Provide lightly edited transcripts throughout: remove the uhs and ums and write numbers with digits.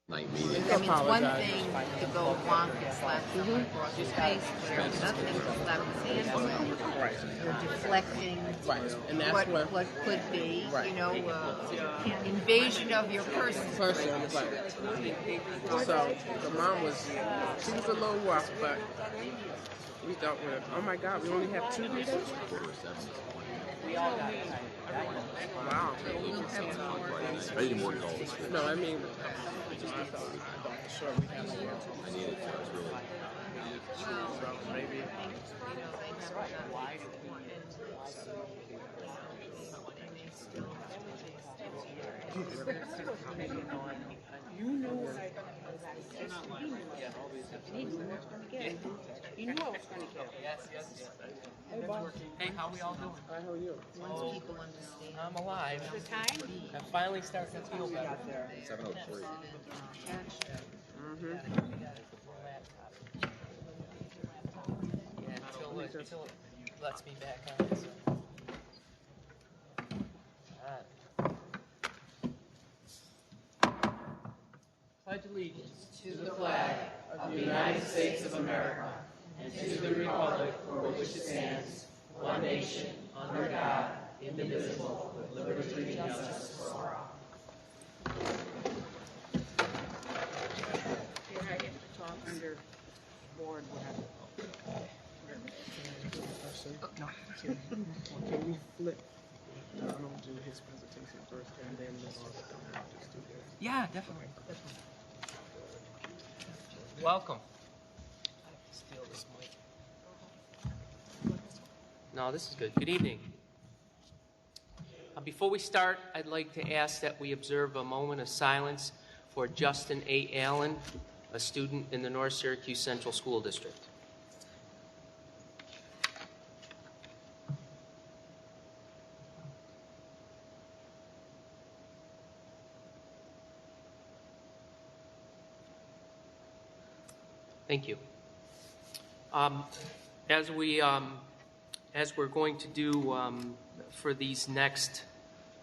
night meeting. I mean, it's one thing to go wonk and slap someone across his face, but it's another thing to slap his hand away. Right. You're deflecting And that's what could be, Right. invasion of your person. Right. So the mom she was a little rough, but we dealt with it. Oh my God, we only have 2 readers? Wow. I need more calls. No, I mean, just I thought for sure we have more. I need it. So it's really. So maybe. You know what You knew I was going to get. Yes. Hey, how we all doing? Hi, how are you? Once people understand. I'm alive. The time? I'm finally starting to feel better. 7:03. Yeah, until it lets me back on. So. Pledge allegiance to the flag of the United States of America and to the republic for which it stands, one nation, under God, indivisible, with liberty and justice for all. If I get to talk under board, we'll have Can we flip? I don't do his presentation first, and then just do this. Yeah, definitely. Welcome. I have to steal this mic. No, this is good. Good evening. Before we start, I'd like to ask that we observe a moment of silence for Justin A. Allen, a student in the North Syracuse Central School District. Thank you. As we're going to do for these next,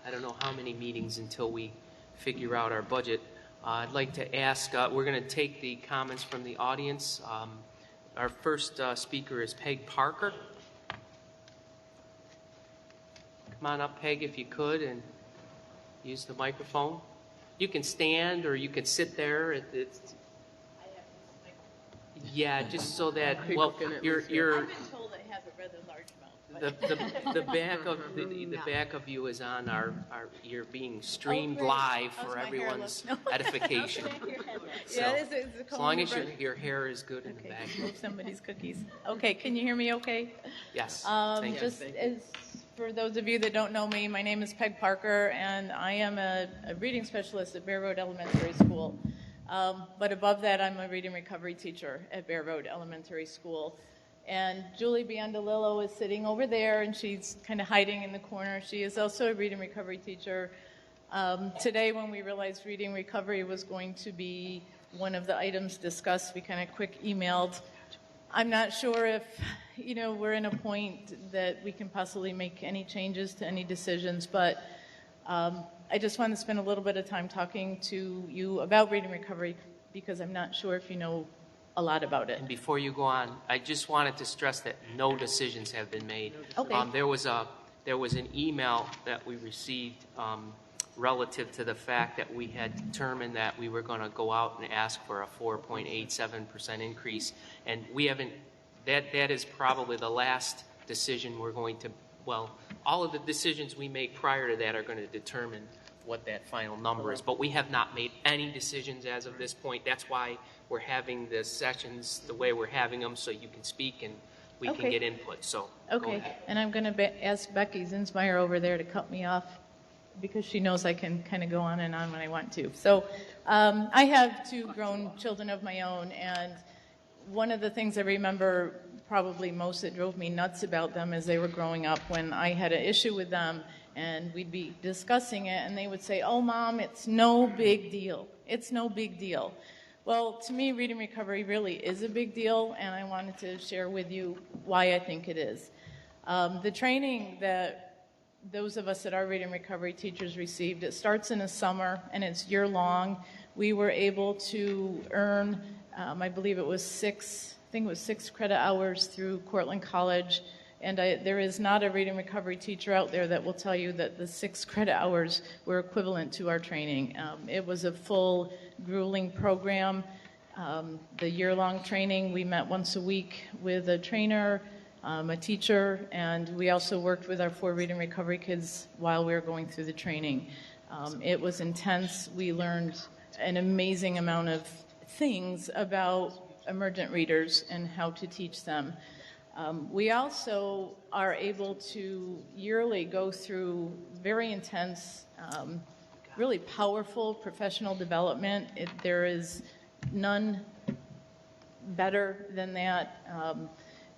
I don't know how many meetings until we figure out our budget, I'd like to ask, we're going to take the comments from the audience. Our first speaker is Peg Parker. Come on up, Peg, if you could, and use the microphone. You can stand or you can sit there. Yeah, just so that you're. I've been told I have a rather large mouth. The back of you is on our you're being streamed great. live How's for my hair everyone's look? edification. So, Yeah, it's a as long as your hair is good in the Okay, back. move somebody's cookies. Okay, can you hear me okay? Yes. Thank you. As for those of you that don't know me, my name is Peg Parker, and I am a reading specialist at Bear Road Elementary School. But above that, I'm a reading recovery teacher at Bear Road Elementary School. And Julie Biondolillo is sitting over there, and she's kind of hiding in the corner. She is also a reading recovery teacher. Today, when we realized reading recovery was going to be one of the items discussed, we kind of quick emailed. I'm not sure if, we're in a point that we can possibly make any changes to any decisions, but I just want to spend a little bit of time talking to you about reading recovery because I'm not sure if you know a lot about it. And before you go on, I just wanted to stress that no decisions have been made. Okay. There was an email that we received relative to the fact that we had determined that we were going to go out and ask for a 4.87% increase, and we haven't. That is probably the last decision we're going to. Well, all of the decisions we make prior to that are going to determine what that final number is. But we have not made any decisions as of this point. That's why we're having the sessions the way we're having them, so you can speak and we can get input. So go ahead. And I'm going to ask Becky Zinsmeyer over there to cut me off because she knows I can kind of go on and on when I want to. So I have 2 grown children of my own, and one of the things I remember probably most that drove me nuts about them as they were growing up when I had an issue with them and we'd be discussing it and they would say, "Oh, Mom, it's no big deal. It's no big deal." Well, to me, reading recovery really is a big deal, and I wanted to share with you why I think it is. The training that those of us that are reading recovery teachers received, it starts in the summer and it's year-long. we were able to earn, I believe it was 6 credit hours through Cortland College. And there is not a reading recovery teacher out there that will tell you that the 6 credit hours were equivalent to our training. It was a full, grueling program. The year-long training, we met once a week with a trainer, a teacher, and we also worked with our 4 reading recovery kids while we were going through the training. It was intense. We learned an amazing amount of things about emergent readers and how to teach them. We also are able to yearly go through very intense, really powerful professional development. There is none better than that.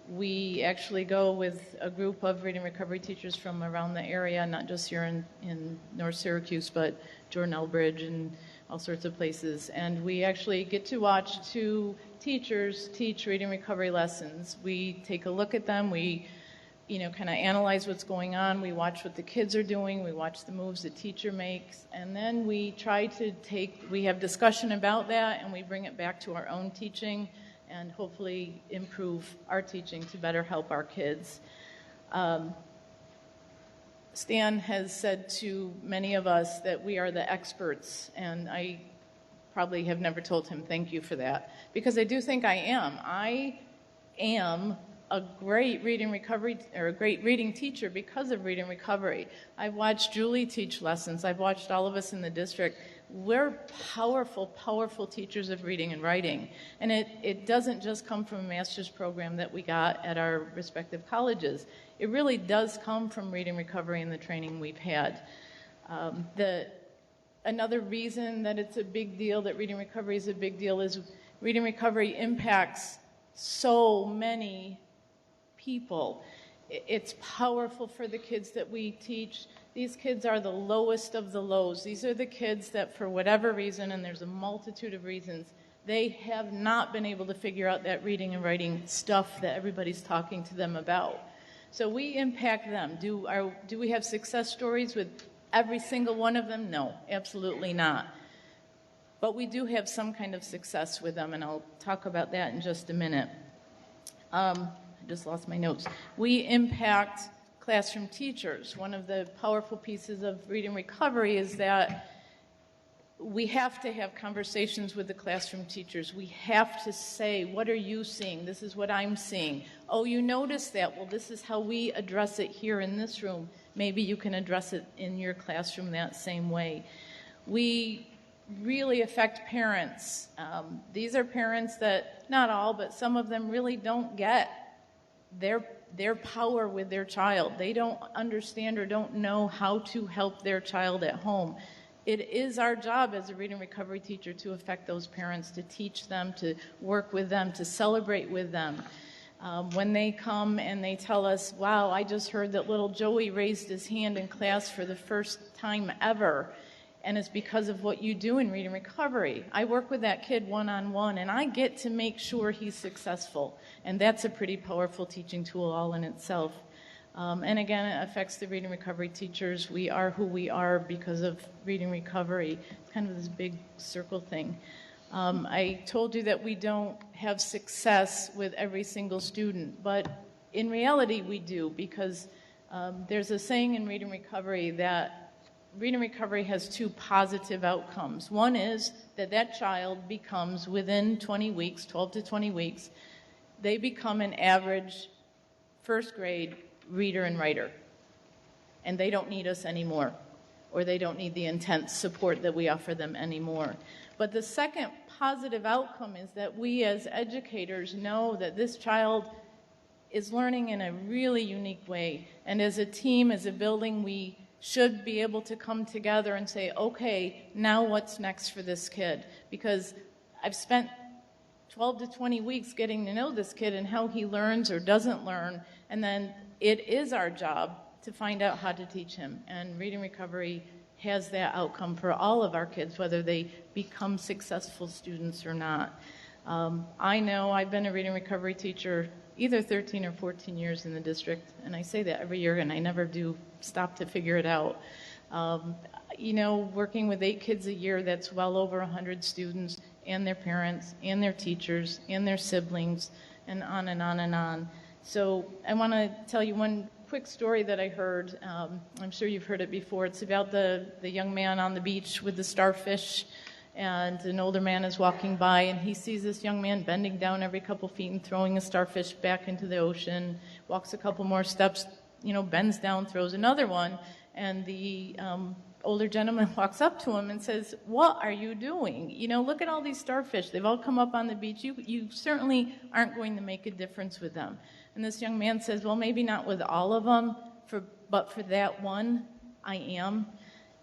We actually go with a group of reading recovery teachers from around the area, not just here in North Syracuse, but Jordan Elbridge and all sorts of places. And we actually get to watch 2 teachers teach reading recovery lessons. We take a look at them. We, kind of analyze what's going on. We watch what the kids are doing. We watch the moves the teacher makes. And then we try to we have discussion about that, and we bring it back to our own teaching and hopefully improve our teaching to better help our kids. Stan has said to many of us that we are the experts, and I probably have never told him thank you for that, because I do think I am. I am a great reading recovery, or a great reading teacher because of reading recovery. I've watched Julie teach lessons. I've watched all of us in the district. We're powerful, powerful teachers of reading and writing. And it doesn't just come from a master's program that we got at our respective colleges. It really does come from reading recovery and the training we've had. Another reason that it's a big deal, that reading recovery is a big deal, is reading recovery impacts so many people. It's powerful for the kids that we teach. These kids are the lowest of the lows. These are the kids that, for whatever reason, and there's a multitude of reasons, they have not been able to figure out that reading and writing stuff that everybody's talking to them about. So we impact them. Do we have success stories with every single one of them? No, absolutely not. But we do have some kind of success with them, and I'll talk about that in just a minute. I just lost my notes. We impact classroom teachers. One of the powerful pieces of reading recovery is that we have to have conversations with the classroom teachers. We have to say, what are you seeing? This is what I'm seeing. Oh, you noticed that? Well, this is how we address it here in this room. Maybe you can address it in your classroom that same way. We really affect parents. These are parents that, not all, but some of them really don't get their power with their child. They don't understand or don't know how to help their child at home. It is our job as a reading recovery teacher to affect those parents, to teach them, to work with them, to celebrate with them. When they come and they tell us, wow, I just heard that little Joey raised his hand in class for the first time ever, and it's because of what you do in reading recovery. I work with that kid one-on-one, and I get to make sure he's successful. And that's a pretty powerful teaching tool all in itself. And again, it affects the reading recovery teachers. We are who we are because of reading recovery. It's kind of this big circle thing. I told you that we don't have success with every single student, but in reality we do, because there's a saying in reading recovery that reading recovery has 2 positive outcomes. One is that child becomes, within 20 weeks, 12 to 20 weeks, they become an average first grade reader and writer. And they don't need us anymore, or they don't need the intense support that we offer them anymore. But the second positive outcome is that we as educators know that this child is learning in a really unique way. And as a team, as a building, we should be able to come together and say, okay, now what's next for this kid? Because I've spent 12 to 20 weeks getting to know this kid and how he learns or doesn't learn, and then it is our job to find out how to teach him. And reading recovery has that outcome for all of our kids, whether they become successful students or not. I know I've been a reading recovery teacher either 13 or 14 years in the district, and I say that every year, and I never do stop to figure it out. you know, working with 8 kids a year, that's well over 100 students and their parents and their teachers and their siblings and on and on and on. So I want to tell you one quick story that I heard. I'm sure you've heard it before. It's about the young man on the beach with the starfish, and an older man is walking by, and he sees this young man bending down every couple feet and throwing a starfish back into the ocean, walks a couple more steps, you know, bends down, throws another one, and the older gentleman walks up to him and says, "What are you doing? You know, look at all these starfish. They've all come up on the beach. You certainly aren't going to make a difference with them." And this young man says, "Well, maybe not with all of them, but for that one, I am."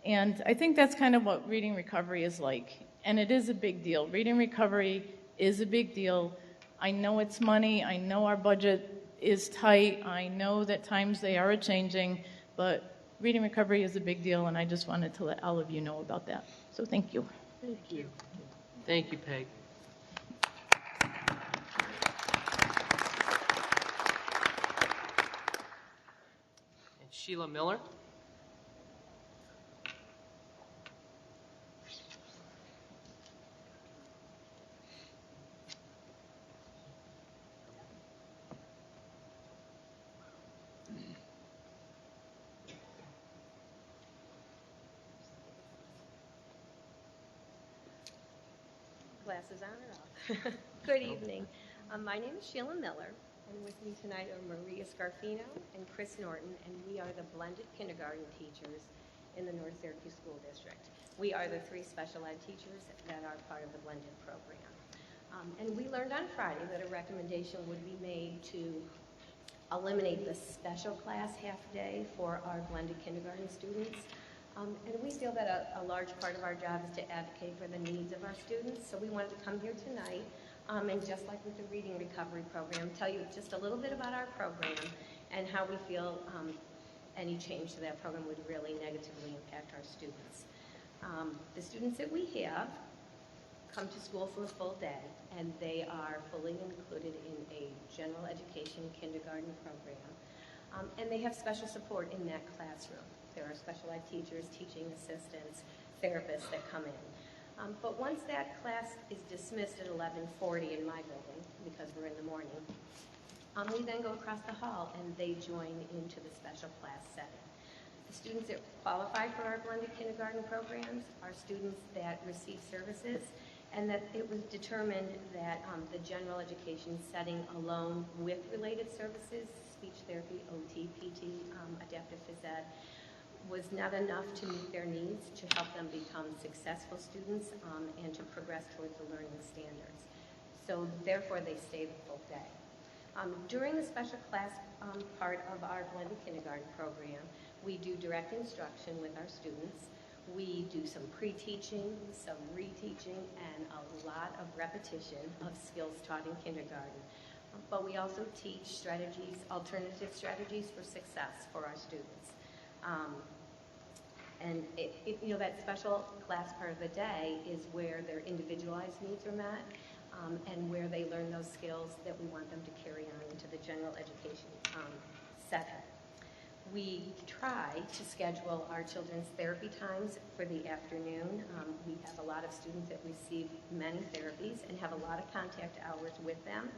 And I think that's kind of what reading recovery is like. And it is a big deal. Reading recovery is a big deal. I know it's money. I know our budget is tight. I know that times they are a-changing, but reading recovery is a big deal, and I just wanted to let all of you know about that. So thank you. Thank you. Thank you, Peg. And Sheila Miller? Glasses on or off? Good evening. My name is Sheila Miller, and with me tonight are Maria Scarfino and Chris Norton, and we are the blended kindergarten teachers in the North Syracuse School District. We are the 3 special ed teachers that are part of the blended program. And we learned on Friday that a recommendation would be made to eliminate the special class half day for our blended kindergarten students. And we feel that a large part of our job is to advocate for the needs of our students. So we wanted to come here tonight and just like with the Reading Recovery Program, tell you just a little bit about our program and how we feel any change to that program would really negatively impact our students. The students that we have come to school for a full day, and they are fully included in a general education kindergarten program. And they have special support in that classroom. There are special ed teachers, teaching assistants, therapists that come in. But once that class is dismissed at 11:40 in my building, because we're in the morning, we then go across the hall and they join into the special class setting. The students that qualify for our blended kindergarten programs are students that receive services, and that it was determined that the general education setting alone with related services, speech therapy, OT, PT, adaptive phys ed, was not enough to meet their needs to help them become successful students and to progress towards the learning standards. So therefore they stay the full day. During the special class part of our blended kindergarten program, we do direct instruction with our students. We do some pre-teaching, some reteaching, and a lot of repetition of skills taught in kindergarten. But we also teach strategies, alternative strategies for success for our students. And that special class part of the day is where their individualized needs are met and where they learn those skills that we want them to carry on into the general education setting. We try to schedule our children's therapy times for the afternoon. We have a lot of students that receive many therapies and have a lot of contact hours with them.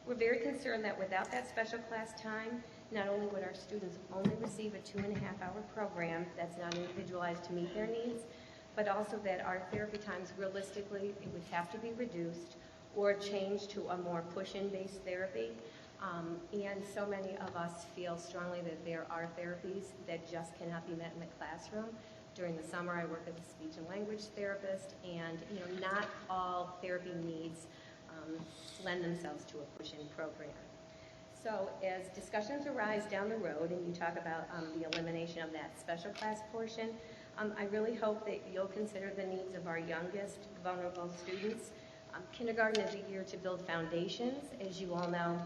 We're very concerned that without that special class time, not only would our students only receive a 2.5-hour program that's not individualized to meet their needs, but also that our therapy times, realistically, it would have to be reduced or changed to a more push-in based therapy. And so many of us feel strongly that there are therapies that just cannot be met in the classroom. During the summer, I work as a speech and language therapist, and not all therapy needs lend themselves to a push-in program. So as discussions arise down the road and you talk about the elimination of that special class portion, I really hope that you'll consider the needs of our youngest vulnerable students. Kindergarten is a year to build foundations. As you all know,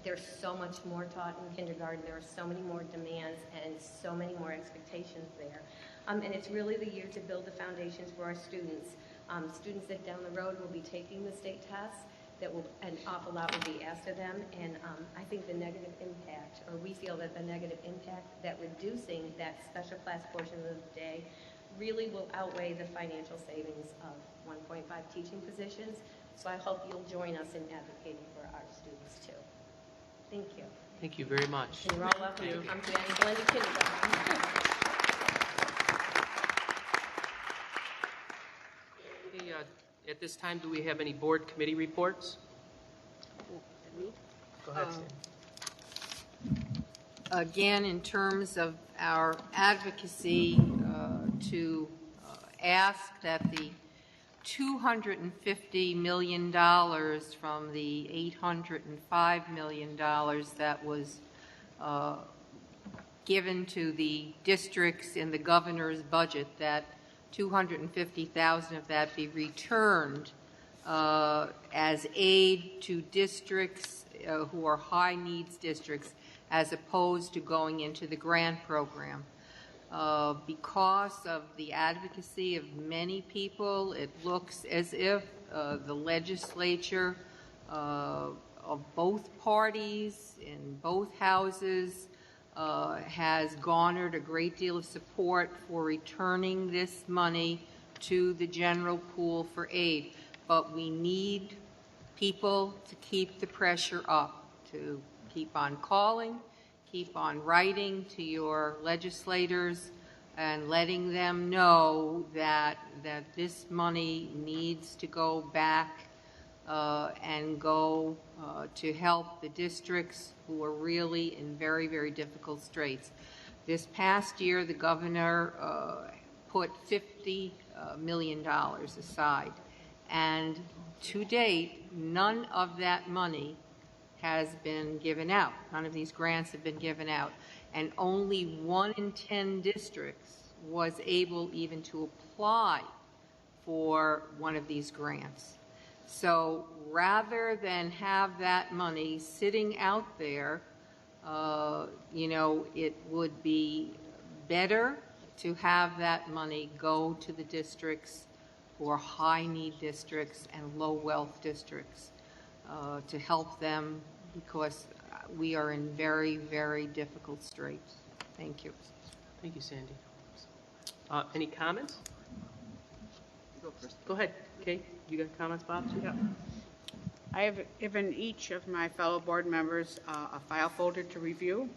there's so much more taught in kindergarten. There are so many more demands and so many more expectations there. And it's really the year to build the foundations for our students. Students that down the road will be taking the state tests, an awful lot will be asked of them, and I think the negative impact, or we feel that the negative impact that reducing that special class portion of the day really will outweigh the financial savings of 1.5 teaching positions. So I hope you'll join us in advocating for our students too. Thank you. Thank you very much. And you're all welcome to come to any blended kindergarten. Okay, at this time, do we have any board committee reports? Go ahead, Sam. Again, in terms of our advocacy to ask that the $250 million from the $805 million that was given to the districts in the governor's budget, that $250,000 of that be returned as aid to districts who are high needs districts, as opposed to going into the grant program. Because of the advocacy of many people, it looks as if the legislature of both parties in both houses has garnered a great deal of support for returning this money to the general pool for aid. But we need people to keep the pressure up, to keep on calling, keep on writing to your legislators and letting them know that this money needs to go back and go to help the districts who are really in very, very difficult straits. This past year, the governor put $50 million aside, and to date, none of that money has been given out. None of these grants have been given out. And only 1 in 10 districts was able even to apply for one of these grants. So rather than have that money sitting out there, it would be better to have that money go to the districts who are high need districts and low wealth districts, to help them, because we are in very, very difficult straits. Thank you. Thank you, Sandy. Any comments? Go first. Go ahead, Kate. You got comments, Bob? Yeah. I have given each of my fellow board members a file folder to review,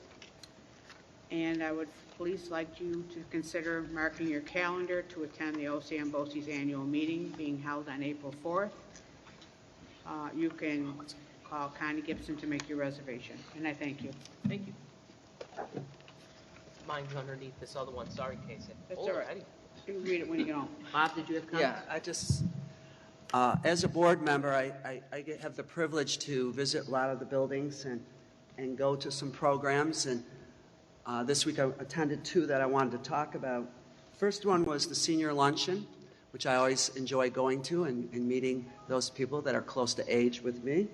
and I would please like you to consider marking your calendar to attend the OCM BOCES annual meeting being held on April 4th. You can call Connie Gibson to make your reservation, and I thank you. Thank you. Mine's underneath this other one. Sorry, Casey. That's all right. You can read it when you get home. Bob, did you have comments? Yeah, I just, as a board member, I have the privilege to visit a lot of the buildings and go to some programs. And this week I attended 2 that I wanted to talk about. First one was the senior luncheon, which I always enjoy going to and meeting those people that are close to age with me.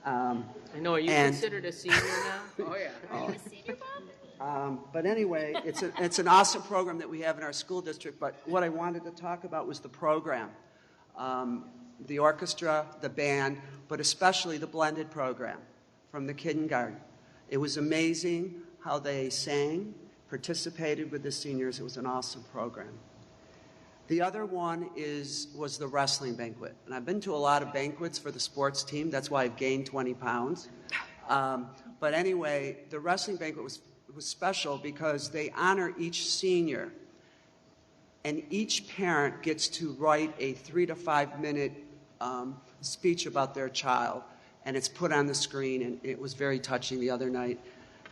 I know. Are you considered a senior now? Oh, yeah. Are you a senior, Bob? But anyway, it's an awesome program that we have in our school district. But what I wanted to talk about was the program, the orchestra, the band, but especially the blended program from the kindergarten. It was amazing how they sang, participated with the seniors. It was an awesome program. The other one was the wrestling banquet. And I've been to a lot of banquets for the sports team. That's why I've gained 20 pounds. But anyway, the wrestling banquet was special because they honor each senior. And each parent gets to write a 3 to 5 minute speech about their child. And it's put on the screen, and it was very touching the other night.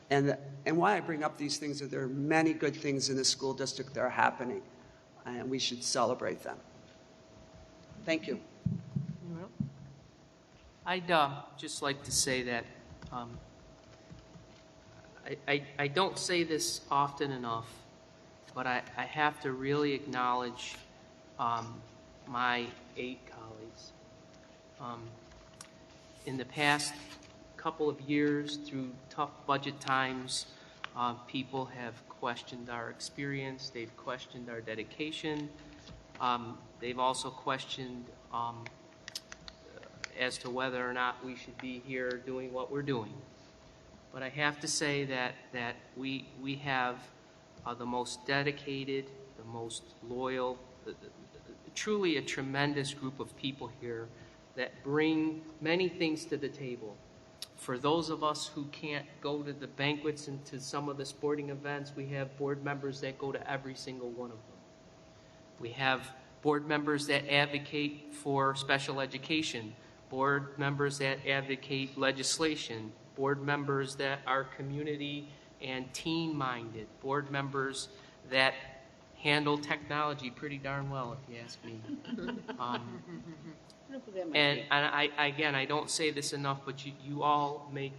And why I bring up these things is there are many good things in the school district that are happening, and we should celebrate them. Thank you. Well, I'd just like to say that I don't say this often enough, but I have to really acknowledge my 8 colleagues. In the past couple of years, through tough budget times, people have questioned our experience, they've questioned our dedication, they've also questioned as to whether or not we should be here doing what we're doing. But I have to say that we have the most dedicated, the most loyal, truly a tremendous group of people here that bring many things to the table. For those of us who can't go to the banquets and to some of the sporting events, we have board members that go to every single one of them. We have board members that advocate for special education, board members that advocate legislation, board members that are community and teen-minded, board members that handle technology pretty darn well, if you ask me. And I don't say this enough, but you all make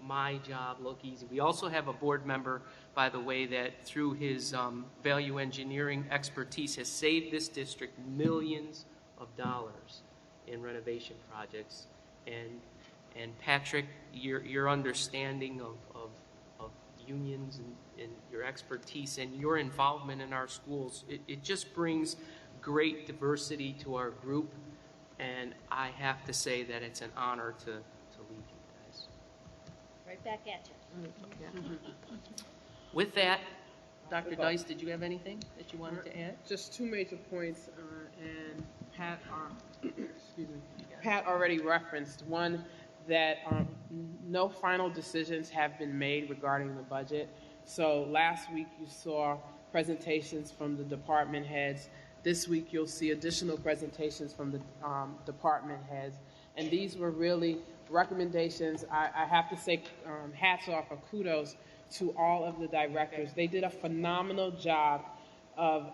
my job look easy. We also have a board member, by the way, that through his value engineering expertise has saved this district millions of dollars in renovation projects. And Patrick, your understanding of unions and your expertise and your involvement in our schools, it just brings great diversity to our group. And I have to say that it's an honor to lead you guys. Right back at you. With that, Dr. Dice, did you have anything that you wanted to add? Just two major points, and Pat, excuse me, Pat already referenced one, that no final decisions have been made regarding the budget. So last week you saw presentations from the department heads. This week you'll see additional presentations from the department heads. And these were really recommendations. I have to say hats off or kudos to all of the directors. They did a phenomenal job of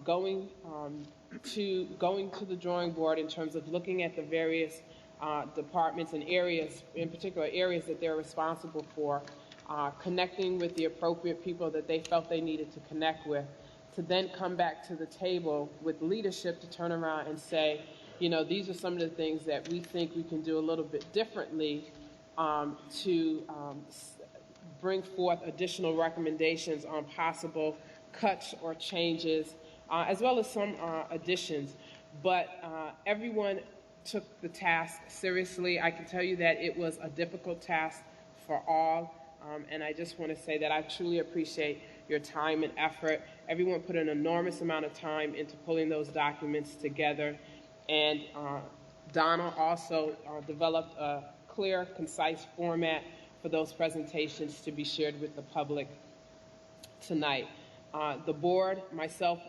going to the drawing board in terms of looking at the various departments and areas, in particular areas that they're responsible for, connecting with the appropriate people that they felt they needed to connect with, to then come back to the table with leadership to turn around and say, you know, these are some of the things that we think we can do a little bit differently to bring forth additional recommendations on possible cuts or changes, as well as some additions. But everyone took the task seriously. I can tell you that it was a difficult task for all, and I just want to say that I truly appreciate your time and effort. Everyone put an enormous amount of time into pulling those documents together, and Donald also developed a clear, concise format for those presentations to be shared with the public tonight. The board, myself,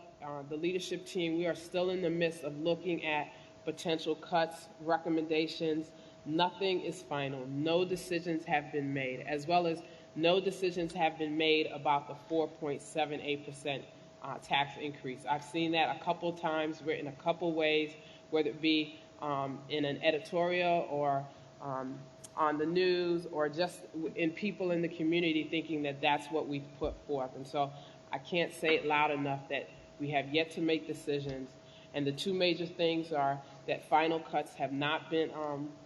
the leadership team, we are still in the midst of looking at potential cuts, recommendations. Nothing is final. No decisions have been made, as well as no decisions have been made about the 4.78% tax increase. I've seen that a couple times, written a couple ways, whether it be in an editorial or on the news, or just in people in the community thinking that that's what we've put forth. And so I can't say it loud enough that we have yet to make decisions. And the two major things are that final cuts have not been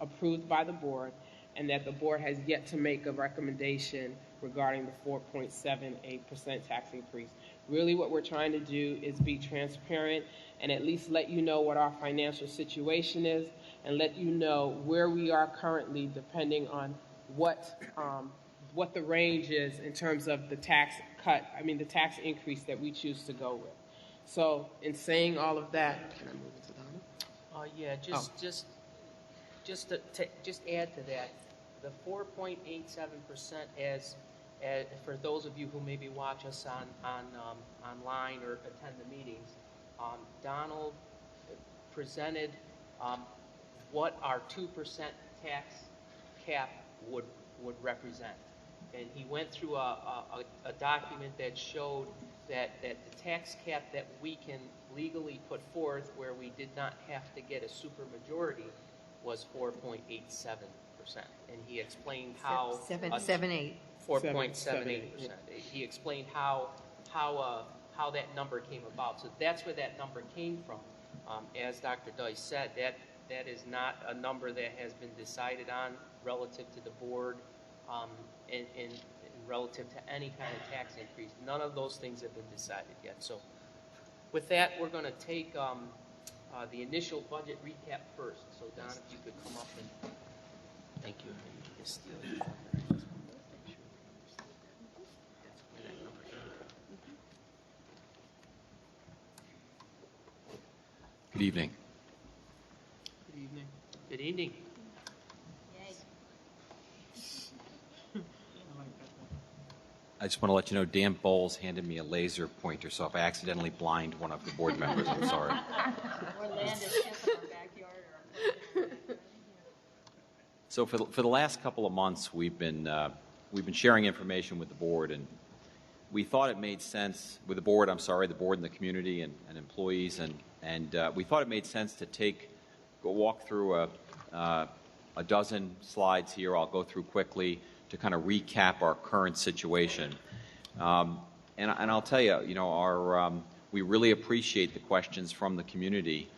approved by the board, and that the board has yet to make a recommendation regarding the 4.78% tax increase. Really what we're trying to do is be transparent and at least let you know what our financial situation is, and let you know where we are currently depending on what the range is in terms of the tax increase that we choose to go with. So in saying all of that, can I move it to Donna? Yeah, just add to that, the 4.87% as for those of you who maybe watch us online or attend the meetings, Donald presented what our 2% tax cap would represent. And he went through a document that showed that the tax cap that we can legally put forth, where we did not have to get a supermajority, was 4.87%. And he explained how 7.78. 4.78%. He explained how that number came about. So that's where that number came from. As Dr. Dice said, that is not a number that has been decided on relative to the board and relative to any kind of tax increase. None of those things have been decided yet. So with that, we're going to take the initial budget recap first. So Don, if you could come up and thank you. Good evening. Good evening. Good evening. I just want to let you know Dan Bowles handed me a laser pointer, so if I accidentally blind one of the board members, I'm sorry. Or land a ship in our backyard or a So for the last couple of months, we've been sharing information with the board, and we thought it made sense with the board. The board and the community and employees, and we thought it made sense to walk through a dozen slides here. I'll go through quickly to kind of recap our current situation. And I'll tell you, we really appreciate the questions from the community,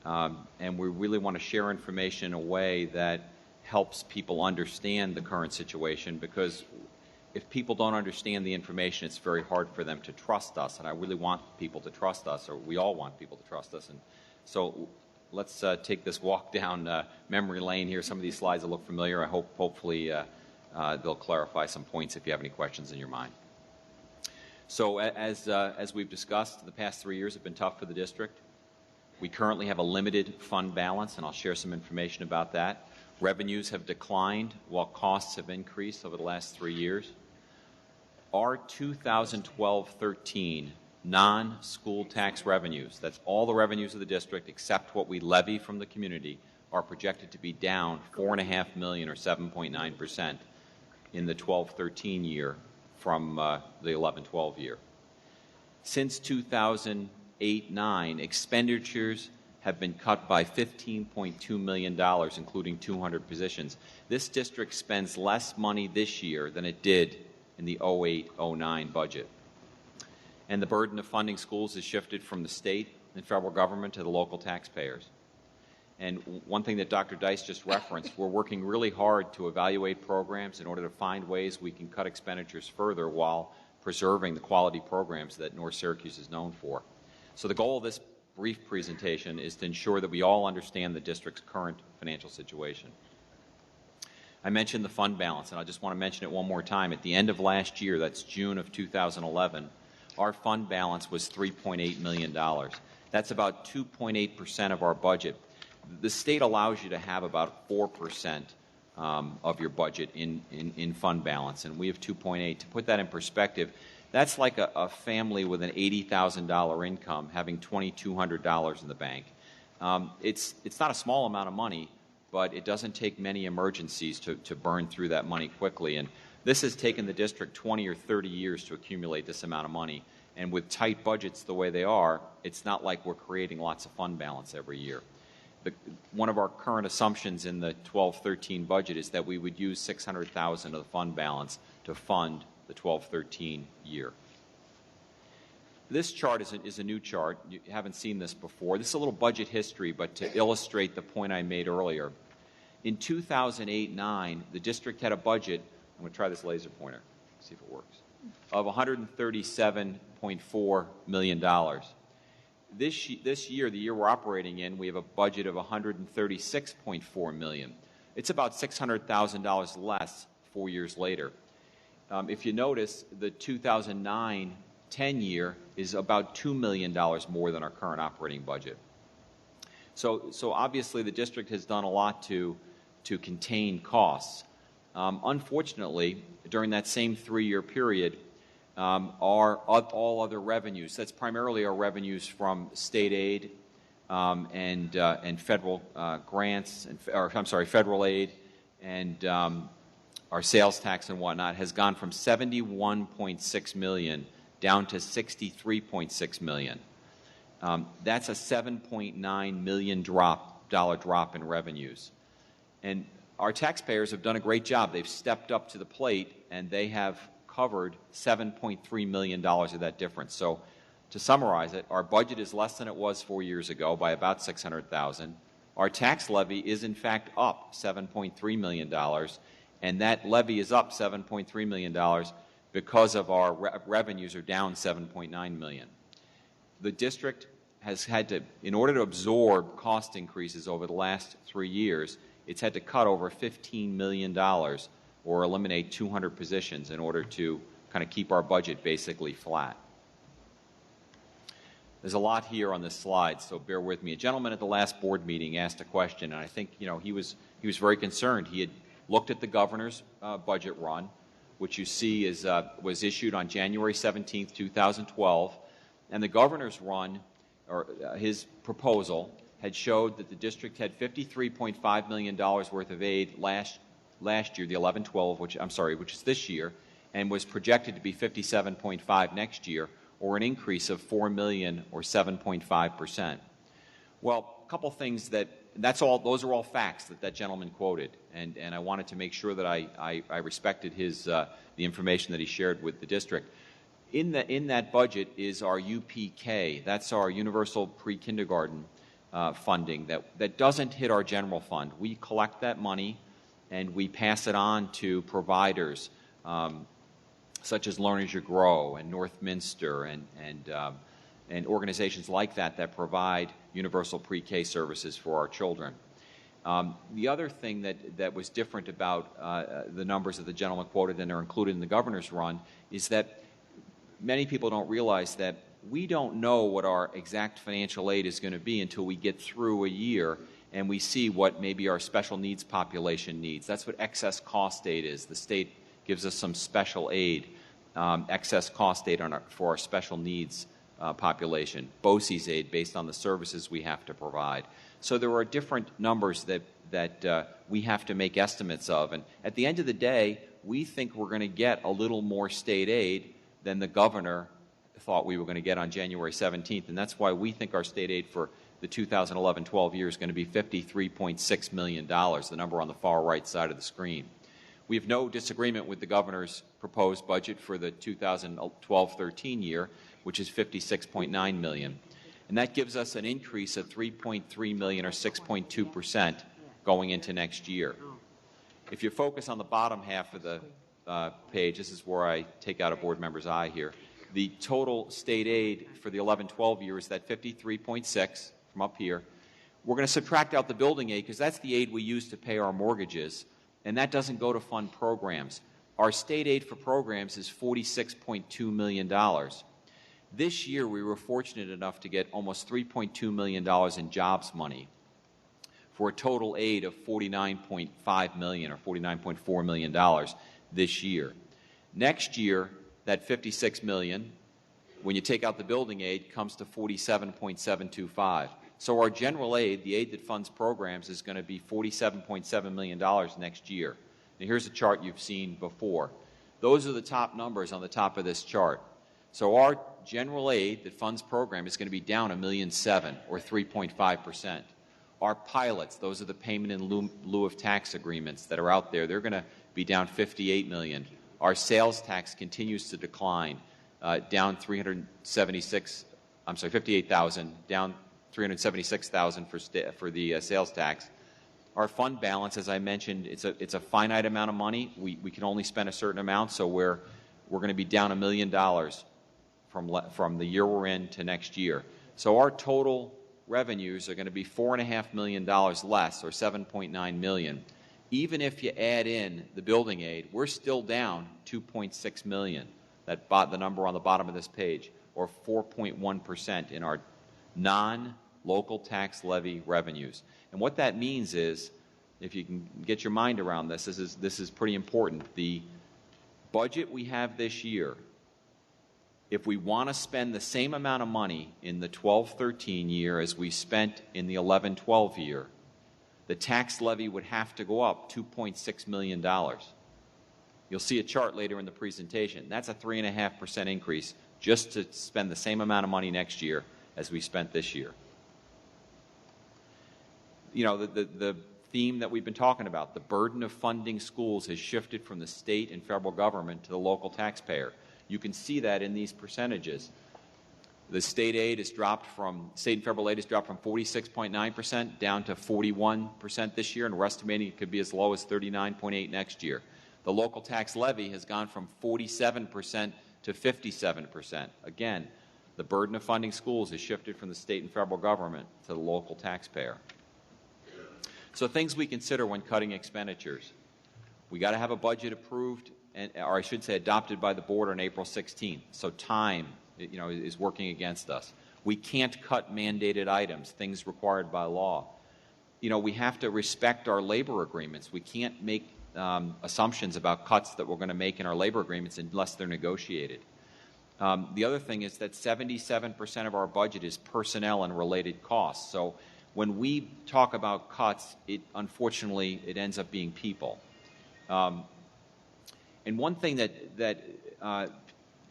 and we really want to share information in a way that helps people understand the current situation, because if people don't understand the information, it's very hard for them to trust us, and I really want people to trust us, or we all want people to trust us. And so let's take this walk down memory lane here. Some of these slides will look familiar. I hopefully they'll clarify some points if you have any questions in your mind. So as we've discussed, the past 3 years have been tough for the district. We currently have a limited fund balance, and I'll share some information about that. Revenues have declined while costs have increased over the last 3 years. Our 2012-13 non-school tax revenues, that's all the revenues of the district except what we levy from the community, are projected to be down $4.5 million or 7.9% in the 12-13 year from the 11-12 year. Since 2008-9, expenditures have been cut by $15.2 million, including 200 positions. This district spends less money this year than it did in the 08-09 budget. And the burden of funding schools has shifted from the state and federal government to the local taxpayers. And one thing that Dr. Dice just referenced, we're working really hard to evaluate programs in order to find ways we can cut expenditures further while preserving the quality programs that North Syracuse is known for. So the goal of this brief presentation is to ensure that we all understand the district's current financial situation. I mentioned the fund balance, and I just want to mention it one more time. At the end of last year, that's June of 2011, our fund balance was $3.8 million. That's about 2.8% of our budget. The state allows you to have about 4% of your budget in fund balance, and we have 2.8. To put that in perspective, that's like a family with an $80,000 income having $2,200 in the bank. It's not a small amount of money, but it doesn't take many emergencies to burn through that money quickly. And this has taken the district 20 or 30 years to accumulate this amount of money. And with tight budgets the way they are, it's not like we're creating lots of fund balance every year. One of our current assumptions in the 12-13 budget is that we would use $600,000 of the fund balance to fund the 12-13 year. This chart is a new chart. You haven't seen this before. This is a little budget history, but to illustrate the point I made earlier. In 2008-9, the district had a budget, I'm going to try this laser pointer, see if it works, of $137.4 million. This year, the year we're operating in, we have a budget of $136.4 million. It's about $600,000 less 4 years later. If you notice, the 2009-10 year is about $2 million more than our current operating budget. So obviously the district has done a lot to contain costs. Unfortunately, during that same 3-year period, all other revenues, that's primarily our revenues from state aid and federal grants, federal aid and our sales tax and whatnot, has gone from $71.6 million down to $63.6 million. That's a $7.9 million drop in revenues. And our taxpayers have done a great job. They've stepped up to the plate, and they have covered $7.3 million of that difference. So to summarize it, our budget is less than it was 4 years ago by about $600,000. Our tax levy is, in fact, up $7.3 million, and that levy is up $7.3 million because of our revenues are down $7.9 million. The district has had to, in order to absorb cost increases over the last 3 years, it's had to cut over $15 million or eliminate 200 positions in order to kind of keep our budget basically flat. There's a lot here on this slide, so bear with me. A gentleman at the last board meeting asked a question, and I think he was very concerned. He had looked at the governor's budget run, which you see was issued on January 17, 2012, and the governor's run, or his proposal, had showed that the district had $53.5 million worth of aid last year, the 11-12, which is this year, and was projected to be 57.5 next year, or an increase of $4 million or 7.5%. Well, a couple things those are all facts that gentleman quoted, and I wanted to make sure that I respected the information that he shared with the district. In that budget is our UPK, that's our Universal Pre-Kindergarten funding that doesn't hit our general fund. We collect that money and we pass it on to providers such as Learn as You Grow and Northminster and organizations like that provide universal pre-K services for our children. The other thing that was different about the numbers that the gentleman quoted and are included in the governor's run is that many people don't realize that we don't know what our exact financial aid is going to be until we get through a year and we see what maybe our special needs population needs. That's what excess cost aid is. The state gives us some special aid, excess cost aid for our special needs population, BOCES aid based on the services we have to provide. So there are different numbers that we have to make estimates of. And at the end of the day, we think we're going to get a little more state aid than the governor thought we were going to get on January 17th. And that's why we think our state aid for the 2011-12 year is going to be $53.6 million, the number on the far right side of the screen. We have no disagreement with the governor's proposed budget for the 2012-13 year, which is $56.9 million. And that gives us an increase of $3.3 million or 6.2% going into next year. If you focus on the bottom half of the page, this is where I take out a board member's eye here, the total state aid for the 11-12 year is that 53.6 from up here. We're going to subtract out the building aid because that's the aid we use to pay our mortgages, and that doesn't go to fund programs. Our state aid for programs is $46.2 million. This year we were fortunate enough to get almost $3.2 million in jobs money for a total aid of $49.5 million or $49.4 million this year. Next year, that $56 million, when you take out the building aid, comes to $47.725. So our general aid, the aid that funds programs, is going to be $47.7 million next year. Now here's a chart you've seen before. Those are the top numbers on the top of this chart. So our general aid that funds program is going to be down $1.7 million or 3.5%. Our pilots, those are the payment in lieu of tax agreements that are out there, they're going to be down $58 million. Our sales tax continues to decline, down $58,000, down $376,000 for the sales tax. Our fund balance, as I mentioned, it's a finite amount of money. We can only spend a certain amount, so we're going to be down $1 million from the year we're in to next year. So our total revenues are going to be $4.5 million less, or $7.9 million. Even if you add in the building aid, we're still down $2.6 million, the number on the bottom of this page, or 4.1% in our non-local tax levy revenues. And what that means is, if you can get your mind around this is pretty important. The budget we have this year, if we want to spend the same amount of money in the 12-13 year as we spent in the 11-12 year, the tax levy would have to go up $2.6 million. You'll see a chart later in the presentation. That's a 3.5% increase just to spend the same amount of money next year as we spent this year. You know, the theme that we've been talking about, the burden of funding schools has shifted from the state and federal government to the local taxpayer. You can see that in these percentages. The state and federal aid has dropped from 46.9% down to 41% this year, and we're estimating it could be as low as 39.8% next year. The local tax levy has gone from 47% to 57%. Again, the burden of funding schools has shifted from the state and federal government to the local taxpayer. So things we consider when cutting expenditures. We got to have a budget approved, or I should say adopted by the board on April 16th. So time is working against us. We can't cut mandated items, things required by law. We have to respect our labor agreements. We can't make assumptions about cuts that we're going to make in our labor agreements unless they're negotiated. The other thing is that 77% of our budget is personnel and related costs. So when we talk about cuts, unfortunately, it ends up being people. And one thing that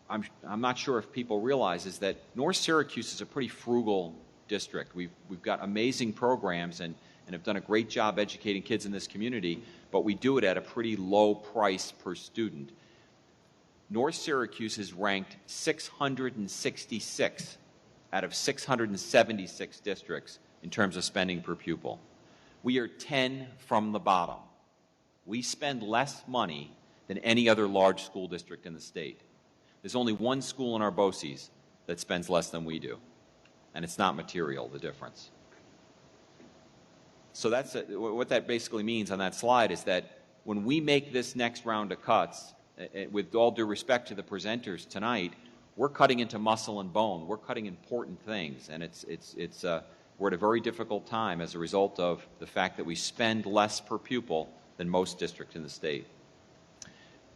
I'm not sure if people realize is that North Syracuse is a pretty frugal district. We've got amazing programs and have done a great job educating kids in this community, but we do it at a pretty low price per student. North Syracuse is ranked 666 out of 676 districts in terms of spending per pupil. We are 10 from the bottom. We spend less money than any other large school district in the state. There's only one school in our BOCES that spends less than we do, and it's not material, the difference. So what that basically means on that slide is that when we make this next round of cuts, with all due respect to the presenters tonight, we're cutting into muscle and bone. We're cutting important things, and we're at a very difficult time as a result of the fact that we spend less per pupil than most districts in the state.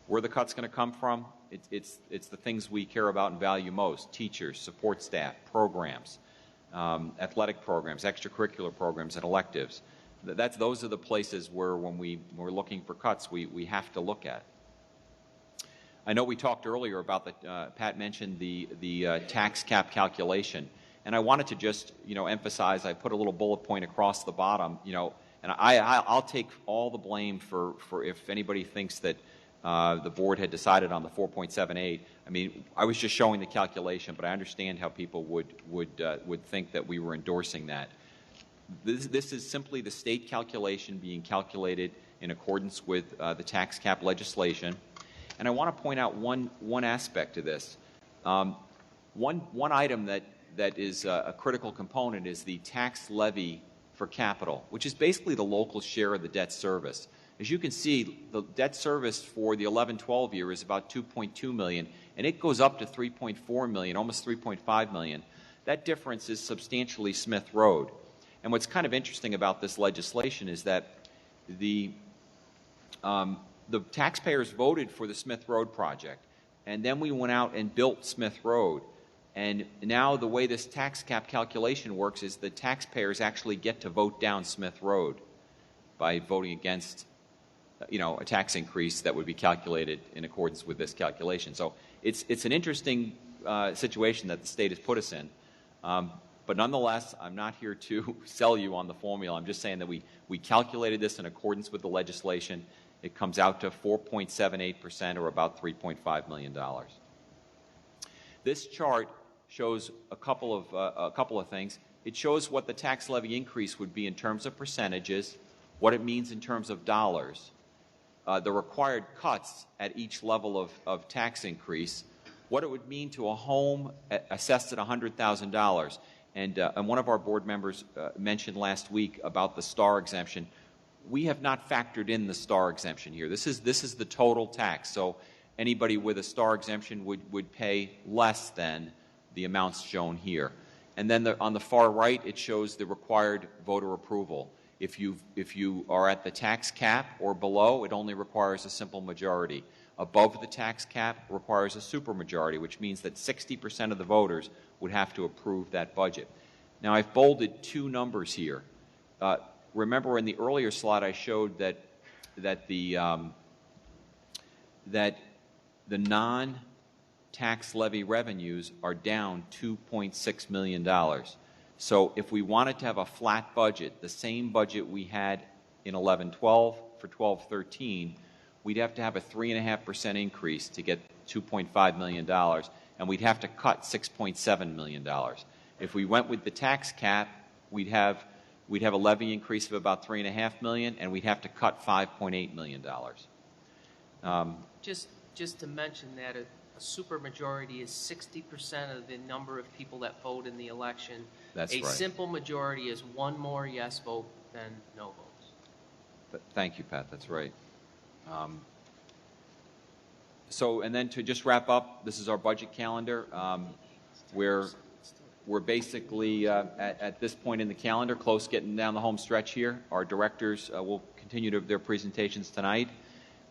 Where are the cuts going to come from? It's the things we care about and value most: teachers, support staff, programs, athletic programs, extracurricular programs, and electives. Those are the places where, when we're looking for cuts, we have to look at. I know we talked earlier about Pat mentioned the tax cap calculation, and I wanted to just emphasize. I put a little bullet point across the bottom, and I'll take all the blame for if anybody thinks that the board had decided on the 4.78. I mean, I was just showing the calculation, but I understand how people would think that we were endorsing that. This is simply the state calculation being calculated in accordance with the tax cap legislation. And I want to point out one aspect to this. One item that is a critical component is the tax levy for capital, which is basically the local share of the debt service. As you can see, the debt service for the 11-12 year is about $2.2 million, and it goes up to $3.4 million, almost $3.5 million. That difference is substantially Smith Road. And what's kind of interesting about this legislation is that the taxpayers voted for the Smith Road project, and then we went out and built Smith Road. And now the way this tax cap calculation works is the taxpayers actually get to vote down Smith Road by voting against a tax increase that would be calculated in accordance with this calculation. So it's an interesting situation that the state has put us in. But nonetheless, I'm not here to sell you on the formula. I'm just saying that we calculated this in accordance with the legislation. It comes out to 4.78%, or about $3.5 million. This chart shows a couple of things. It shows what the tax levy increase would be in terms of percentages, what it means in terms of dollars, the required cuts at each level of tax increase, what it would mean to a home assessed at $100,000. And one of our board members mentioned last week about the STAR exemption. We have not factored in the STAR exemption here. This is the total tax. So anybody with a STAR exemption would pay less than the amounts shown here. And then on the far right, it shows the required voter approval. If you are at the tax cap or below, it only requires a simple majority. Above the tax cap requires a supermajority, which means that 60% of the voters would have to approve that budget. Now, I've bolded two numbers here. Remember, in the earlier slide, I showed that the non-tax levy revenues are down $2.6 million. So if we wanted to have a flat budget, the same budget we had in 11-12 for 12-13, we'd have to have a 3.5% increase to get $2.5 million, and we'd have to cut $6.7 million. If we went with the tax cap, we'd have a levy increase of about $3.5 million, and we'd have to cut $5.8 million. Just to mention that a supermajority is 60% of the number of people that vote in the election. That's right. A simple majority is one more yes vote than no votes. Thank you, Pat. That's right. And then to just wrap up, this is our budget calendar, where we're basically at this point in the calendar, close getting down the home stretch here. Our directors will continue their presentations tonight,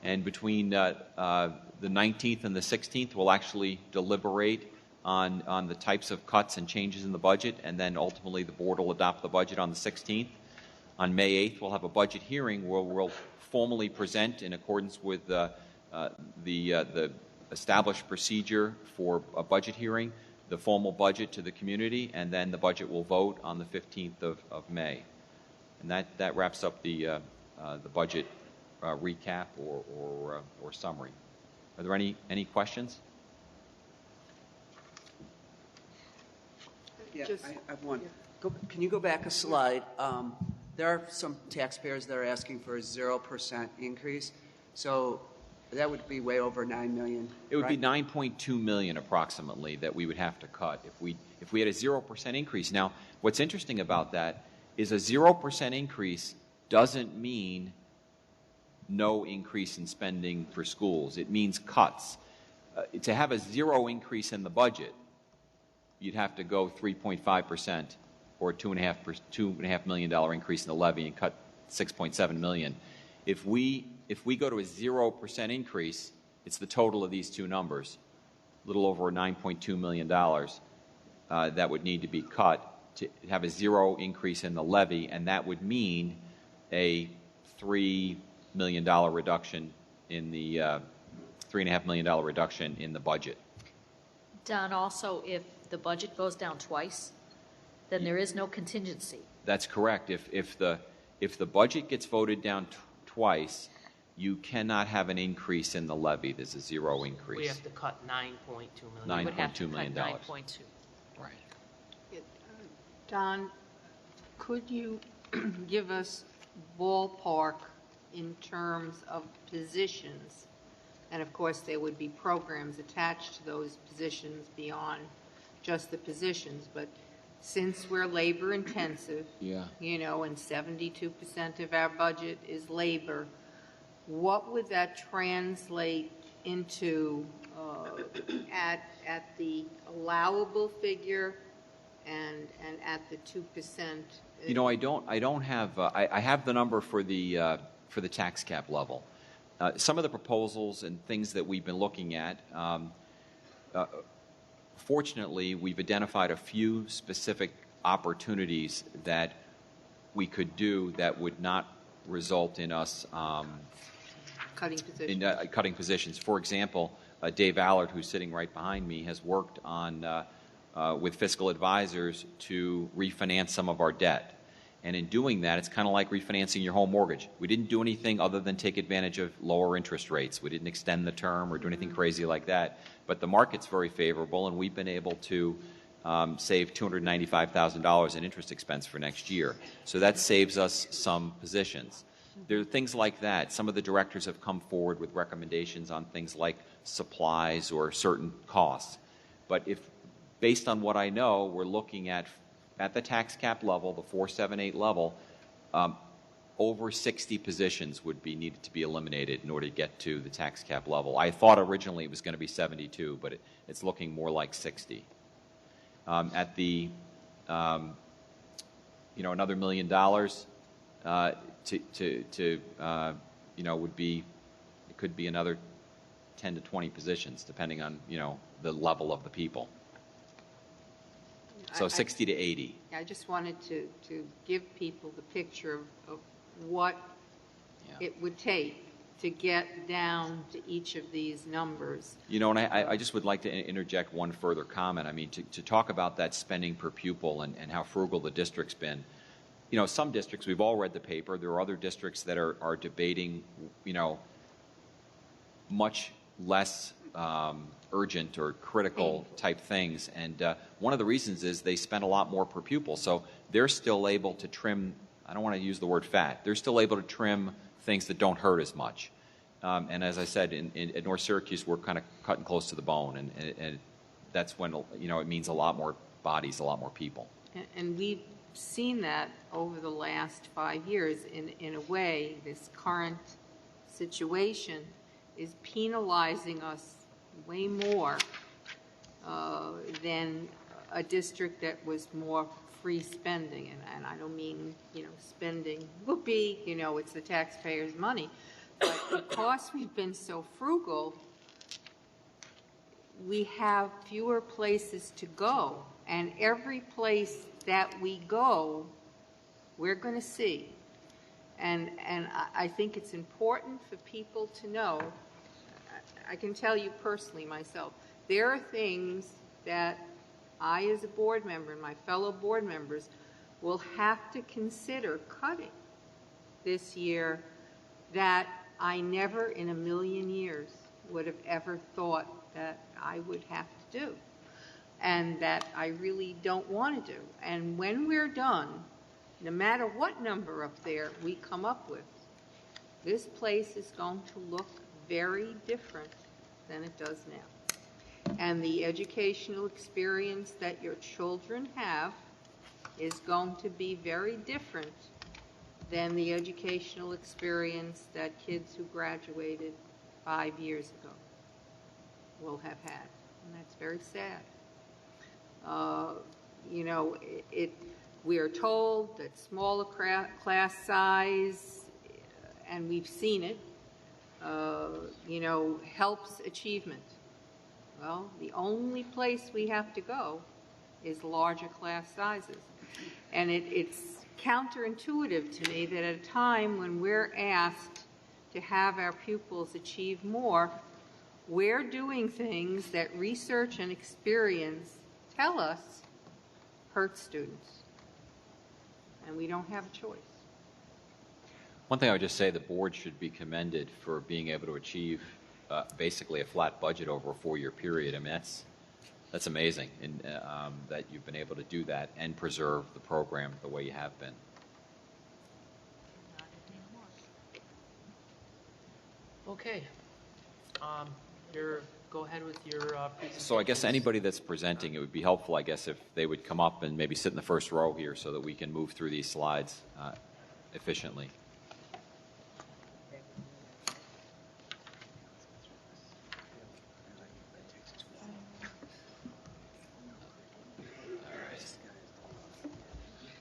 and between the 19th and the 16th, we'll actually deliberate on the types of cuts and changes in the budget, and then ultimately the board will adopt the budget on the 16th. On May 8th, we'll have a budget hearing where we'll formally present, in accordance with the established procedure for a budget hearing, the formal budget to the community, and then the budget will vote on the 15th of May. And that wraps up the budget recap or summary. Are there any questions? Yeah, I have one. Can you go back a slide? There are some taxpayers that are asking for a 0% increase. So that would be way over $9 million. It would be $9.2 million approximately that we would have to cut if we had a 0% increase. Now, what's interesting about that is a 0% increase doesn't mean no increase in spending for schools. It means cuts. To have a 0 increase in the budget, you'd have to go 3.5% or a $2.5 million increase in the levy and cut $6.7 million. If we go to a 0% increase, it's the total of these two numbers, a little over $9.2 million that would need to be cut to have a 0 increase in the levy, and that would mean a $3 million reduction in the $3.5 million reduction in the budget. Don, also, if the budget goes down twice, then there is no contingency. That's correct. If the budget gets voted down twice, you cannot have an increase in the levy. There's a 0 increase. We have to cut $9.2 million. $9.2 million. $9.2. Right. Don, could you give us ballpark in terms of positions? And of course, there would be programs attached to those positions beyond just the positions. But since we're labor intensive, Yeah. And 72% of our budget is labor, what would that translate into at the allowable figure and at the 2%? I don't have. I have the number for the tax cap level. Some of the proposals and things that we've been looking at. Fortunately, we've identified a few specific opportunities that we could do that would not result in us Cutting positions. cutting positions. For example, Dave Allard, who's sitting right behind me, has worked on with fiscal advisors to refinance some of our debt. And in doing that, it's kind of like refinancing your home mortgage. We didn't do anything other than take advantage of lower interest rates. We didn't extend the term or do anything crazy like that. But the market's very favorable, and we've been able to save $295,000 in interest expense for next year. So that saves us some positions. There are things like that. Some of the directors have come forward with recommendations on things like supplies or certain costs. But if, based on what I know, we're looking at the tax cap level, the 478 level, over 60 positions would be needed to be eliminated in order to get to the tax cap level. I thought originally it was going to be 72, but it's looking more like 60. At the, another $1 million would be, it could be another 10 to 20 positions, depending on, the level of the people. So 60 to 80. I just wanted to give people the picture of what it would take to get down to each of these numbers. And I just would like to interject one further comment. I mean, to talk about that spending per pupil and how frugal the district's been. Some districts, we've all read the paper. There are other districts that are debating, much less urgent or critical type things. And one of the reasons is they spend a lot more per pupil. So they're still able to trim, I don't want to use the word fat, they're still able to trim things that don't hurt as much. And as I said, at North Syracuse, we're kind of cutting close to the bone. And that's when, it means a lot more bodies, a lot more people. And we've seen that over the last 5 years. In a way, this current situation is penalizing us way more than a district that was more free spending, and I don't mean, spending whoopee, it's the taxpayers' money, but because we've been so frugal, we have fewer places to go, and every place that we go, we're going to see. And I think it's important for people to know, I can tell you personally myself, there are things that I as a board member and my fellow board members will have to consider cutting this year that I never in a million years would have ever thought that I would have to do, and that I really don't want to do. And when we're done, no matter what number up there we come up with, this place is going to look very different than it does now. And the educational experience that your children have is going to be very different than the educational experience that kids who graduated 5 years ago will have had. And that's very sad. We are told that smaller class size, and we've seen it, helps achievement. Well, the only place we have to go is larger class sizes. And it's counterintuitive to me that at a time when we're asked to have our pupils achieve more, we're doing things that research and experience tell us hurt students. And we don't have a choice. One thing I would just say, the board should be commended for being able to achieve basically a flat budget over a 4-year period. I mean, that's amazing, and that you've been able to do that and preserve the program the way you have been. Okay. Go ahead with your presentation. So I guess anybody that's presenting, it would be helpful, I guess, if they would come up and maybe sit in the first row here so that we can move through these slides efficiently.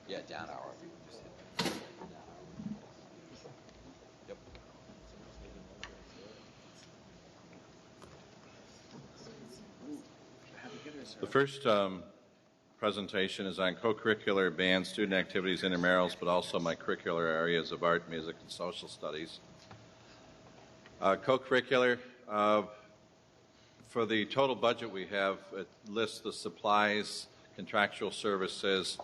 Yeah, down hour. Yep. The first presentation is on co-curricular band student activities, intramurals, but also my curricular areas of art, music, and social studies. Co-curricular, for the total budget we have, it lists the supplies, contractual services,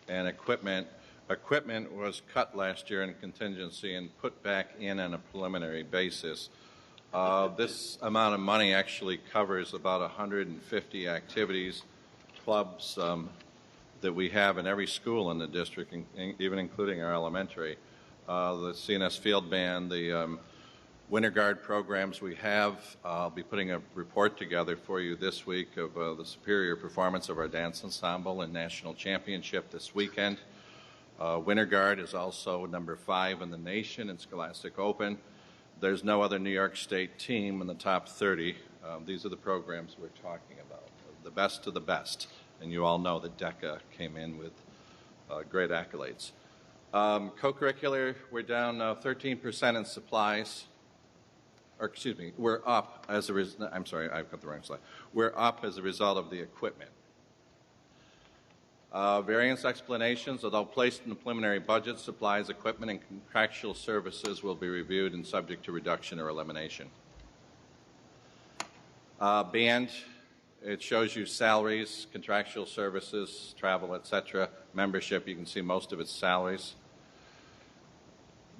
and equipment. Equipment was cut last year in contingency and put back in on a preliminary basis. This amount of money actually covers about 150 activities, clubs that we have in every school in the district, even including our elementary. The CNS Field Band, the Winter Guard programs we have. I'll be putting a report together for you this week of the superior performance of our dance ensemble in national championship this weekend. Winter Guard is also number 5 in the nation in Scholastic Open. There's no other New York State team in the top 30. These are the programs we're talking about, the best of the best. And you all know that DECA came in with great accolades. Co-curricular, we're down 13% in supplies. Or excuse me, we're up as a result. I'm sorry, I've got the wrong slide. We're up as a result of the equipment. Variance explanations, although placed in the preliminary budget, supplies, equipment, and contractual services will be reviewed and subject to reduction or elimination. Band, it shows you salaries, contractual services, travel, etc. Membership, you can see most of its salaries.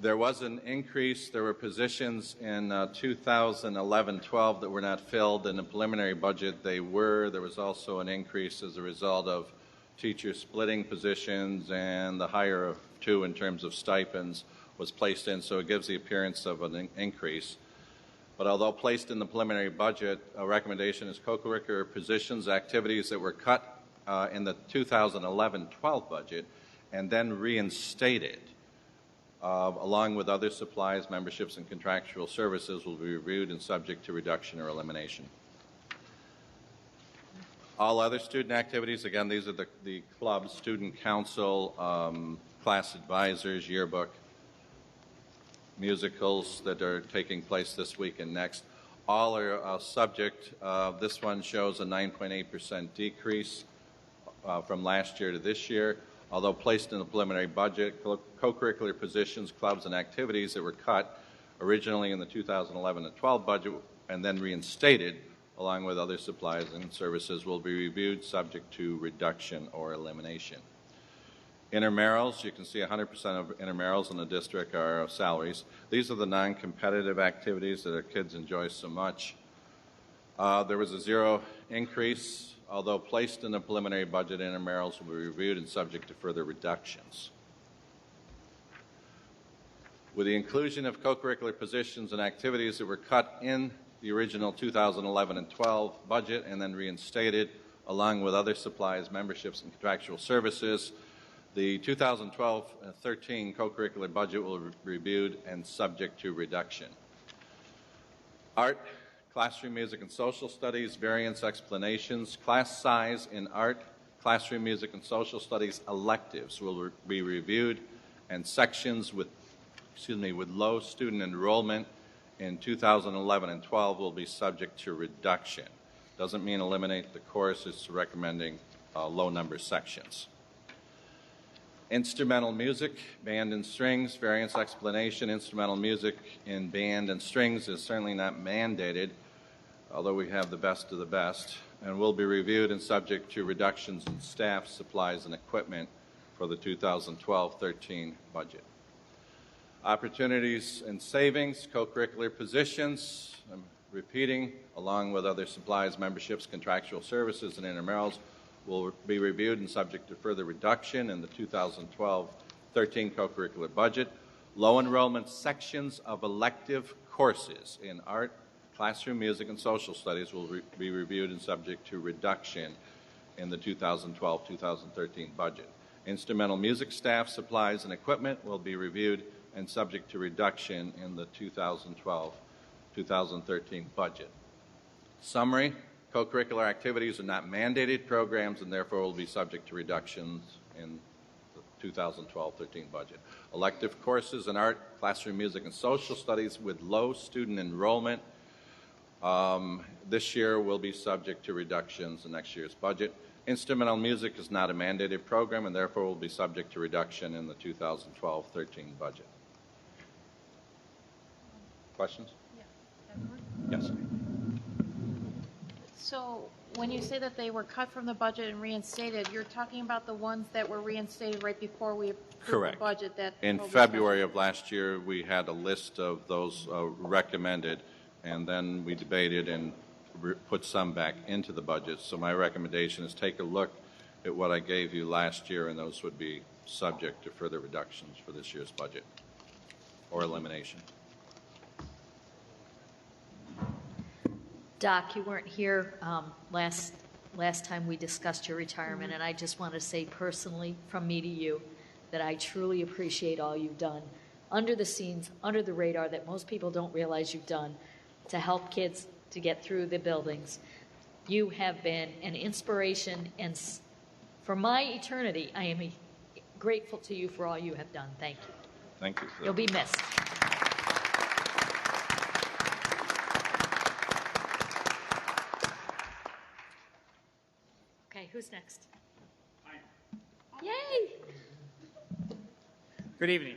There was an increase. There were positions in 2011-12 that were not filled. In the preliminary budget, they were. There was also an increase as a result of teachers splitting positions, and the hire of 2 in terms of stipends was placed in, so it gives the appearance of an increase. But although placed in the preliminary budget, a recommendation is co-curricular positions, activities that were cut in the 2011-12 budget and then reinstated, along with other supplies, memberships, and contractual services, will be reviewed and subject to reduction or elimination. All other student activities, again, these are the clubs, student council, class advisors, yearbook, musicals that are taking place this week and next. All are subject. This one shows a 9.8% decrease from last year to this year. Although placed in the preliminary budget, co-curricular positions, clubs, and activities that were cut originally in the 2011 and 12 budget and then reinstated, along with other supplies and services, will be reviewed subject to reduction or elimination. Intramurals, you can see 100% of intramurals in the district are salaries. These are the non-competitive activities that our kids enjoy so much. There was a zero increase, although placed in the preliminary budget, intramurals will be reviewed and subject to further reductions. With the inclusion of co-curricular positions and activities that were cut in the original 2011 and 12 budget and then reinstated, along with other supplies, memberships, and contractual services, the 2012-13 co-curricular budget will be reviewed and subject to reduction. Art, classroom music and social studies, variance explanations, class size in art, classroom music and social studies electives will be reviewed, and sections with low student enrollment in 2011 and 12 will be subject to reduction. Doesn't mean eliminate the course, it's recommending low number sections. Instrumental music, band and strings, variance explanation. Instrumental music in band and strings is certainly not mandated, although we have the best of the best, and will be reviewed and subject to reductions in staff, supplies, and equipment for the 2012-13 budget. Opportunities and savings, co-curricular positions, I'm repeating, along with other supplies, memberships, contractual services, and intramurals, will be reviewed and subject to further reduction in the 2012-13 co-curricular budget. Low enrollment sections of elective courses in art, classroom music, and social studies will be reviewed and subject to reduction in the 2012-2013 budget. Instrumental music staff, supplies, and equipment will be reviewed and subject to reduction in the 2012-2013 budget. Summary, co-curricular activities are not mandated programs and therefore will be subject to reductions in the 2012-13 budget. Elective courses in art, classroom music, and social studies with low student enrollment this year will be subject to reductions in next year's budget. Instrumental music is not a mandated program and therefore will be subject to reduction in the 2012-13 budget. Questions? Yes. So when you say that they were cut from the budget and reinstated, you're talking about the ones that were reinstated right before we approved Correct. the budget? That in February of last year, we had a list of those recommended, and then we debated and put some back into the budget. So my recommendation is take a look at what I gave you last year, and those would be subject to further reductions for this year's budget or elimination. Doc, you weren't here last time we discussed your retirement, and I just want to say personally, from me to you, that I truly appreciate all you've done under the scenes, under the radar, that most people don't realize you've done to help kids to get through the buildings. You have been an inspiration, and for my eternity, I am grateful to you for all you have done. Thank you. Thank you. You'll be missed. Okay, who's next? Yay! Good evening.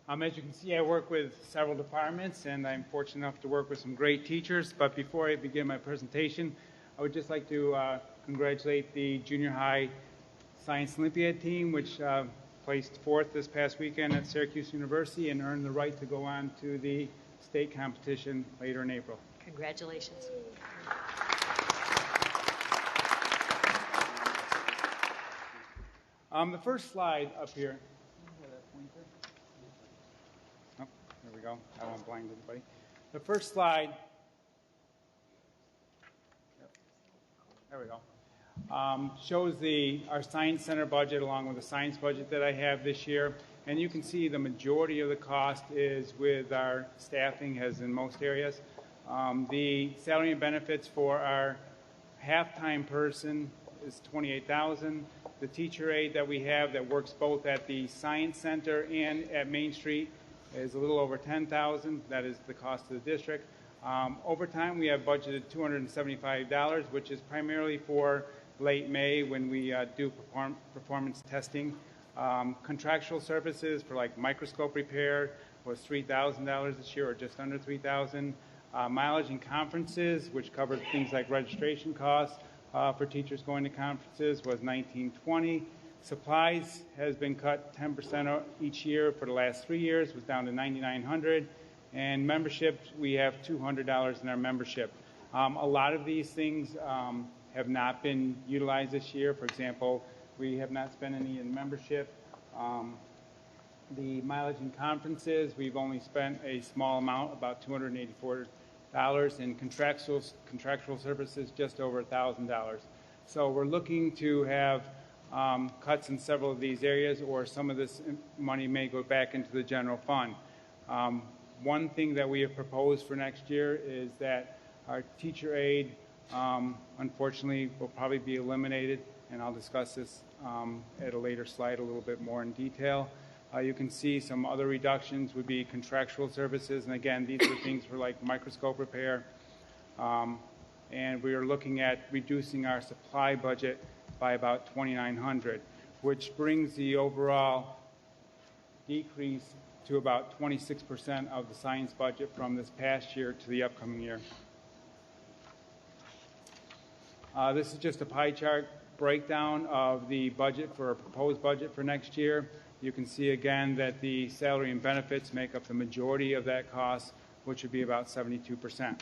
As you can see, I work with several departments, and I'm fortunate enough to work with some great teachers. But before I begin my presentation, I would just like to congratulate the junior high Science Olympiad team, which placed fourth this past weekend at Syracuse University and earned the right to go on to the state competition later in April. Congratulations. The first slide up here. Oh, there we go. I won't blind everybody. The first slide. There we go. Shows our science center budget along with the science budget that I have this year. And you can see the majority of the cost is with our staffing, as in most areas. The salary and benefits for our half-time person is $28,000. The teacher aide that we have that works both at the Science Center and at Main Street is a little over $10,000. That is the cost of the district. Overtime, we have budgeted $275, which is primarily for late May when we do performance testing. Contractual services for like microscope repair was $3,000 this year, or just under $3,000. Mileage and conferences, which covered things like registration costs for teachers going to conferences, was $1,920. Supplies has been cut 10% each year for the last 3 years, was down to $9,900. And membership, we have $200 in our membership. A lot of these things have not been utilized this year. For example, we have not spent any in membership. The mileage and conferences, we've only spent a small amount, about $284. In contractual services, just over $1,000. So we're looking to have cuts in several of these areas, or some of this money may go back into the general fund. One thing that we have proposed for next year is that our teacher aide, unfortunately, will probably be eliminated, and I'll discuss this at a later slide a little bit more in detail. You can see some other reductions would be contractual services, and again, these are things for like microscope repair. And we are looking at reducing our supply budget by about $2,900, which brings the overall decrease to about 26% of the science budget from this past year to the upcoming year. This is just a pie chart breakdown of the budget for a proposed budget for next year. You can see again that the salary and benefits make up the majority of that cost, which would be about 72%.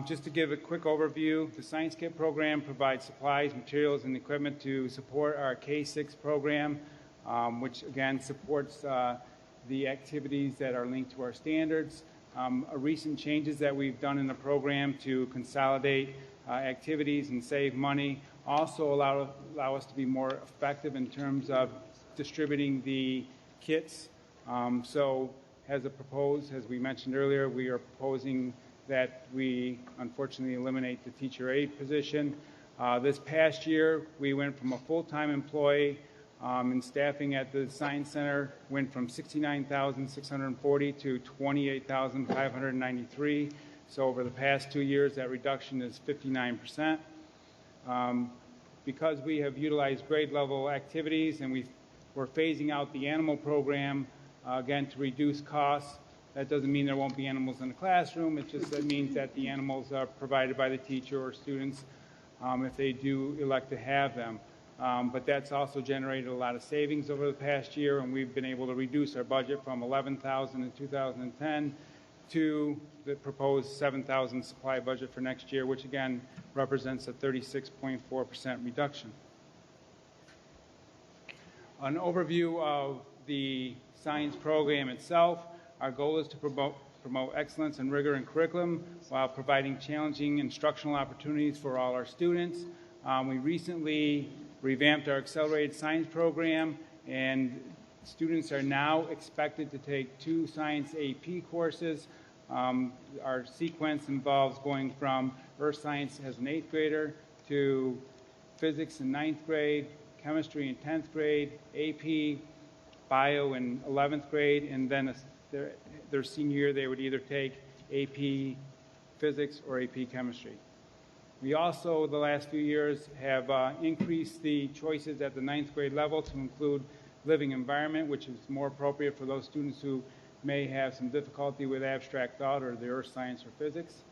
Just to give a quick overview, the Science Kit program provides supplies, materials, and equipment to support our K-6 program, which again supports the activities that are linked to our standards. Recent changes that we've done in the program to consolidate activities and save money also allow us to be more effective in terms of distributing the kits. So as we mentioned earlier, we are proposing that we unfortunately eliminate the teacher aide position. This past year, we went from a full-time employee and staffing at the Science Center went from 69,640 to 28,593. So over the past 2 years, that reduction is 59%. Because we have utilized grade level activities and we're phasing out the animal program, again, to reduce costs. That doesn't mean there won't be animals in the classroom. It just means that the animals are provided by the teacher or students if they do elect to have them. But that's also generated a lot of savings over the past year, and we've been able to reduce our budget from $11,000 in 2010 to the proposed $7,000 supply budget for next year, which again represents a 36.4% reduction. An overview of the science program itself. Our goal is to promote excellence and rigor in curriculum while providing challenging instructional opportunities for all our students. We recently revamped our accelerated science program, and students are now expected to take 2 science AP courses. Our sequence involves going from earth science as an 8th grader to physics in 9th grade, chemistry in 10th grade, AP, bio in 11th grade, and then their senior year they would either take AP physics or AP chemistry. We also, the last few years, have increased the choices at the 9th grade level to include living environment, which is more appropriate for those students who may have some difficulty with abstract thought or the earth science or physics.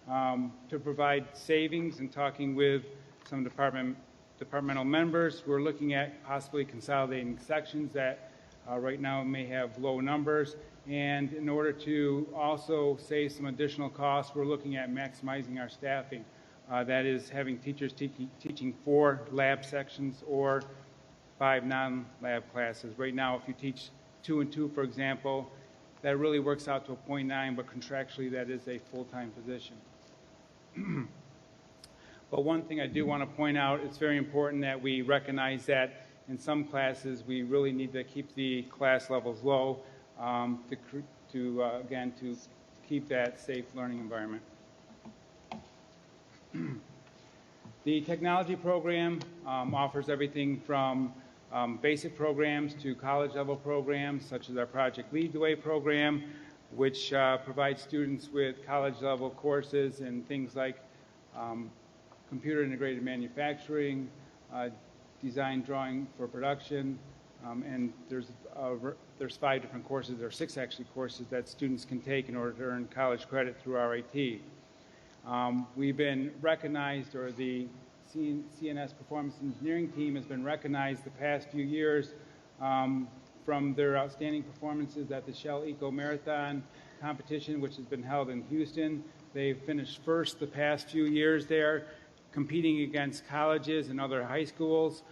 To provide savings and talking with some departmental members, we're looking at possibly consolidating sections that right now may have low numbers. And in order to also save some additional costs, we're looking at maximizing our staffing. That is having teachers teaching 4 lab sections or 5 non-lab classes. Right now, if you teach 2 and 2, for example, that really works out to a 0.9, but contractually that is a full-time position. But one thing I do want to point out, it's very important that we recognize that in some classes we really need to keep the class levels low to keep that safe learning environment. The technology program offers everything from basic programs to college-level programs, such as our Project Lead the Way program, which provides students with college-level courses in things like computer-integrated manufacturing, design drawing for production, and there's 5 different courses, or 6 actually courses that students can take in order to earn college credit through RIT. We've been recognized, or the CNS Performance Engineering team has been recognized the past few years from their outstanding performances at the Shell Eco Marathon competition, which has been held in Houston. They've finished first the past few years there, competing against colleges and other high schools.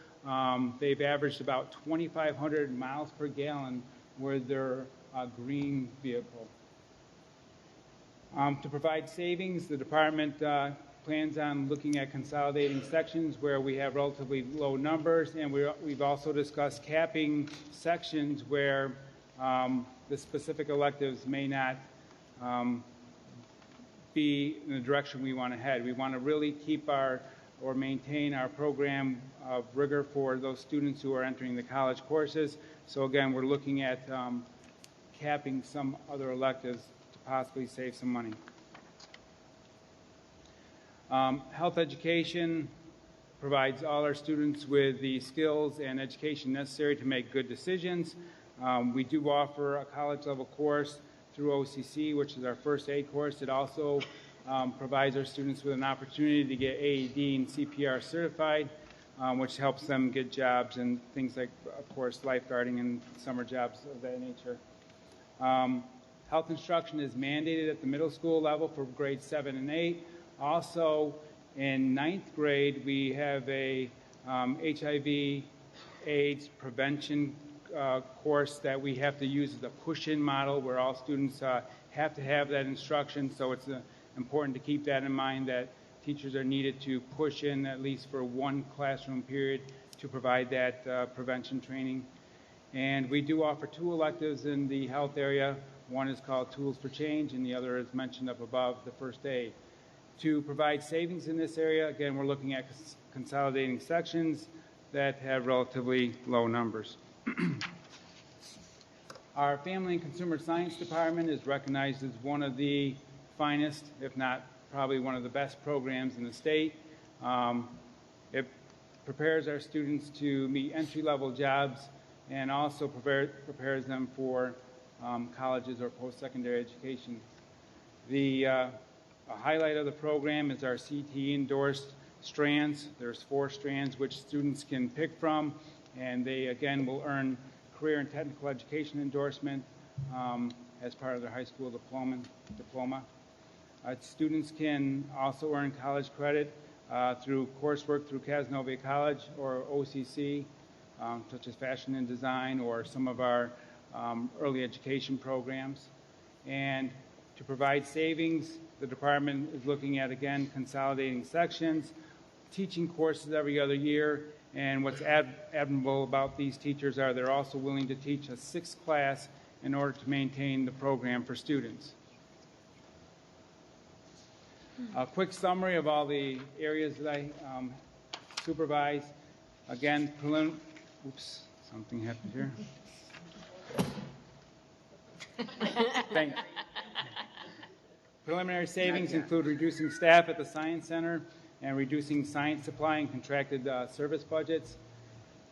They've averaged about 2,500 miles per gallon with their green vehicle. To provide savings, the department plans on looking at consolidating sections where we have relatively low numbers, and we've also discussed capping sections where the specific electives may not be in the direction we want to head. We want to really keep or maintain our program of rigor for those students who are entering the college courses. So again, we're looking at capping some other electives to possibly save some money. Health education provides all our students with the skills and education necessary to make good decisions. We do offer a college-level course through OCC, which is our first aid course. It also provides our students with an opportunity to get AED and CPR certified, which helps them get jobs and things like, of course, lifeguarding and summer jobs of that nature. Health instruction is mandated at the middle school level for grades 7 and 8. Also, in 9th grade, we have a HIV AIDS prevention course that we have to use as a push-in model where all students have to have that instruction. So it's important to keep that in mind, that teachers are needed to push in at least for one classroom period to provide that prevention training. And we do offer 2 electives in the health area. One is called Tools for Change, and the other is mentioned up above, the first aid. To provide savings in this area, again, we're looking at consolidating sections that have relatively low numbers. Our Family and Consumer Science Department is recognized as one of the finest, if not probably one of the best programs in the state. It prepares our students to meet entry-level jobs and also prepares them for colleges or post-secondary education. A highlight of the program is our CTE-endorsed strands. There's 4 strands which students can pick from, and they, again, will earn career and technical education endorsement as part of their high school diploma. Students can also earn college credit through coursework through Casanova College or OCC, such as fashion and design or some of our early education programs. And to provide savings, the department is looking at, again, consolidating sections, teaching courses every other year, and what's admirable about these teachers are they're also willing to teach a 6th class in order to maintain the program for students. A quick summary of all the areas that I supervise. Again, oops, something happened here. Thanks. Preliminary savings include reducing staff at the Science Center and reducing science supply and contracted service budgets.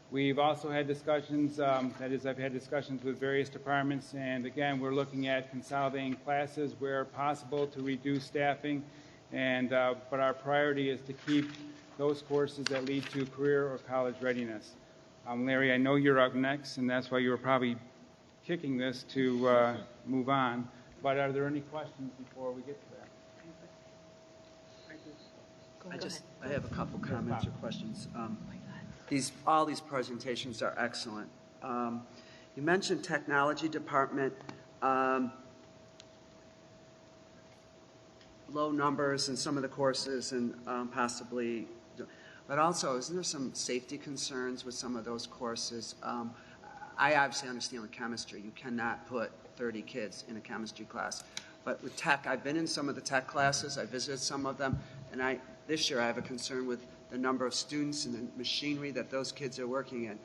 We've also had discussions, that is, I've had discussions with various departments, and again, we're looking at consolidating classes where possible to reduce staffing, and but our priority is to keep those courses that lead to career or college readiness. Larry, I know you're up next, and that's why you were probably kicking this to move on. But are there any questions before we get to that? I have a couple comments or questions. All these presentations are excellent. You mentioned technology department, low numbers in some of the courses and possibly, but also isn't there some safety concerns with some of those courses? I obviously understand with chemistry, you cannot put 30 kids in a chemistry class. But with tech, I've been in some of the tech classes, I visited some of them, and this year I have a concern with the number of students and the machinery that those kids are working in.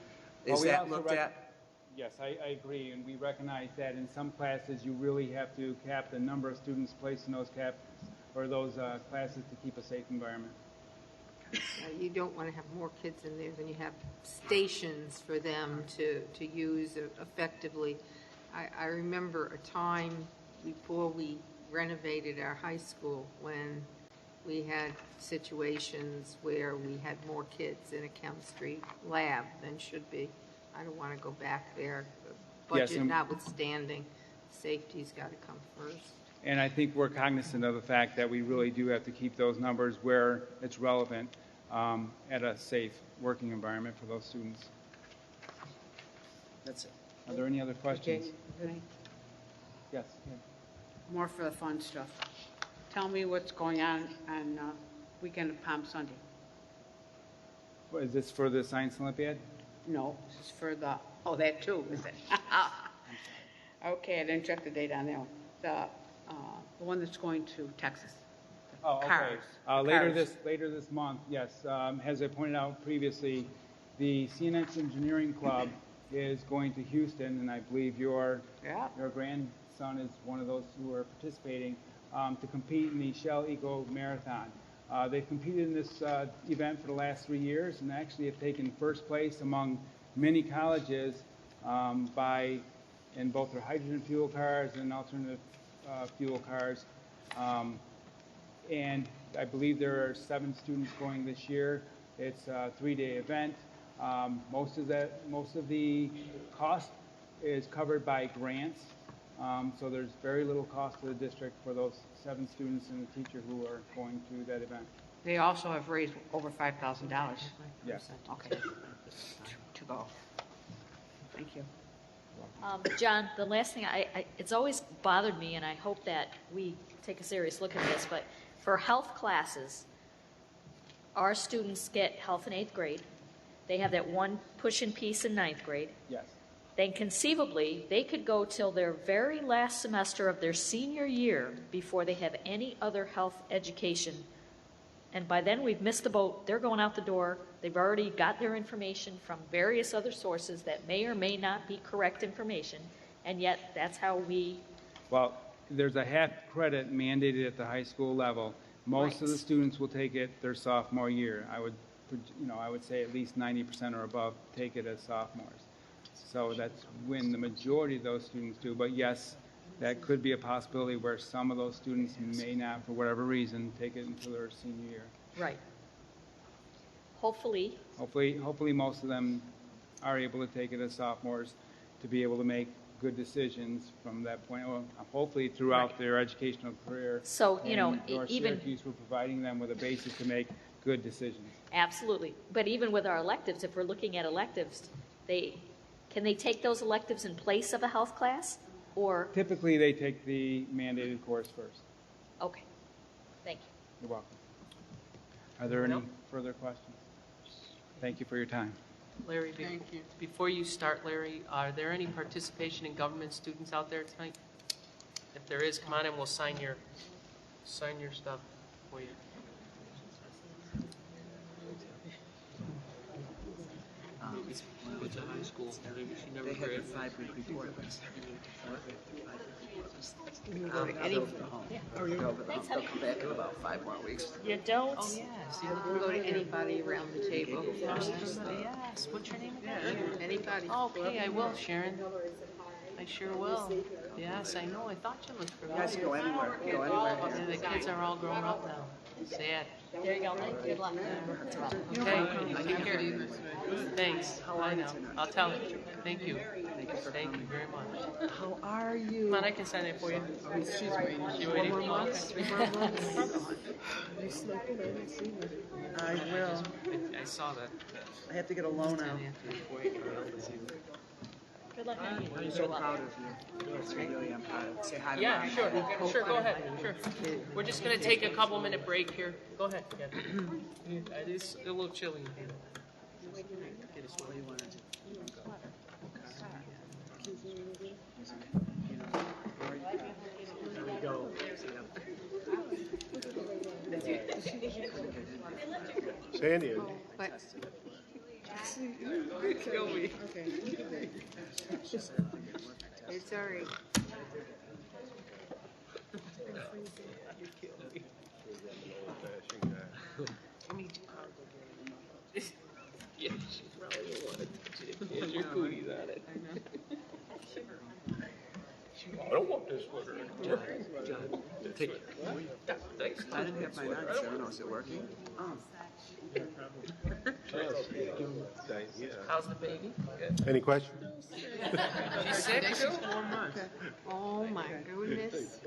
Well, Is we that also looked at? Yes, I agree, and we recognize that in some classes, you really have to cap the number of students placed in those classes to keep a safe environment. You don't want to have more kids in there than you have stations for them to use effectively. I remember a time before we renovated our high school when we had situations where we had more kids in a chemistry lab than should be. I don't want to go back there. Yes, Budget and- notwithstanding, safety's got to come first. And I think we're cognizant of the fact that we really do have to keep those numbers where it's relevant at a safe working environment for those students. That's it. Are there any other questions? Okay. Yes. More for the fun stuff. Tell me what's going on weekend of Palm Sunday. Is this for the Science Olympiad? No, this is for the, that too, is it? Okay, I didn't check the date on that one. The one that's going to Texas. Oh, okay. Cars. Later this month, yes. As I pointed out previously, the CNX Engineering Club is going to Houston, and I believe your grandson is one of those who are participating to compete in the Shell Eco Marathon. They've competed in this event for the last 3 years, and actually have taken first place among many colleges in both their hydrogen fuel cars and alternative fuel cars. And I believe there are 7 students going this year. It's a 3-day event. Most of the cost is covered by grants, so there's very little cost to the district for those 7 students and the teacher who are going to that event. They also have raised over $5,000. Yes. Okay. To go. Thank you. John, the last thing, it's always bothered me, and I hope that we take a serious look at this, but for health classes, our students get health in 8th grade. They have that one push-in piece in 9th grade. Yes. Then conceivably, they could go till their very last semester of their senior year before they have any other health education. And by then, we've missed the boat. They're going out the door. They've already got their information from various other sources that may or may not be correct information, and yet that's how we... Well, there's a half credit mandated at the high school level. Most of the students will take it their sophomore year. I would say at least 90% or above take it as sophomores. So that's when the majority of those students do. But yes, that could be a possibility where some of those students may not, for whatever reason, take it until their senior year. Right. Hopefully, most of them are able to take it as sophomores to be able to make good decisions from that point. Well, hopefully throughout their educational career. So, North Syracuse, we're providing them with a basis to make good decisions. Absolutely. But even with our electives, if we're looking at electives, can they take those electives in place of a health class? Or Typically, they take the mandated course first. okay. Thank you. You're welcome. Are there any further questions? Thank you for your time. Larry, before you start, Larry, are there any participation in government students out there tonight? If there is, come on in, we'll sign your stuff for you. Went to high school. Maybe she never They had graduated. the 5-week report. You can go to any, They'll come back in about 5 more weeks. You don't? Oh, yeah. See, you can go to anybody around the table. yes. What's your name again? Anybody. Okay, I will, Sharon. I sure will. Yes, I know. I thought you looked You guys familiar. go anywhere. Go anywhere. Yeah, the kids are all grown up now. Sad. There you go. Good luck. Okay, take care. Thanks. I know. I'll tell him. Thank you. Thank you very much. How are you? Come on, I can sign it for you. She's waiting. You waiting? More months? Okay. 3 more months? You snuck in, I didn't see you. I will. I saw that. I have to get a loan out. Good luck. I'm so proud of you. Yes, I really am proud. Say hi to Yeah, Mom. sure. Sure, go ahead. Sure. We're just going to take a couple-minute break here. Go ahead. Yeah. It is a little chilly in here. Get a smell. There we go. Sandy. But Kill me. it's all right. Yeah, she probably didn't want to touch it. Here's your cooties on it. I don't want this sweater. John, take it. Thanks. I didn't have mine on, so I don't know. Is it working? Oh. How's the baby? Good. Any questions? She's sick? She's 4 months. Oh, my goodness.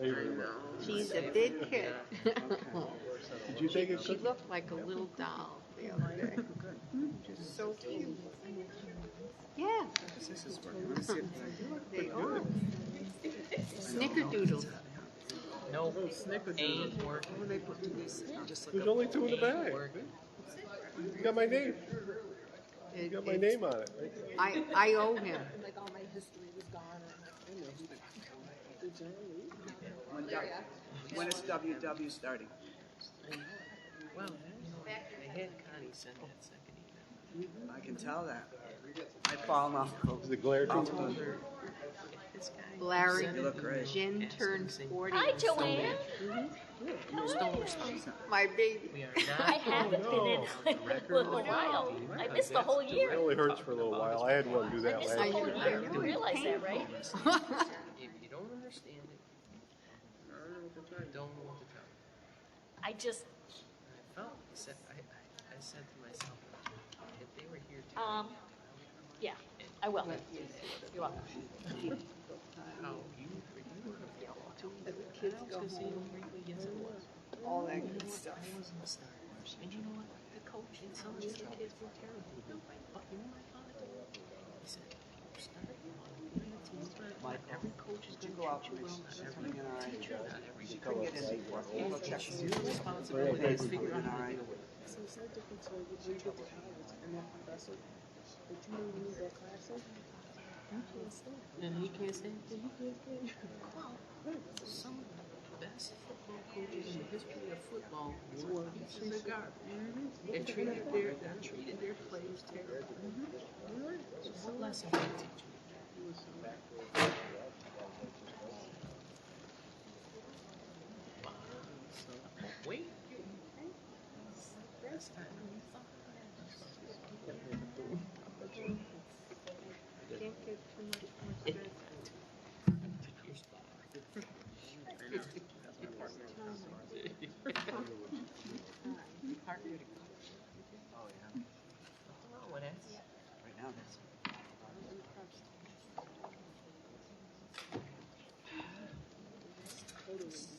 She's a big kid. Did you take a She looked like a little doll the other day. So cute. Yeah. They are. Snickerdoodles. No, ain't working. There's only 2 in the bag. You got my name. You got my name on it. Right? I owe him. Like all my history was gone. When is WW starting? Well, I had Connie send that second email. I can tell that. I've fallen off. Is the glare too much? This guy. Larry, You look great. Jen turned 40. Hi, Joanne. My baby. We are I haven't been in a little while. I missed the whole It year. only hurts for a little while. I had one do that I missed last the whole year. year. You realize that, right? If you don't understand it, don't know what to tell you. I just, I said to myself, if they were here today, yeah, I will. You're welcome. how you the kids go home. Yes, it was. All that good stuff. I wasn't a star. And you know what? The coach and some of the other kids were terrible. But you know what I thought? He said, if you're starting, you want to be in the team. But every coach is going to treat you well. Not every teacher, not every Couldn't get in before. We'll check. It's your responsibility to figure out how to deal with it. So it's no different to when you get to college and that professor, but you know you need that class in, you can't stand. And he can't stand it. You can't stand. Some of the best football coaches in the history of football were pieces of garbage. And treated their players terribly. So what lesson did they teach you? Wait. That's fine. Can't get too much good. Your spot. What else? Right now, that's.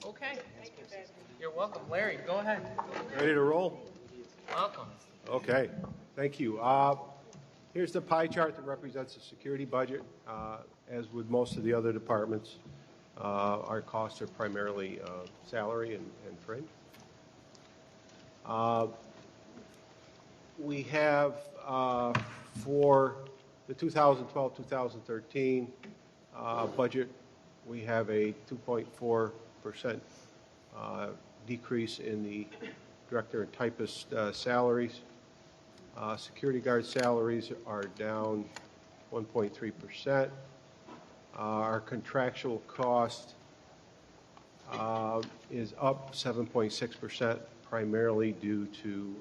Okay. You're welcome. Larry, go ahead. Ready to roll? Welcome. Okay, thank you. Here's the pie chart that represents the security budget. As with most of the other departments, our costs are primarily salary and fringe. We have, for the 2012-2013 budget, we have a 2.4% decrease in the director and typist salaries. Security guard salaries are down 1.3%. Our contractual cost is up 7.6%, primarily due to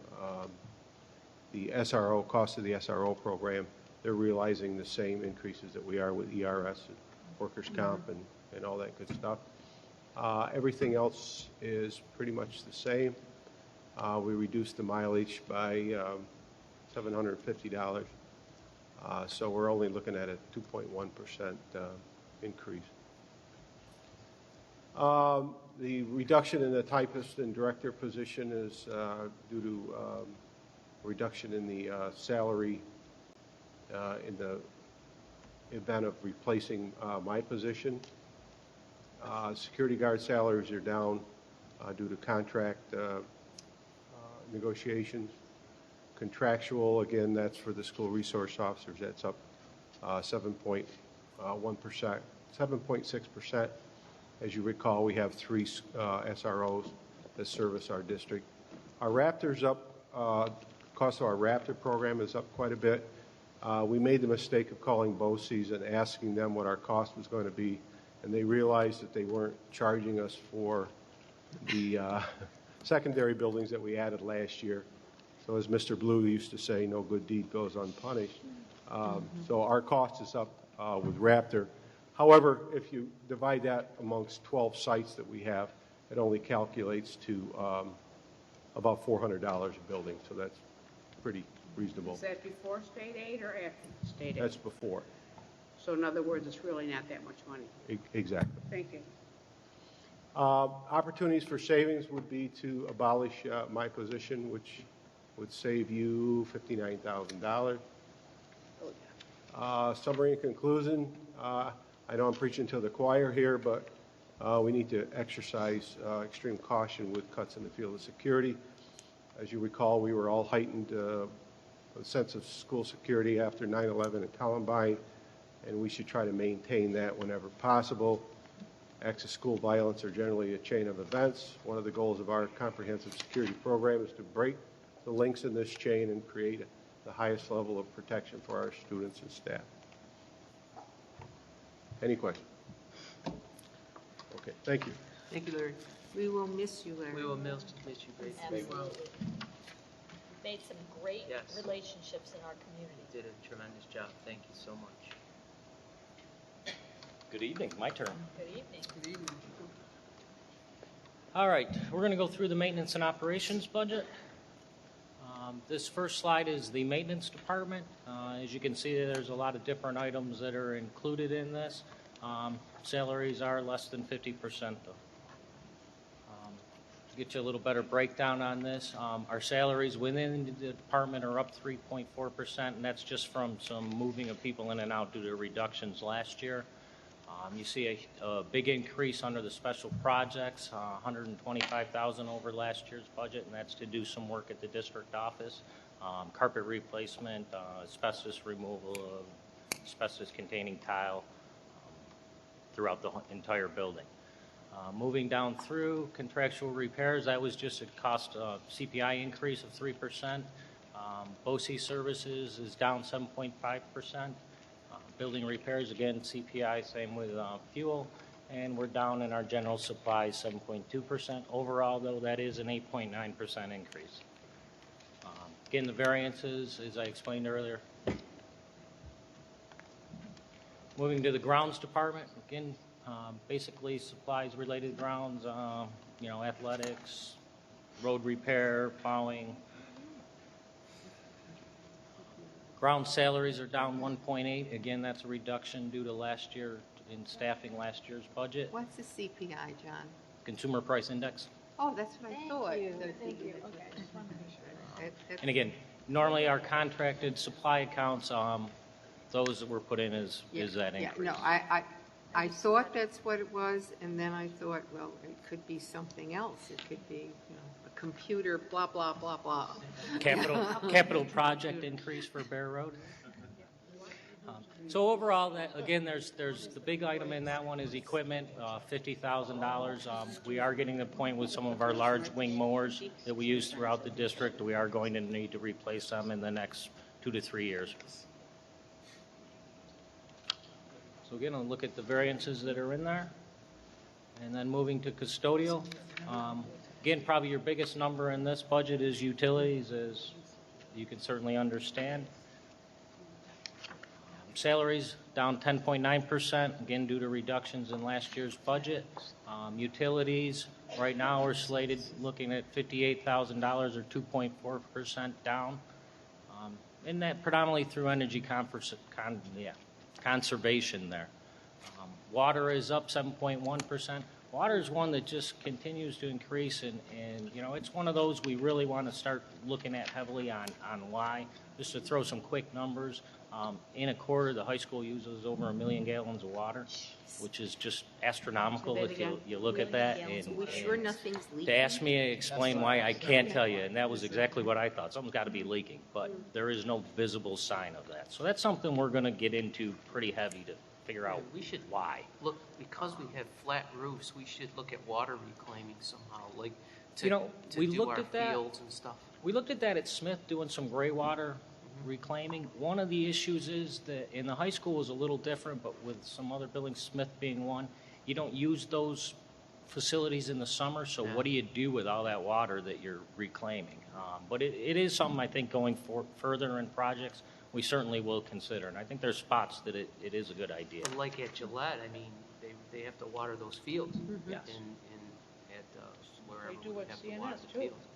the SRO, cost of the SRO program. They're realizing the same increases that we are with ERS and workers' comp and all that good stuff. Everything else is pretty much the same. We reduced the mileage by $750. So we're only looking at a 2.1% increase. The reduction in the typist and director position is due to a reduction in the salary in the event of replacing my position. Security guard salaries are down due to contract negotiations. Contractual, again, that's for the school resource officers. That's up 7.1%, 7.6%. As you recall, we have 3 SROs that service our district. Our Raptors up cost of our Raptor program is up quite a bit. We made the mistake of calling BOCES and asking them what our cost was going to be, and they realized that they weren't charging us for the secondary buildings that we added last year. So as Mr. Blue used to say, no good deed goes unpunished. So our cost is up with Raptor. However, if you divide that amongst 12 sites that we have, it only calculates to about $400 a building, so that's pretty reasonable. Is that before state aid or after state aid? That's before. So in other words, it's really not that much money. Exactly. Thank you. Opportunities for savings would be to abolish my position, which would save you $59,000. Summary and conclusion, I know I'm preaching to the choir here, but we need to exercise extreme caution with cuts in the field of security. As you recall, we were all heightened a sense of school security after 9/11 and Columbine, and we should try to maintain that whenever possible. Acts of school violence are generally a chain of events. One of the goals of our comprehensive security program is to break the links in this chain and create the highest level of protection for our students and staff. Any questions? Okay, thank you. Thank you, Larry. We will miss you, Larry. We will miss you greatly. Absolutely. Made some great Yes. relationships in our community. You did a tremendous job. Thank you so much. Good evening, my turn. Good evening. All right, we're going to go through the maintenance and operations budget. This first slide is the maintenance department. As you can see, there's a lot of different items that are included in this. Salaries are less than 50% though. To get you a little better breakdown on this, our salaries within the department are up 3.4%, and that's just from some moving of people in and out due to reductions last year. You see a big increase under the special projects, $125,000 over last year's budget, and that's to do some work at the district office, carpet replacement, asbestos removal of asbestos-containing tile throughout the entire building. Moving down through contractual repairs, that was just a cost CPI increase of 3%. BOCES services is down 7.5%. Building repairs, again, CPI, same with fuel, and we're down in our general supplies 7.2%. Overall, though, that is an 8.9% increase. Again, the variances, as I explained earlier. Moving to the grounds department, again, basically supplies related grounds, athletics, road repair, plowing. Ground salaries are down 1.8. Again, that's a reduction due to last year in staffing last year's budget. What's the CPI, John? Consumer price index. Oh, that's what I thought. Thank you. Okay. And again, normally our contracted supply accounts, those that were put in is that increase. No, I thought that's what it was, and then I thought, well, it could be something else. It could be, a computer, blah, blah, blah, blah. Capital project increase for Bear Road. So overall, there's the big item in that one is equipment, $50,000. We are getting to the point with some of our large wing mowers that we use throughout the district. We are going to need to replace them in the next 2 to 3 years. So again, I'll look at the variances that are in there. And then moving to custodial. Again, probably your biggest number in this budget is utilities, as you can certainly understand. Salaries down 10.9%, again due to reductions in last year's budget. Utilities, right now we're slated looking at $58,000 or 2.4% down. And that predominantly through energy conservation there. Water is up 7.1%. Water is one that just continues to increase, and it's one of those we really want to start looking at heavily on why. Just to throw some quick numbers, in a quarter, the high school uses over 1 million gallons of water, which is just astronomical if you look at that. And we sure nothing's leaking? to ask me to explain why, I can't tell you, and that was exactly what I thought. Something's got to be leaking, but there is no visible sign of that. So that's something we're going to get into pretty heavy to figure out why. Look, because we have flat roofs, we should look at water reclaiming somehow. Like to we do looked our at that. fields and stuff? We looked at that at Smith, doing some gray water reclaiming. One of the issues is that in the high school was a little different, but with some other buildings, Smith being one, you don't use those facilities in the summer, so what do you do with all that water that you're reclaiming? But it is something I think going further in projects, we certainly will consider. And I think there's spots that it is a good idea. And like at Gillette, I mean, they have to water those fields. Yes. At wherever They do we at have to water CNS the too. fields.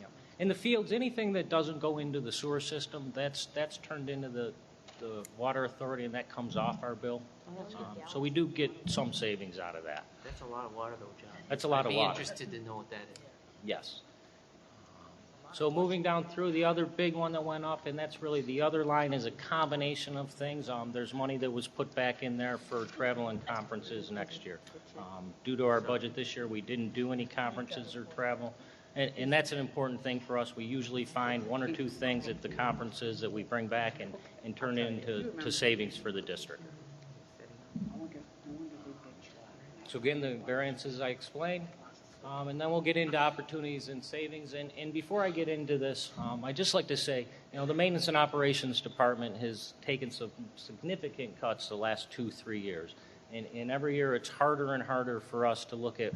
Yeah. In the fields, anything that doesn't go into the sewer system, that's turned into the water authority, and that comes off our bill. So we do get some savings out of that. That's a lot of water, though, John. That's a lot of water. I'd be interested to know what that is. Yes. So moving down through, the other big one that went up, and that's really the other line, is a combination of things. There's money that was put back in there for travel and conferences next year. Due to our budget this year, we didn't do any conferences or travel, and that's an important thing for us. We usually find one or two things at the conferences that we bring back and turn into savings for the district. So again, the variances I explained. And then we'll get into opportunities and savings. And before I get into this, I'd just like to say, the Maintenance and Operations Department has taken some significant cuts the last 2-3 years. And every year it's harder and harder for us to look at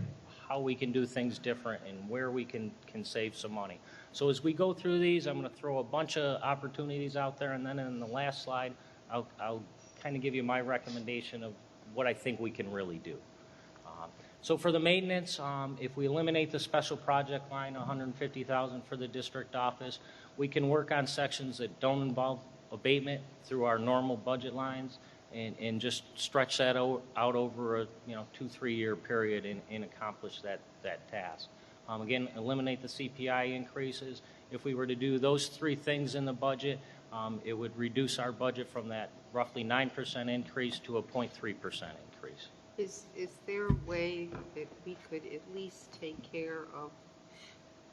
how we can do things different and where we can save some money. So as we go through these, I'm going to throw a bunch of opportunities out there. And then in the last slide, I'll kind of give you my recommendation of what I think we can really do. So for the maintenance, if we eliminate the special project line, $150,000 for the district office, we can work on sections that don't involve abatement through our normal budget lines and just stretch that out over a 2-3 year period and accomplish that task. Again, eliminate the CPI increases. If we were to do those three things in the budget, it would reduce our budget from that roughly 9% increase to a 0.3% increase. Is there a way that we could at least take care of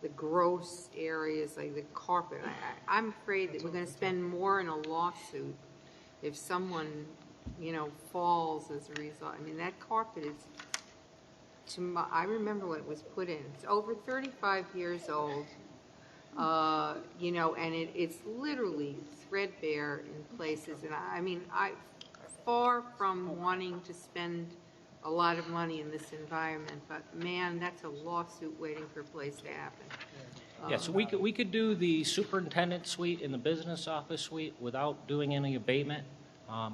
the gross areas like the carpet? I'm afraid that we're going to spend more in a lawsuit if someone, falls as a result. I mean, that carpet is, I remember when it was put in. It's over 35 years old, and it's literally threadbare in places. And I far from wanting to spend a lot of money in this environment, but man, that's a lawsuit waiting for a place to happen. Yeah, so we could do the superintendent suite and the business office suite without doing any abatement,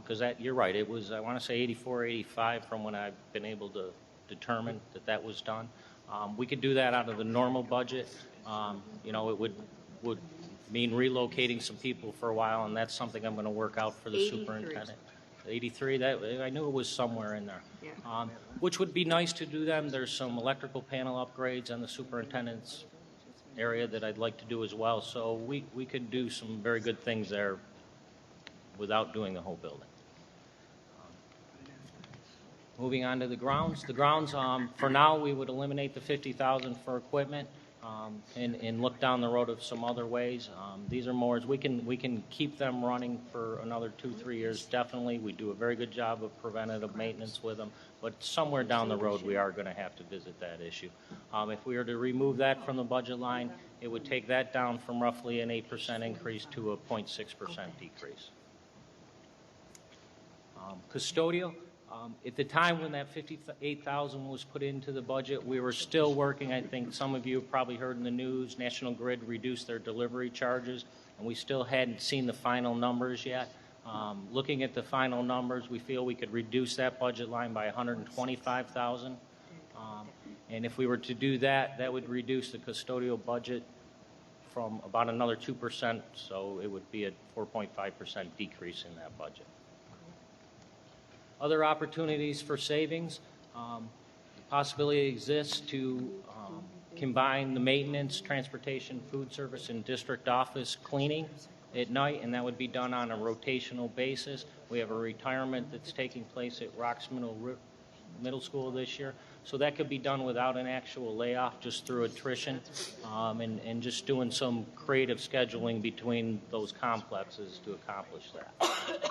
because you're right, it was, I want to say 84, 85 from when I've been able to determine that was done. We could do that out of the normal budget. It would mean relocating some people for a while, and that's something I'm going to work out for the 83. superintendent. 83, I knew it was somewhere in there. Yeah. Which would be nice to do them. There's some electrical panel upgrades on the superintendent's area that I'd like to do as well. So we could do some very good things there without doing the whole building. Moving on to the grounds. The grounds, for now, we would eliminate the $50,000 for equipment. And look down the road of some other ways. These are more, we can keep them running for another 2-3 years, definitely. We do a very good job of preventative maintenance with them, but somewhere down the road we are going to have to visit that issue. If we were to remove that from the budget line, it would take that down from roughly an 8% increase to a 0.6% decrease. Custodial. At the time when that $58,000 was put into the budget, we were still working. I think some of you have probably heard in the news, National Grid reduced their delivery charges, and we still hadn't seen the final numbers yet. Looking at the final numbers, we feel we could reduce that budget line by $125,000. And if we were to do that, that would reduce the custodial budget from about another 2%, so it would be a 4.5% decrease in that budget. Other opportunities for savings, the possibility exists to combine the maintenance, transportation, food service, and district office cleaning at night, and that would be done on a rotational basis. We have a retirement that's taking place at Rocks Middle School this year, so that could be done without an actual layoff, just through attrition, and just doing some creative scheduling between those complexes to accomplish that.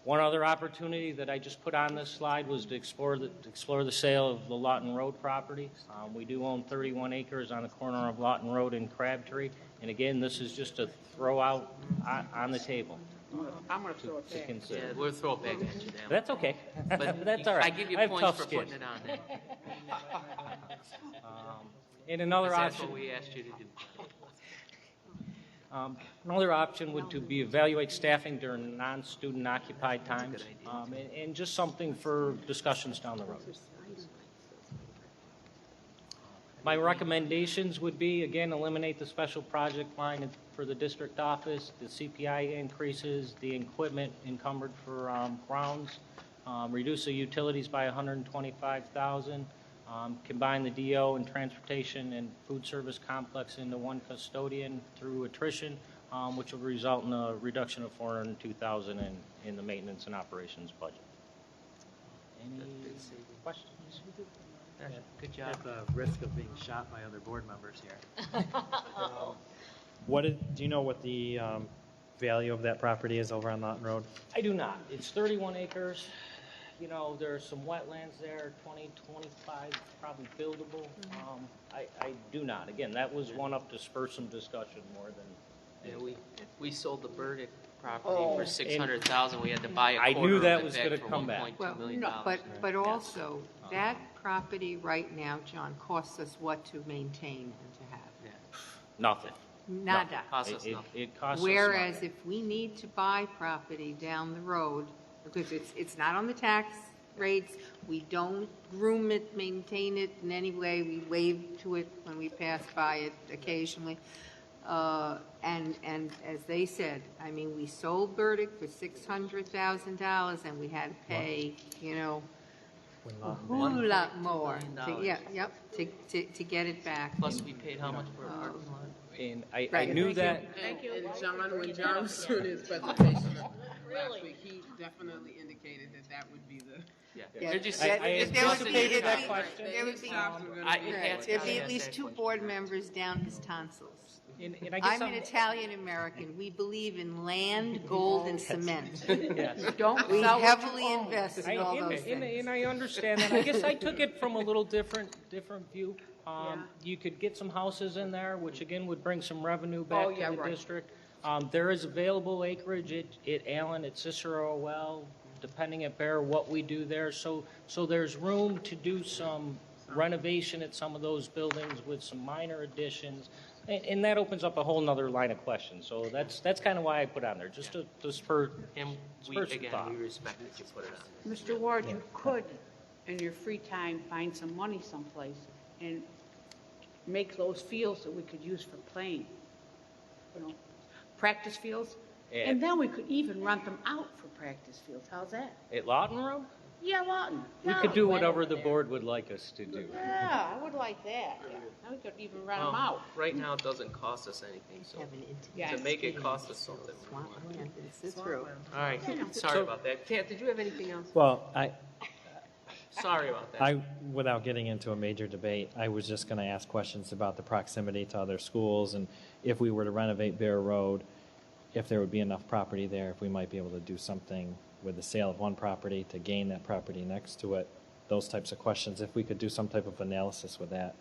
One other opportunity that I just put on this slide was to explore the sale of the Lawton Road property. We do own 31 acres on the corner of Lawton Road and Crabtree. And again, this is just a throw out on the table. I'm going to throw it To back. consider. Yeah, we'll throw it back at you now. That's okay. But That's all right. I give you I have points tough for skin. putting it on there. And another That's option. what we asked you to do. Another option would to be evaluate staffing during non-student occupied times, and just something for discussions down the road. My recommendations would be, again, eliminate the special project line for the district office, the CPI increases, the equipment encumbered for grounds, reduce the utilities by $125,000, combine the DO and transportation and food service complex into one custodian through attrition, which will result in a reduction of $402,000 in the maintenance and operations budget. Any questions? Good job. At the risk of being shot by other board members here. Do you know what the value of that property is over on Lawton Road? I do not. It's 31 acres. You know, there's some wetlands there, 20, 25, probably buildable. I do not. Again, that was one up to spur some discussion more than. Yeah, we sold the Burdick property for $600,000. We had to buy a I quarter knew that of it was back gonna for come back. $1.2 million. But also, that property right now, John, costs us what to maintain and to have? Nothing. Nada. Costs us nothing. It costs Whereas us nothing. if we need to buy property down the road, because it's not on the tax rates, we don't groom it, maintain it in any way, we wave to it when we pass by it occasionally. And as they said, I mean, we sold Burdick for $600,000 and we had to pay, you know, a whole lot more to get it back. Plus, we paid how much for a parking lot? And I Right. knew that. And John, when John was doing his presentation last week, he definitely indicated that would be the. Yeah. Yeah, They're just, I there would be- anticipated that it'd be- question. There would be, There'd there'd be at least 2 board members down his tonsils. And I guess I'm an Italian-American. We believe in land, gold, and cement. Yes. We heavily invest in all those things. And I understand that. I guess I took it from a little different view. You could get some houses in there, which again would bring some revenue back to the district. There is available acreage at Allen, at Cicero Well, depending at Bear, what we do there. So there's room to do some renovation at some of those buildings with some minor additions. And that opens up a whole nother line of questions. So that's kind of why I put on there, just to spur, and spur some thought. we respect that you put it on. Mr. Ward, you could, in your free time, find some money someplace and make those fields that we could use for playing, you know, practice fields. Yeah. And then we could even rent them out for practice fields. How's that? At Lawton Road? Yeah, Lawton. We could do whatever the board would like us to do. Yeah, I would like that. Yeah. Now we could even rent them out. Right now, it doesn't cost us anything, so Yeah, to make it cost us something. This is true. All right, sorry about that. Kat, did you have anything else? Well, Sorry about that. without getting into a major debate, I was just going to ask questions about the proximity to other schools and if we were to renovate Bear Road, if there would be enough property there, if we might be able to do something with the sale of one property to gain that property next to it, those types of questions, if we could do some type of analysis with that.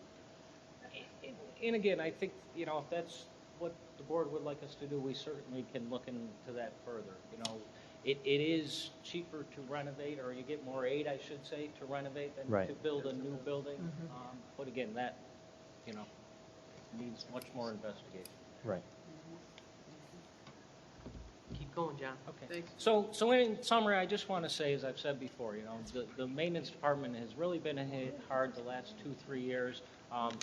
And again, I think, you know, if that's what the board would like us to do, we certainly can look into that further. You know, it is cheaper to renovate, or you get more aid, I should say, to renovate than Right. to build a new building. But again, that, you know, needs much more investigation. Right. Keep going, John. Okay. So in summary, I just want to say, as I've said before, you know, the maintenance department has really been hit hard the last 2-3 years.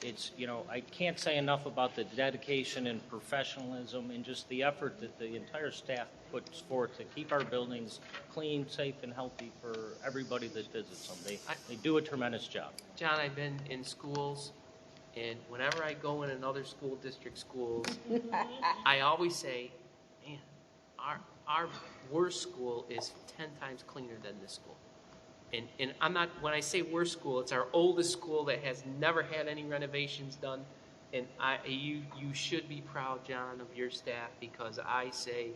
It's, you know, I can't say enough about the dedication and professionalism and just the effort that the entire staff puts forth to keep our buildings clean, safe, and healthy for everybody that visits them. They do a tremendous job. John, I've been in schools, and whenever I go in another school district schools, I always say, man, our worst school is 10 times cleaner than this school. And I'm not, when I say worst school, it's our oldest school that has never had any renovations done. And you should be proud, John, of your staff, because I say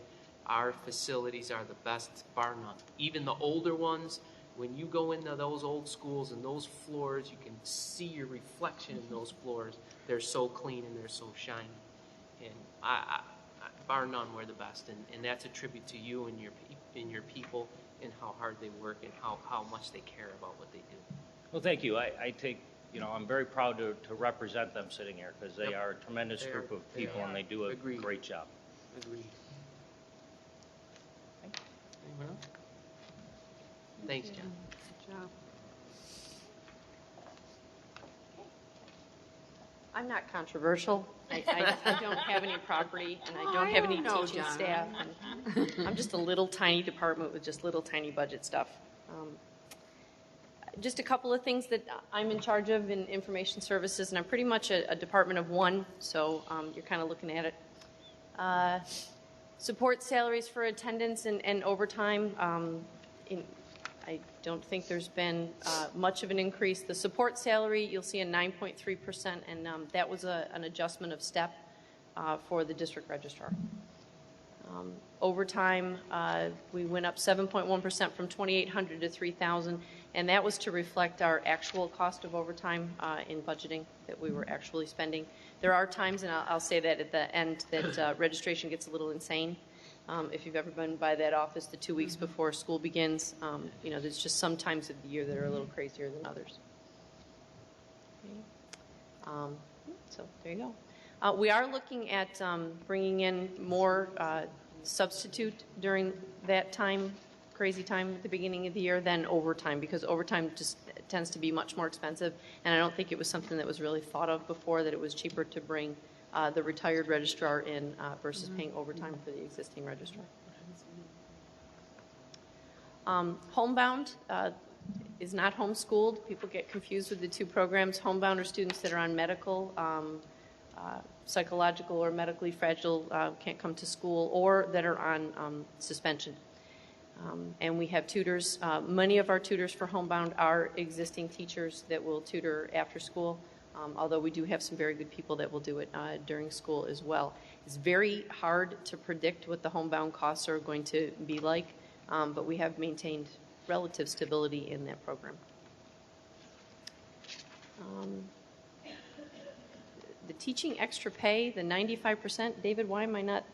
our facilities are the best, bar none. Even the older ones, when you go into those old schools and those floors, you can see your reflection in those floors. They're so clean and they're so shiny. And bar none, we're the best. And that's a tribute to you and your people and how hard they work and how much they care about what they do. Well, thank you. I take, I'm very proud to represent them sitting here because they are a tremendous group of people and they do a great job. Agreed. Anyone else? Thanks, John. Good job. I'm not controversial. I don't have any property, and I don't have any teaching staff. And I'm just a little tiny department with just little tiny budget stuff. Just a couple of things that I'm in charge of in information services, and I'm pretty much a department of one, so you're kind of looking at it. Support salaries for attendance and overtime. I don't think there's been much of an increase. The support salary, you'll see a 9.3%, and that was an adjustment of step for the district registrar. Overtime, we went up 7.1% from 2,800 to 3,000, and that was to reflect our actual cost of overtime in budgeting that we were actually spending. There are times, and I'll say that at the end, that registration gets a little insane. If you've ever been by that office the 2 weeks before school begins, there's just some times of the year that are a little crazier than others. Okay. So there you go. We are looking at bringing in more substitute during that time, crazy time at the beginning of the year, than overtime, because overtime just tends to be much more expensive, and I don't think it was something that was really thought of before, that it was cheaper to bring the retired registrar in versus paying overtime for the existing registrar. Homebound is not homeschooled. People get confused with the two programs. Homebound are students that are on medical, psychological or medically fragile, can't come to school, or that are on suspension. And we have tutors. Many of our tutors for homebound are existing teachers that will tutor after school, although we do have some very good people that will do it during school as well. It's very hard to predict what the homebound costs are going to be like, but we have maintained relative stability in that program. The teaching extra pay, the 95%, David, why am I not?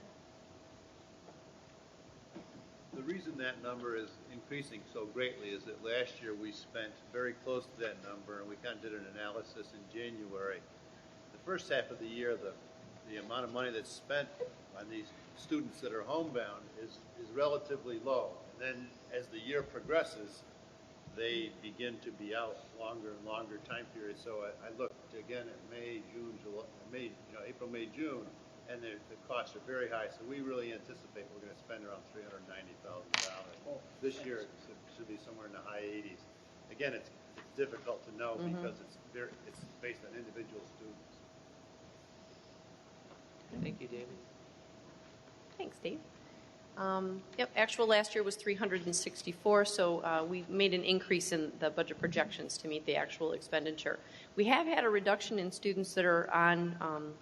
The reason that number is increasing so greatly is that last year we spent very close to that number, and we kind of did an analysis in January. The first half of the year, the amount of money that's spent on these students that are homebound is relatively low. And then as the year progresses, they begin to be out longer and longer time periods. So I looked again at May, June, July, April, May, June, and the costs are very high. So we really anticipate we're going to spend around $390,000. This year it should be somewhere in the high 80s. Again, it's difficult to know because it's based on individual students. Thank you, David. Thanks, Dave. Yep, actual last year was 364, so we made an increase in the budget projections to meet the actual expenditure. We have had a reduction in students that are on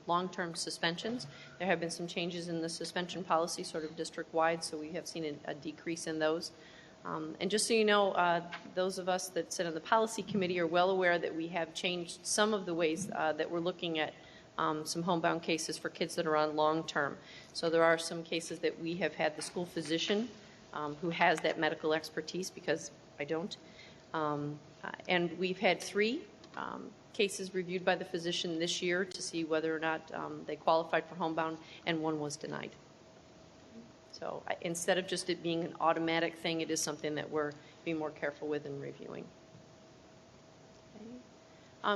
long-term suspensions. There have been some changes in the suspension policy, sort of district-wide, so we have seen a decrease in those. And just so you know, those of us that sit on the policy committee are well aware that we have changed some of the ways that we're looking at some homebound cases for kids that are on long-term. So there are some cases that we have had the school physician who has that medical expertise, because I don't. And we've had 3 cases reviewed by the physician this year to see whether or not they qualified for homebound, and 1 was denied. So instead of just it being an automatic thing, it is something that we're being more careful with in reviewing.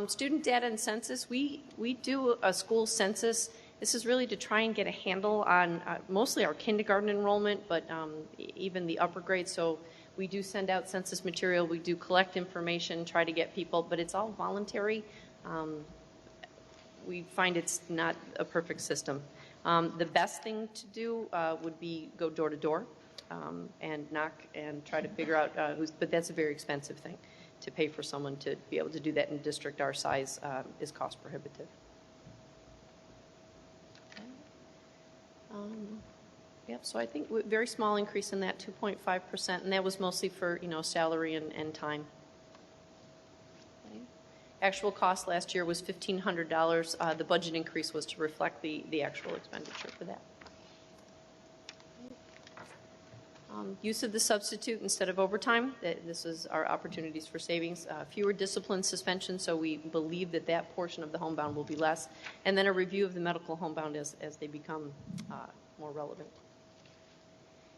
Student data and census, we do a school census. This is really to try and get a handle on mostly our kindergarten enrollment, but even the upper grades. So we do send out census material. We do collect information, try to get people, but it's all voluntary. We find it's not a perfect system. The best thing to do would be go door to door and knock and try to figure out who's, but that's a very expensive thing. To pay for someone to be able to do that in a district our size is cost prohibitive. Yep, so I think very small increase in that 2.5%, and that was mostly for, salary and time. Okay. Actual cost last year was $1,500. The budget increase was to reflect the actual expenditure for that. Use of the substitute instead of overtime. This is our opportunities for savings. Fewer discipline suspensions, so we believe that portion of the homebound will be less. And then a review of the medical homebound as they become more relevant.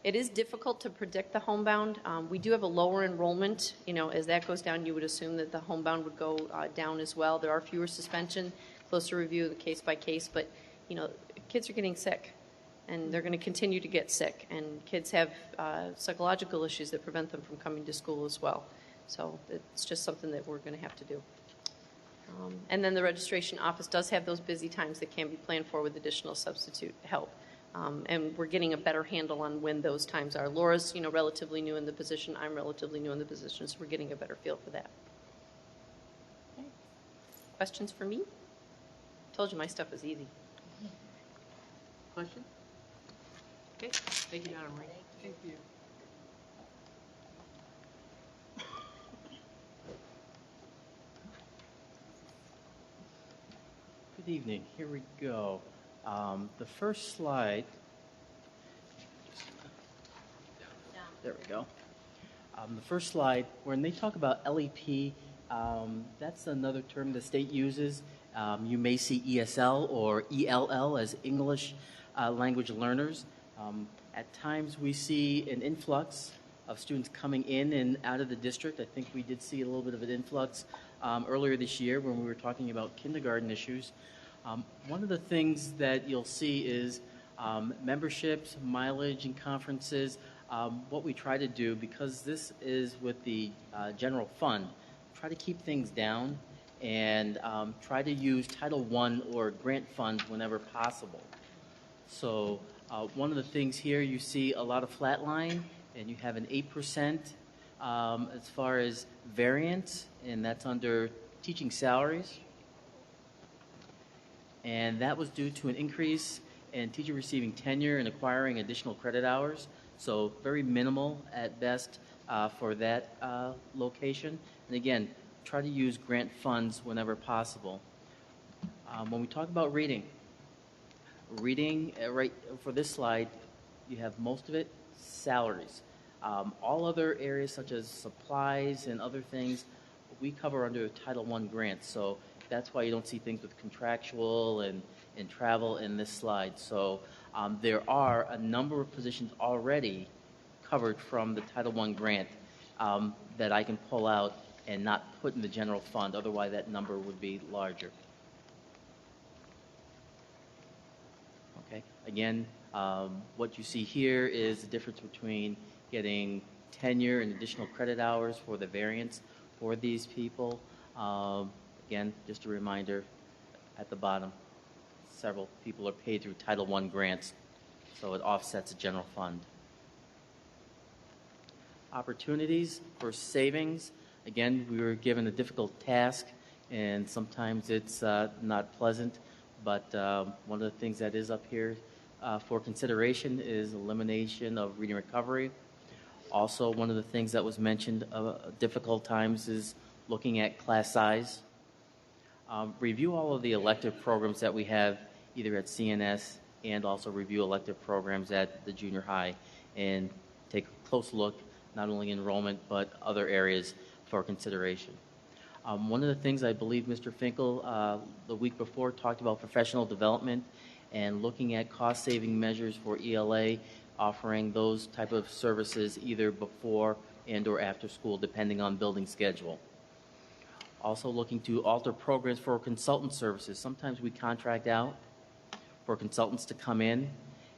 It is difficult to predict the homebound. We do have a lower enrollment. As that goes down, you would assume that the homebound would go down as well. There are fewer suspension, closer review of the case by case, but kids are getting sick. And they're going to continue to get sick. And kids have psychological issues that prevent them from coming to school as well. So it's just something that we're going to have to do. And then the registration office does have those busy times that can be planned for with additional substitute help. And we're getting a better handle on when those times are. Laura's, relatively new in the position. I'm relatively new in the position, so we're getting a better feel for that. Okay. Questions for me? Told you my stuff is easy. Question? Okay, thank you, Madam Marie. Thank you. Good evening. Here we go. The first slide. There we go. The first slide, when they talk about LEP, that's another term the state uses. You may see ESL or ELL as English language learners. At times we see an influx of students coming in and out of the district. I think we did see a little bit of an influx earlier this year when we were talking about kindergarten issues. One of the things that you'll see is memberships, mileage, and conferences. What we try to do, because this is with the general fund, try to keep things down and try to use Title I or grant funds whenever possible. So one of the things here, you see a lot of flat line, and you have an 8% as far as variance, and that's under teaching salaries. And that was due to an increase in teacher receiving tenure and acquiring additional credit hours. So very minimal at best for that location. And again, try to use grant funds whenever possible. When we talk about reading, right for this slide, you have most of it salaries. All other areas such as supplies and other things, we cover under Title I grants. So that's why you don't see things with contractual and travel in this slide. So there are a number of positions already covered from the Title I grant that I can pull out and not put in the general fund. Otherwise, that number would be larger. Okay. Again, what you see here is the difference between getting tenure and additional credit hours for the variance for these people. Again, just a reminder, at the bottom, several people are paid through Title I grants, so it offsets the general fund. Opportunities for savings. Again, we were given a difficult task, and sometimes it's not pleasant, but one of the things that is up here for consideration is elimination of reading recovery. Also, one of the things that was mentioned difficult times is looking at class size. Review all of the elective programs that we have either at CNS and also review elective programs at the junior high and take a close look, not only enrollment, but other areas for consideration. One of the things I believe Mr. Finkel the week before talked about professional development and looking at cost-saving measures for ELA, offering those type of services either before and or after school, depending on building schedule. Also looking to alter programs for consultant services. Sometimes we contract out for consultants to come in,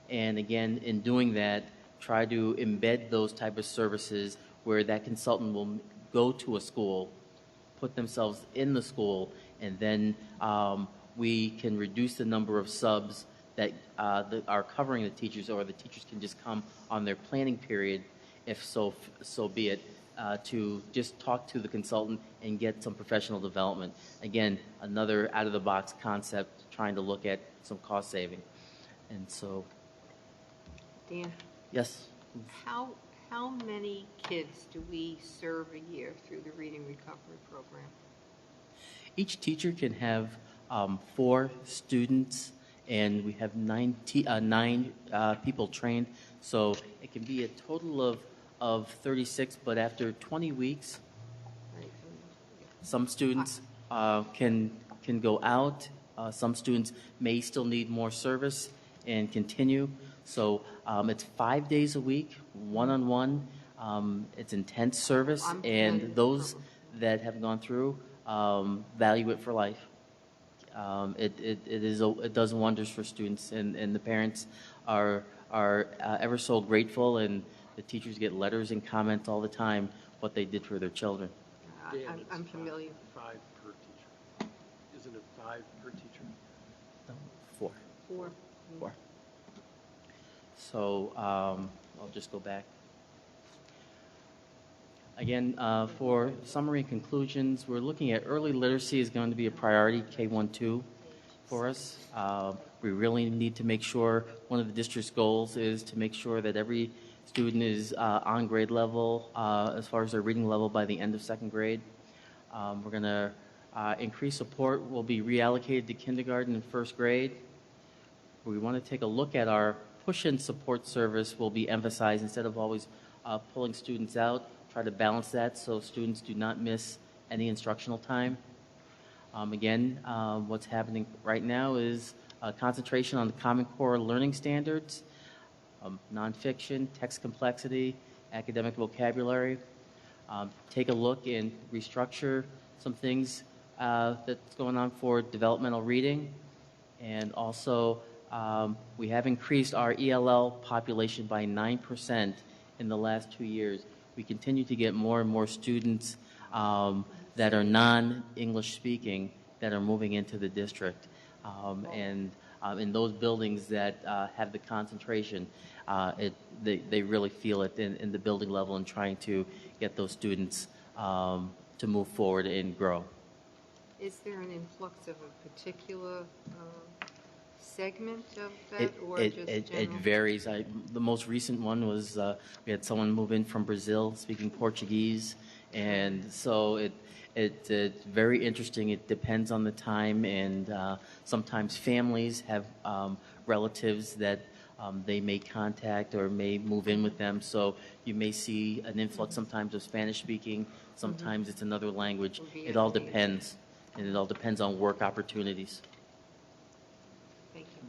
and again, in doing that, try to embed those type of services where that consultant will go to a school, put themselves in the school, and then we can reduce the number of subs that are covering the teachers, or the teachers can just come on their planning period, if so be it, to just talk to the consultant and get some professional development. Again, another out-of-the-box concept, trying to look at some cost saving. And so Dan, Yes. how many kids do we serve a year through the Reading Recovery Program? Each teacher can have 4 students, and we have 9 people trained. So it can be a total of 36, but after 20 weeks, some students can go out. Some students may still need more service and continue. So it's 5 days a week, one-on-one. It's intense service, and those that have gone through value it for life. It does wonders for students, and the parents are ever so grateful, and the teachers get letters and comments all the time what they did for their children. I'm familiar. 5 per teacher. Isn't it 5 per teacher? 4. 4. So I'll just go back. Again, for summary and conclusions, we're looking at early literacy is going to be a priority, K-1-2, for us. We really need to make sure, one of the district's goals is to make sure that every student is on grade level as far as their reading level by the end of 2nd grade. We're going to increase support will be reallocated to kindergarten and 1st grade. We want to take a look at our push-in support service will be emphasized instead of always pulling students out. Try to balance that so students do not miss any instructional time. Again, what's happening right now is concentration on the Common Core learning standards, nonfiction, text complexity, academic vocabulary. Take a look and restructure some things that's going on for developmental reading. And also, we have increased our ELL population by 9% in the last 2 years. We continue to get more and more students that are non-English speaking that are moving into the district. And in those buildings that have the concentration, they really feel it in the building level and trying to get those students to move forward and grow. Is there an influx of a particular segment of that, or just It general? varies. The most recent one was we had someone move in from Brazil speaking Portuguese, and so it's very interesting. It depends on the time, and sometimes families have relatives that they may contact or may move in with them. So you may see an influx sometimes of Spanish speaking, sometimes it's another language. It all depends, and it all depends on work opportunities. Thank you.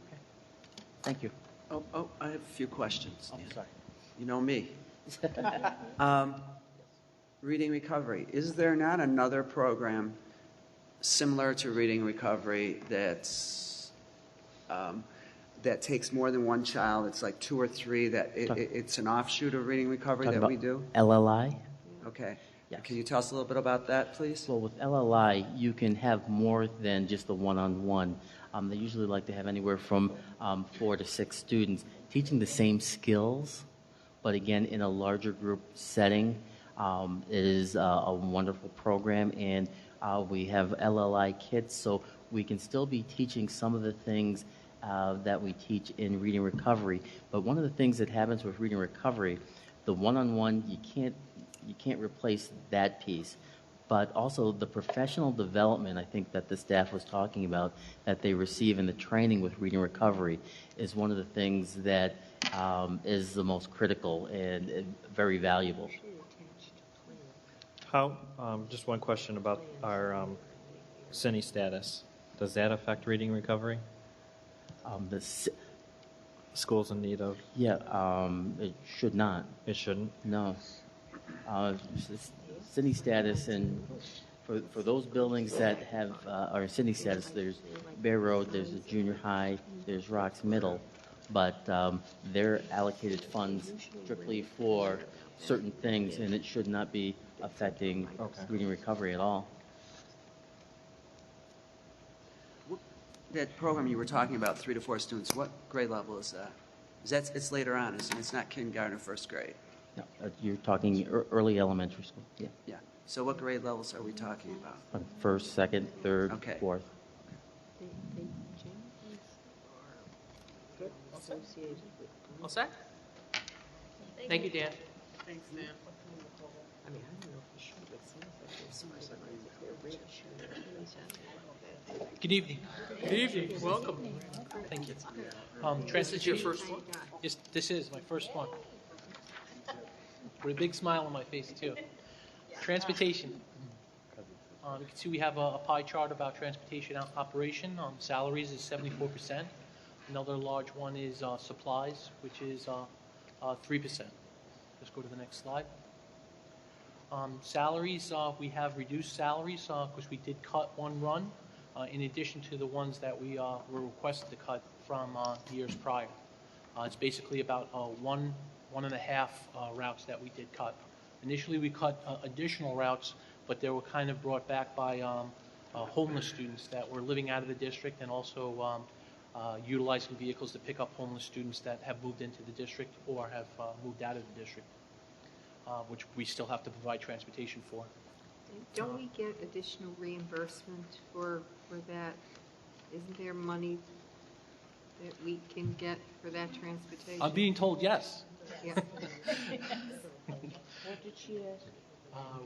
Thank you. Oh, I have a few questions. Oh, sorry. You know me. Reading Recovery. Is there not another program similar to Reading Recovery that's that takes more than one child? It's like 2 or 3 that it's an offshoot of Reading Recovery that we do? LLI? Okay. Can you tell us a little bit about that, please? Well, with LLI, you can have more than just the one-on-one. They usually like to have anywhere from 4 to 6 students teaching the same skills, but again, in a larger group setting. It is a wonderful program, and we have LLI kits, so we can still be teaching some of the things that we teach in Reading Recovery. But one of the things that happens with Reading Recovery, the one-on-one, you can't replace that piece. But also the professional development, I think, that the staff was talking about, that they receive in the training with Reading Recovery is one of the things that is the most critical and very valuable. How, just one question about our CINE status. Does that affect Reading Recovery? Schools in need of? Yeah, it should not. It shouldn't? No. CINE status, and for those buildings that have our CINE status, there's Bear Road, there's the junior high, there's Rocks Middle, but they're allocated funds strictly for certain things, and it should not be affecting Reading Recovery at all. That program you were talking about, 3 to 4 students, what grade level is that? It's later on, isn't it? It's not kindergarten or 1st grade. No, you're talking early elementary school. Yeah. Yeah. So what grade levels are we talking about? 1st, 2nd, 3rd, Okay. 4th. Associated with. What's that? Thank you, Dan. Thanks, Dan. I mean, I don't know for sure, but it seems like there's some reason they're rich. Good evening. Good evening. Welcome. Thank you. This is your first one? Yes, this is my first one. With a big smile on my face, too. Transportation. You can see we have a pie chart about transportation operation. Salaries is 74%. Another large one is supplies, which is 3%. Let's go to the next slide. Salaries, we have reduced salaries because we did cut one run in addition to the ones that we were requested to cut from years prior. It's basically about one and a half routes that we did cut. Initially, we cut additional routes, but they were kind of brought back by homeless students that were living out of the district and also utilizing vehicles to pick up homeless students that have moved into the district or have moved out of the district, which we still have to provide transportation for. Don't we get additional reimbursement for that? Isn't there money that we can get for that transportation? I'm being told yes. Yeah. What did she ask?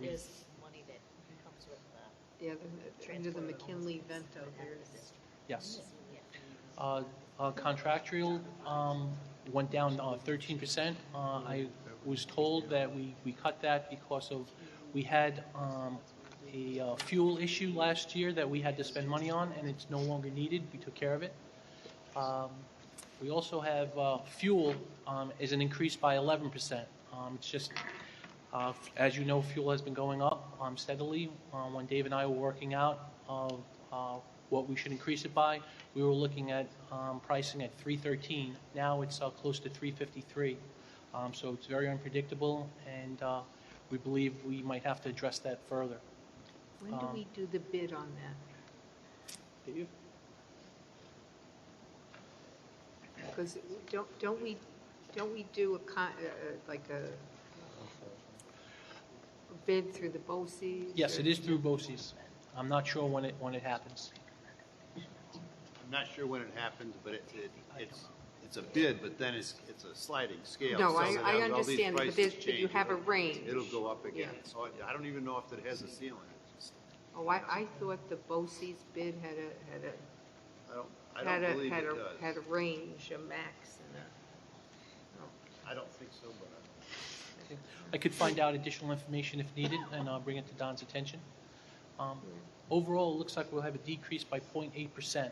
There's money that comes with Yeah, under the McKinley Vento, there's. Yes. Contractual went down 13%. I was told that we cut that because of we had a fuel issue last year that we had to spend money on, and it's no longer needed. We took care of it. We also have fuel is an increase by 11%. It's just, as you know, fuel has been going up steadily. When Dave and I were working out what we should increase it by, we were looking at pricing at $3.13. Now it's close to $3.53. So it's very unpredictable, and we believe we might have to address that further. When do we do the bid on that? Dave? Because don't we do like a bid through the BOCES? Yes, it is through BOCES. I'm not sure when it happens. I'm not sure when it happens, but it's a bid, but then it's a sliding scale. No, so I that as all these understand, but prices but you change, have a range. It'll go up again. Yeah. So I don't even know if it has a ceiling. Oh, I thought the BOCES bid had I don't believe it does. had a range, a max, and I don't think so, but I could find out additional information if needed, and I'll bring it to Don's attention. Overall, it looks like we'll have a decrease by 0.8%.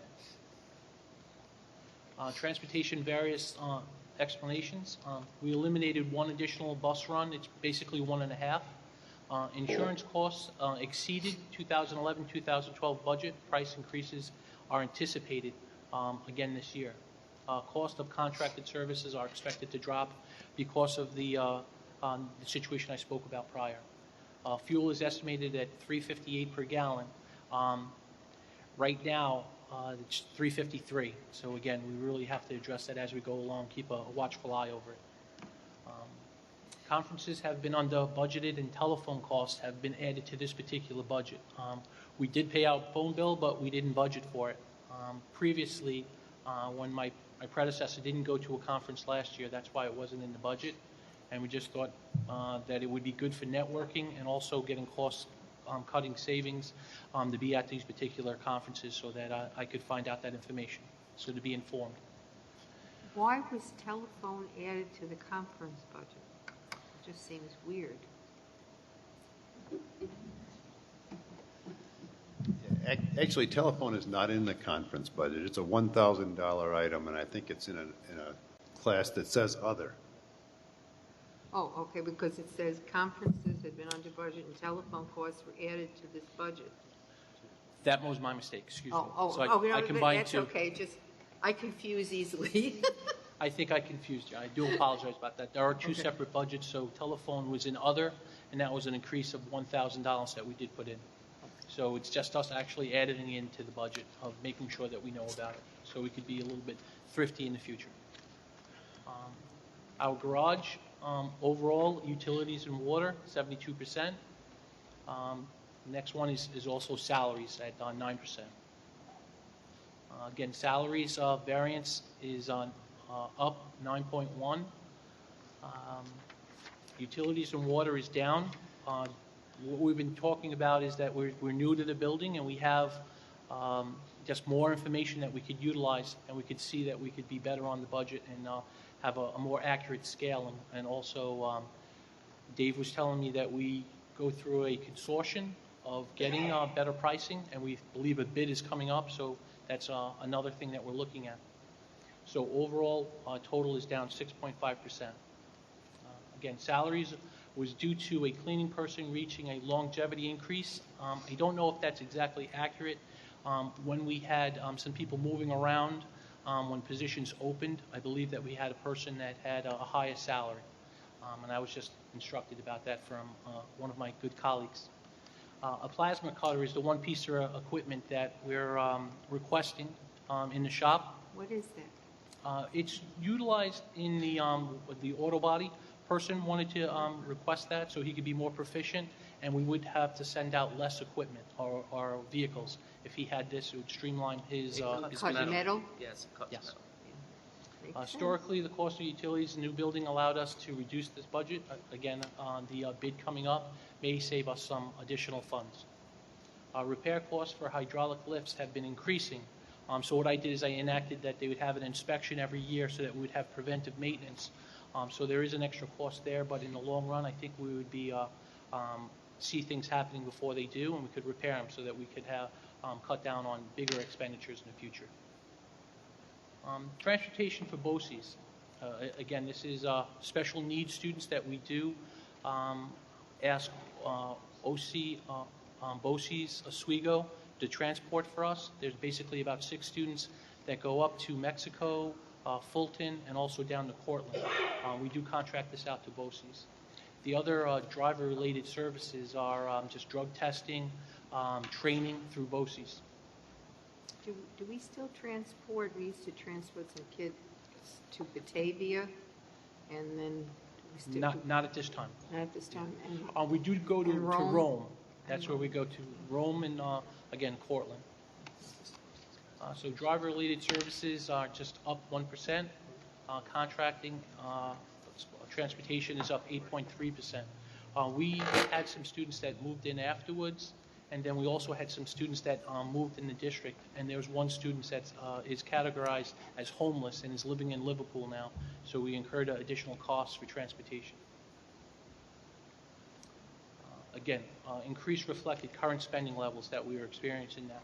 Transportation, various explanations. We eliminated one additional bus run. It's basically 1.5. Insurance costs exceeded 2011-2012 budget. Price increases are anticipated again this year. Cost of contracted services are expected to drop because of the situation I spoke about prior. Fuel is estimated at $3.58 per gallon. Right now, it's $3.53. So again, we really have to address that as we go along, keep a watchful eye over it. Conferences have been under budgeted, and telephone costs have been added to this particular budget. We did pay out phone bill, but we didn't budget for it. Previously, when my predecessor didn't go to a conference last year, that's why it wasn't in the budget. And we just thought that it would be good for networking and also getting cost-cutting savings to be at these particular conferences so that I could find out that information, so to be informed. why was telephone added to the conference budget? It just seems weird. Actually, telephone is not in the conference budget. It's a $1,000 item, and I think it's in a class that says other. Oh, okay, because it says conferences had been under budget and telephone costs were added to this budget. That was my mistake, excuse me. Oh, So no, I combined that's two. okay, just, I confuse easily. I think I confused you. I do apologize about that. There are two separate budgets, so telephone was in other, and that was an increase of $1,000 that we did put in. So it's just us actually adding into the budget of making sure that we know about it, so we could be a little bit thrifty in the future. Our garage, overall, utilities and water, 72%. Next one is also salaries at 9%. Again, salaries variance is on up 9.1. Utilities and water is down. What we've been talking about is that we're new to the building, and we have just more information that we could utilize, and we could see that we could be better on the budget and have a more accurate scale. And also, Dave was telling me that we go through a consortium of getting better pricing, and we believe a bid is coming up, so that's another thing that we're looking at. So overall, total is down 6.5%. Again, salaries was due to a cleaning person reaching a longevity increase. I don't know if that's exactly accurate. When we had some people moving around, when positions opened, I believe that we had a person that had a higher salary. And I was just instructed about that from one of my good colleagues. A plasma cutter is the one piece of equipment that we're requesting in the shop. What is that? It's utilized in the auto body. Person wanted to request that so he could be more proficient, and we would have to send out less equipment or vehicles. If he had this, it would streamline his metal? Yes, yes. Historically, the cost of utilities in the new building allowed us to reduce this budget. Again, the bid coming up may save us some additional funds. Repair costs for hydraulic lifts have been increasing. So what I did is I enacted that they would have an inspection every year so that we would have preventive maintenance. So there is an extra cost there, but in the long run, I think we would be see things happening before they do, and we could repair them so that we could have cut down on bigger expenditures in the future. Transportation for BOCES. Again, this is special needs students that we do ask OC, BOCES, Oswego to transport for us. There's basically about 6 students that go up to Mexico, Fulton, and also down to Cortland. We do contract this out to BOCES. The other driver-related services are just drug testing, training through BOCES. Do we still transport? We used to transport some kids to Batavia, and then we still Not at this time. Not at this time. And we do go to Rome? Rome. That's where we go to Rome and again Cortland. So driver-related services are just up 1%. Contracting, transportation is up 8.3%. We had some students that moved in afterwards, and then we also had some students that moved in the district. And there's one student that is categorized as homeless and is living in Liverpool now. So we incurred additional costs for transportation. Again, increase reflected current spending levels that we are experiencing now.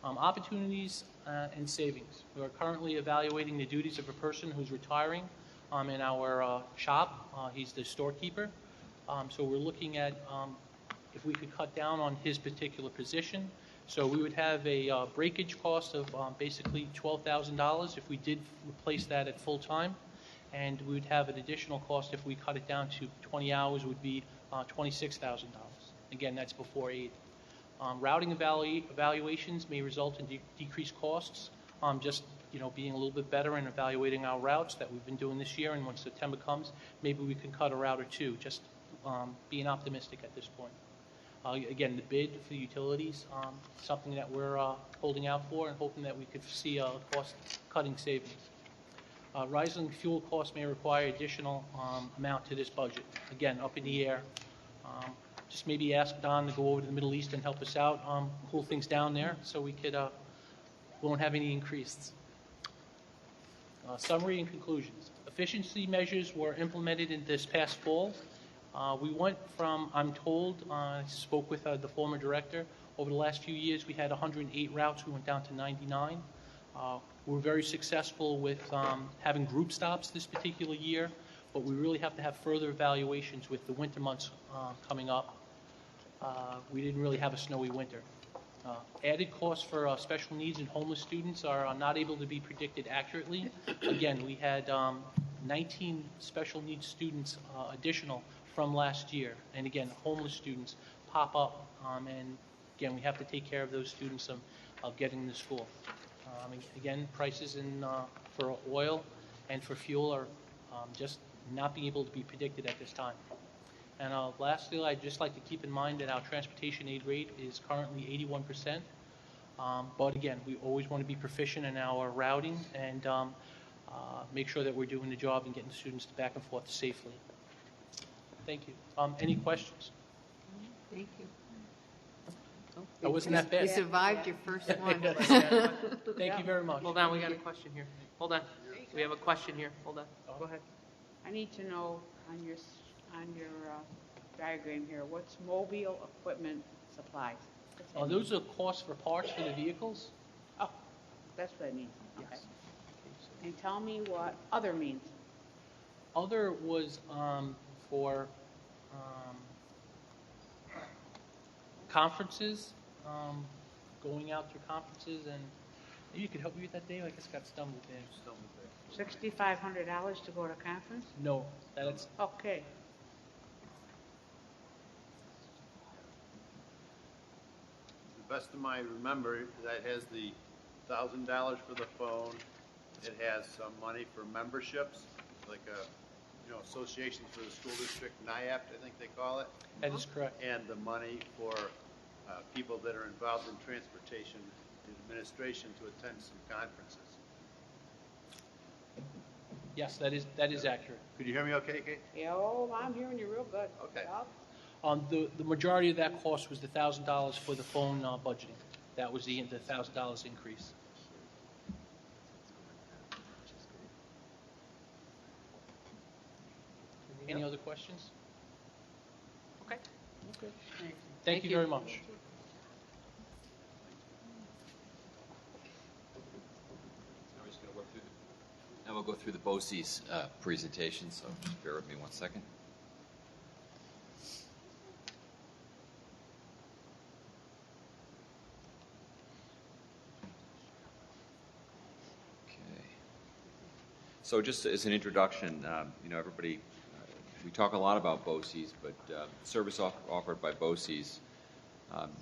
Opportunities and savings. We are currently evaluating the duties of a person who's retiring in our shop. He's the storekeeper. So we're looking at if we could cut down on his particular position. So we would have a breakage cost of basically $12,000 if we did replace that at full time. And we would have an additional cost if we cut it down to 20 hours would be $26,000. Again, that's before aid. Routing evaluations may result in decreased costs. Just being a little bit better in evaluating our routes that we've been doing this year, and when September comes, maybe we can cut a route or two. Just being optimistic at this point. Again, the bid for the utilities, something that we're holding out for and hoping that we could see cost-cutting savings. Rising fuel costs may require additional amount to this budget. Again, up in the air. Just maybe ask Don to go over to the Middle East and help us out, cool things down there, so we could won't have any increases. Summary and conclusions. Efficiency measures were implemented in this past fall. We went from, I'm told, I spoke with the former director, over the last few years we had 108 routes, we went down to 99. We were very successful with having group stops this particular year, but we really have to have further evaluations with the winter months coming up. We didn't really have a snowy winter. Added costs for special needs and homeless students are not able to be predicted accurately. Again, we had 19 special needs students additional from last year. And again, homeless students pop up. And again, we have to take care of those students of getting to school. Again, prices for oil and for fuel are just not being able to be predicted at this time. And lastly, I'd just like to keep in mind that our transportation aid rate is currently 81%. But again, we always want to be proficient in our routing, and make sure that we're doing the job and getting the students back and forth safely. Thank you. Any questions? Thank you. That wasn't that bad. You survived your first one. Thank you very much. Hold on, we got a question here. Hold on. We have a question here. Hold on. Go ahead. I need to know on your diagram here, what's mobile equipment supplies? Those are costs for parts for the vehicles? Oh, that's what it means. Okay. Yes. And tell me what other means. Other was for conferences, going out to conferences, and you could help me with that, Dave? I just got stumbled there. $6,500 to go to conference? No, that's Okay. The best of my remember, that has the $1,000 for the phone. It has some money for memberships, like associations for the school district, NIAPT, I think they call it. That is correct. And the money for people that are involved in transportation administration to attend some conferences. Yes, that is accurate. Could you hear me okay, Kate? Yeah, oh, I'm hearing you real good. Okay. Yep. The majority of that cost was the $1,000 for the phone budgeting. That was the $1,000 increase. Any other questions? Okay. Okay. Thank you very much. Now we'll go through the BOCES presentation, so just bear with me 1 second. Okay. So just as an introduction, everybody, we talk a lot about BOCES, but service offered by BOCES,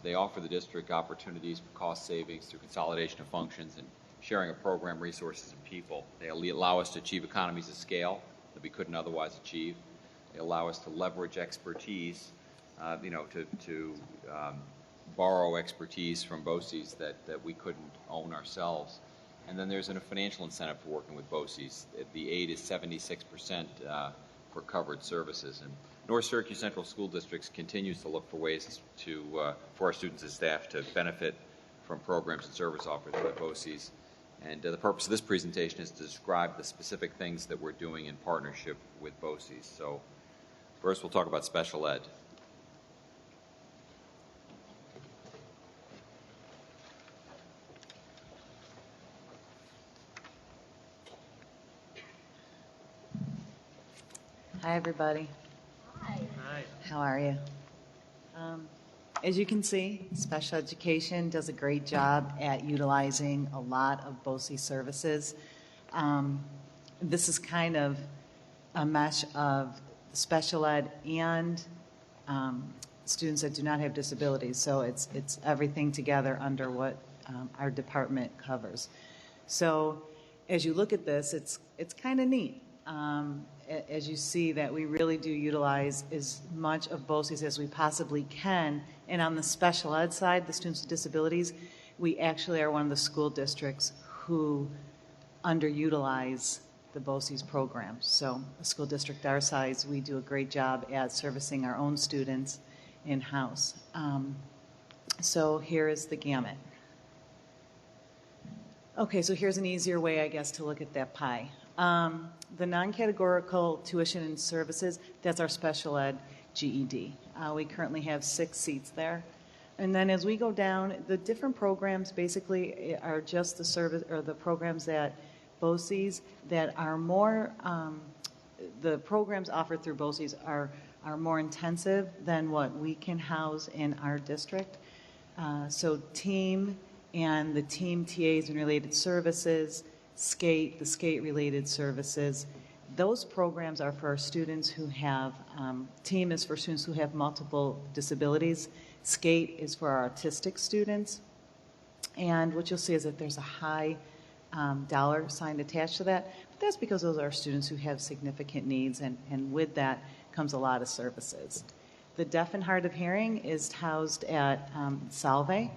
they offer the district opportunities for cost savings through consolidation of functions and sharing of program resources and people. They allow us to achieve economies of scale that we couldn't otherwise achieve. They allow us to leverage expertise, to borrow expertise from BOCES that we couldn't own ourselves. And then there's a financial incentive for working with BOCES. The aid is 76% for covered services. And North Syracuse Central School Districts continues to look for ways for our students and staff to benefit from programs and service offered by BOCES. And the purpose of this presentation is to describe the specific things that we're doing in partnership with BOCES. So first we'll talk about special ed. Hi, everybody. Hi. How are you? As you can see, special education does a great job at utilizing a lot of BOCES services. This is kind of a mesh of special ed and students that do not have disabilities. So it's everything together under what our department covers. So as you look at this, it's kind of neat. As you see that we really do utilize as much of BOCES as we possibly can. And on the special ed side, the students with disabilities, we actually are one of the school districts who underutilize the BOCES program. So a school district our size, we do a great job at servicing our own students in-house. So here is the gamut. Okay, so here's an easier way, I guess, to look at that pie. The non-categorical tuition and services, that's our special ed GED. We currently have 6 seats there. And then as we go down, the different programs basically are just the service or the programs that BOCES that are more, the programs offered through BOCES are more intensive than what we can house in our district. So TEAM and the TEAM TAs and related services, SCATE, the SCATE-related services. Those programs are for students who have, TEAM is for students who have multiple disabilities. SCATE is for our autistic students. And what you'll see is that there's a high dollar sign attached to that. But that's because those are students who have significant needs, and with that comes a lot of services. The deaf and hard of hearing is housed at Salve.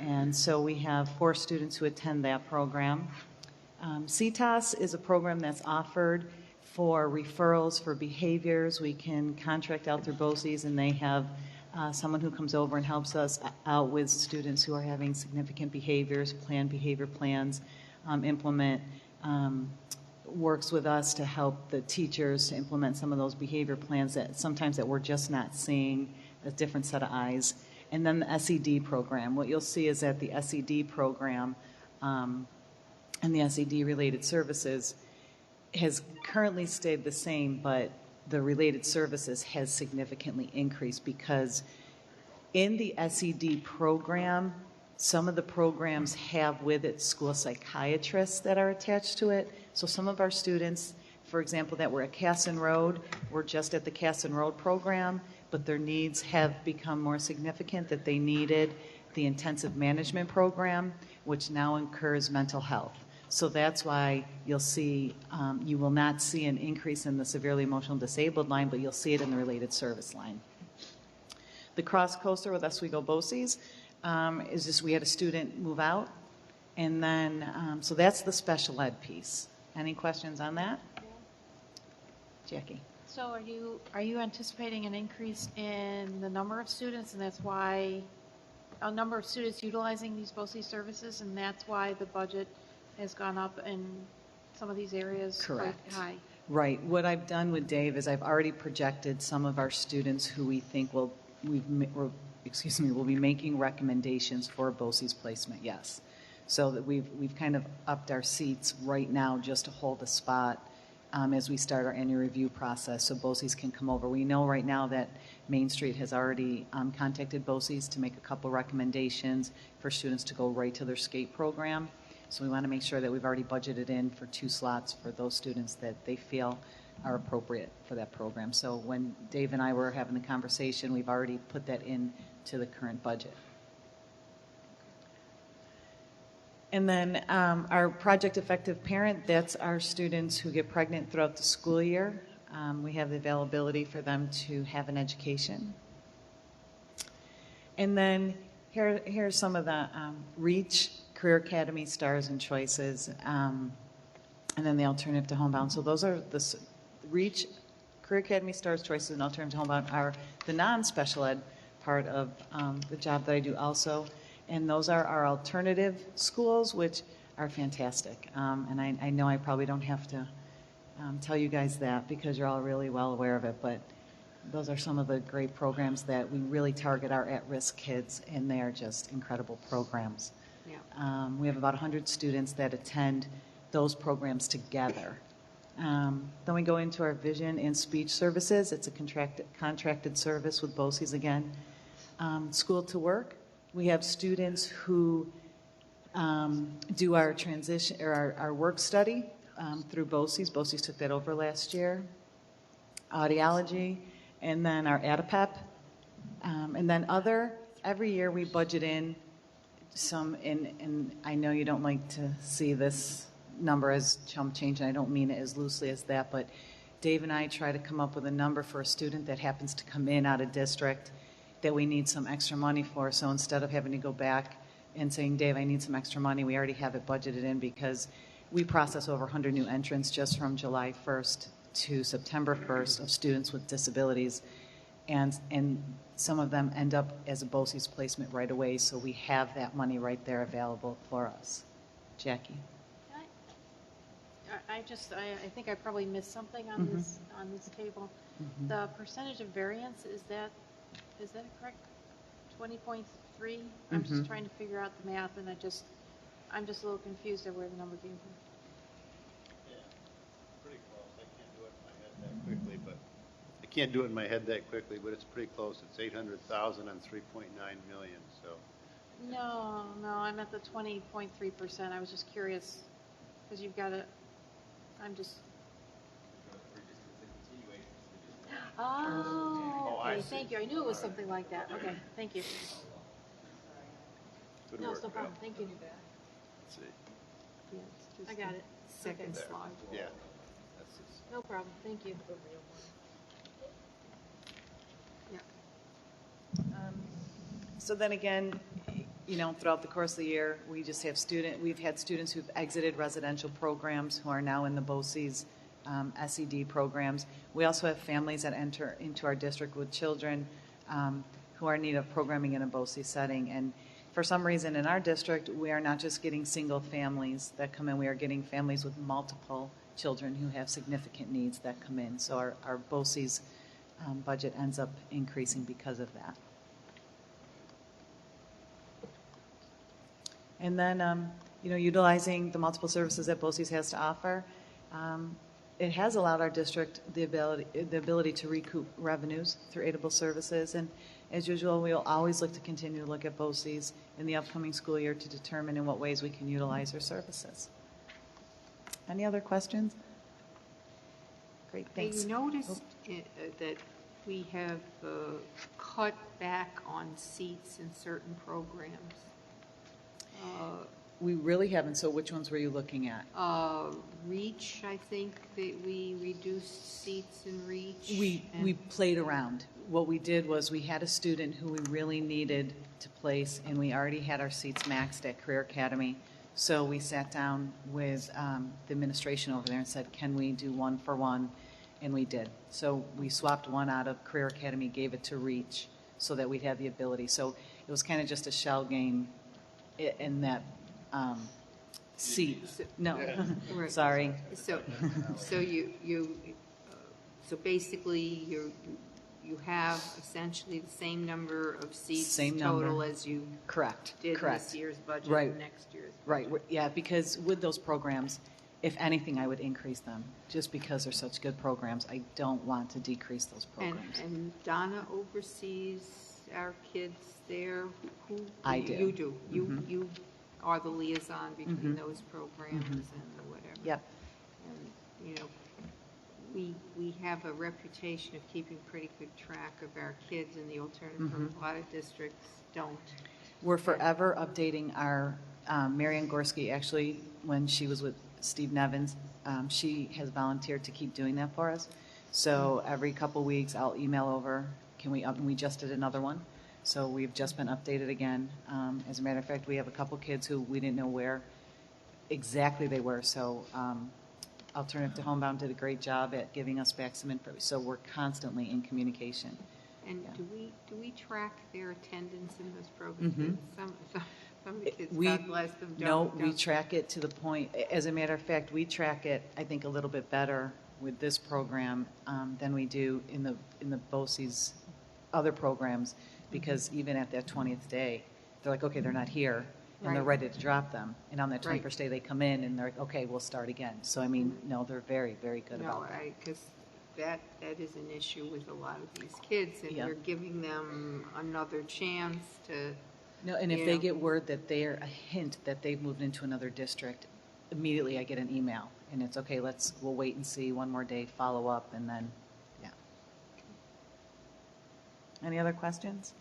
And so we have 4 students who attend that program. CTAS is a program that's offered for referrals for behaviors. We can contract out through BOCES, and they have someone who comes over and helps us out with students who are having significant behaviors, plan behavior plans, implement, works with us to help the teachers to implement some of those behavior plans that sometimes that we're just not seeing, a different set of eyes. And then the SED program. What you'll see is that the SED program and the SED-related services has currently stayed the same, but the related services has significantly increased because in the SED program, some of the programs have with it school psychiatrists that are attached to it. So some of our students, for example, that were at Casson Road, were just at the Casson Road program, but their needs have become more significant, that they needed the intensive management program, which now incurs mental health. So that's why you'll see, you will not see an increase in the severely emotional disabled line, but you'll see it in the related service line. The cross coaster with Oswego BOCES is just we had a student move out, and then, so that's the special ed piece. Any questions on that? Jackie? So are you anticipating an increase in the number of students, and that's why, a number of students utilizing these BOCES services, and that's why the budget has gone up in some of these areas? Correct. Quite high? Right. What I've done with Dave is I've already projected some of our students who we think will be making recommendations for a BOCES placement, yes. So that we've kind of upped our seats right now just to hold a spot as we start our annual review process so BOCES can come over. We know right now that Main Street has already contacted BOCES to make a couple recommendations for students to go right to their skate program. So we want to make sure that we've already budgeted in for 2 slots for those students that they feel are appropriate for that program. So when Dave and I were having the conversation, we've already put that into the current budget. And then our Project Effective Parent, that's our students who get pregnant throughout the school year. We have the availability for them to have an education. And then here's some of the REACH, Career Academy, Stars and Choices, and then the Alternative to Homebound. So those are the REACH, Career Academy, Stars, Choices, and Alternative to Homebound are the non-special ed part of the job that I do also. And those are our alternative schools, which are fantastic. And I know I probably don't have to tell you guys that because you're all really well aware of it, but those are some of the great programs that we really target our at-risk kids, and they are just incredible programs. Yeah. We have about 100 students that attend those programs together. Then we go into our vision and speech services. It's a contracted service with BOCES again. School to work. We have students who do our transition or our work study through BOCES. BOCES took that over last year. Audiology, and then our ADAPEP, and then every year we budget in some, and I know you don't like to see this number as chump change, and I don't mean it as loosely as that, but Dave and I try to come up with a number for a student that happens to come in out of district that we need some extra money for. So instead of having to go back and saying, Dave, I need some extra money, we already have it budgeted in because we process over 100 new entrants just from July 1st to September 1st of students with disabilities. And some of them end up as a BOCES placement right away, so we have that money right there available for us. Jackie? I think I probably missed something on this table. Mhm. The percentage of variance, is that correct? 20.3? I'm just Mhm. trying to figure out the math, and I'm just a little confused at where the number came from. Pretty close. I can't do it in my head that quickly, but it's pretty close. It's 800,000 on 3.9 million. So No, I'm at the 20.3%. I was just curious because you've got I'm just. Oh, okay. Thank you. I knew it was something like that. Okay, thank you. Good No, work, it's no problem. Bill. Thank you. Let's see. I got it. Second Okay. slide. Yeah. No problem. Thank you. So then again, throughout the course of the year, we've had students who've exited residential programs who are now in the BOCES SED programs. We also have families that enter into our district with children who are in need of programming in a BOCES setting. And for some reason in our district, we are not just getting single families that come in, we are getting families with multiple children who have significant needs that come in. So our BOCES budget ends up increasing because of that. And then, utilizing the multiple services that BOCES has to offer, it has allowed our district the ability to recoup revenues through aidable services. And as usual, we will always look to continue to look at BOCES in the upcoming school year to determine in what ways we can utilize their services. Any other questions? Great, thanks. I noticed that we have cut back on seats in certain programs. We really haven't. So which ones were you looking at? REACH, I think that we reduced seats in REACH. We played around. What we did was we had a student who we really needed to place, and we already had our seats maxed at Career Academy. So we sat down with the administration over there and said, can we do 1-for-1? And we did. So we swapped one out of Career Academy, gave it to REACH so that we'd have the ability. So it was kind of just a shell game in that seat. No, Right. sorry. So basically you have essentially the same number of seats Same total number. as you Correct. did Correct. this year's budget Right. and next year's budget. Right. Yeah, because with those programs, if anything, I would increase them just because they're such good programs. I don't want to decrease those programs. And Donna oversees our kids there. Who I do. You do. Mhm. You are the liaison between Mhm. those programs Mhm. and whatever. Yep. And we have a reputation of keeping pretty good track of our kids in the alternative. Mhm. A lot of districts don't. We're forever updating our, Marianne Gorski, actually, when she was with Steve Nevins, she has volunteered to keep doing that for us. So every couple weeks, I'll email over, can we up, and we just did another one. So we've just been updated again. As a matter of fact, we have a couple kids who we didn't know where exactly they were. So Alternative to Homebound did a great job at giving us back some info. So we're constantly in communication. And Yeah. do we track their attendance in those programs? Mhm. Some of the kids, We, God bless them, no, don't. we track it to the point, as a matter of fact, we track it, I think, a little bit better with this program than we do in the BOCES other programs, because even at that 20th day, they're like, okay, they're not here, and they're Right. ready to drop them. And on that 21st day, they come in, and they're like, okay, we'll start again. So, I mean, no, they're very, very good No, about that. because that is an issue with a lot of these kids, and Yeah. we're giving them another chance to. No, and if you they know. get word that they're a hint that they've moved into another district, immediately I get an email, and it's okay. We'll wait and see one more day, follow up, and then, yeah. Any other questions?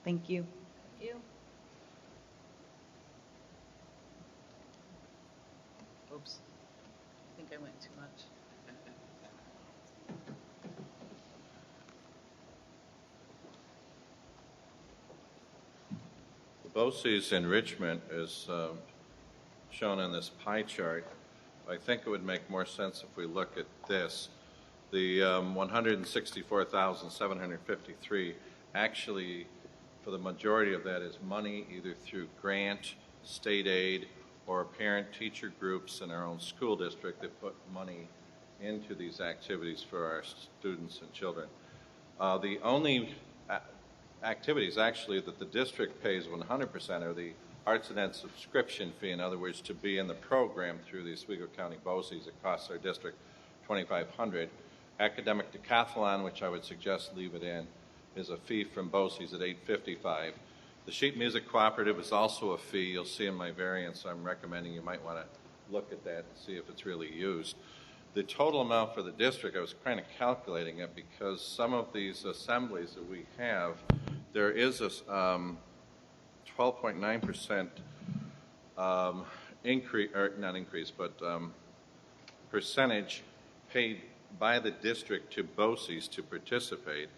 Thank you. Thank you. Oops, I think I went too much. BOCES enrichment is shown in this pie chart. I think it would make more sense if we look at this. The 164,753 actually, for the majority of that, is money either through grant, state aid, or parent-teacher groups in our own school district that put money into these activities for our students and children. The only activities actually that the district pays 100% are the arts and ed subscription fee. In other words, to be in the program through the Oswego County BOCES, it costs our district $2,500. Academic decathlon, which I would suggest leave it in, is a fee from BOCES at $855. The Sheet Music Cooperative is also a fee. You'll see in my variance I'm recommending you might want to look at that and see if it's really used. The total amount for the district, I was kind of calculating it because some of these assemblies that we have, there is a 12.9% increase, or not increase, but percentage paid by the district to BOCES to participate.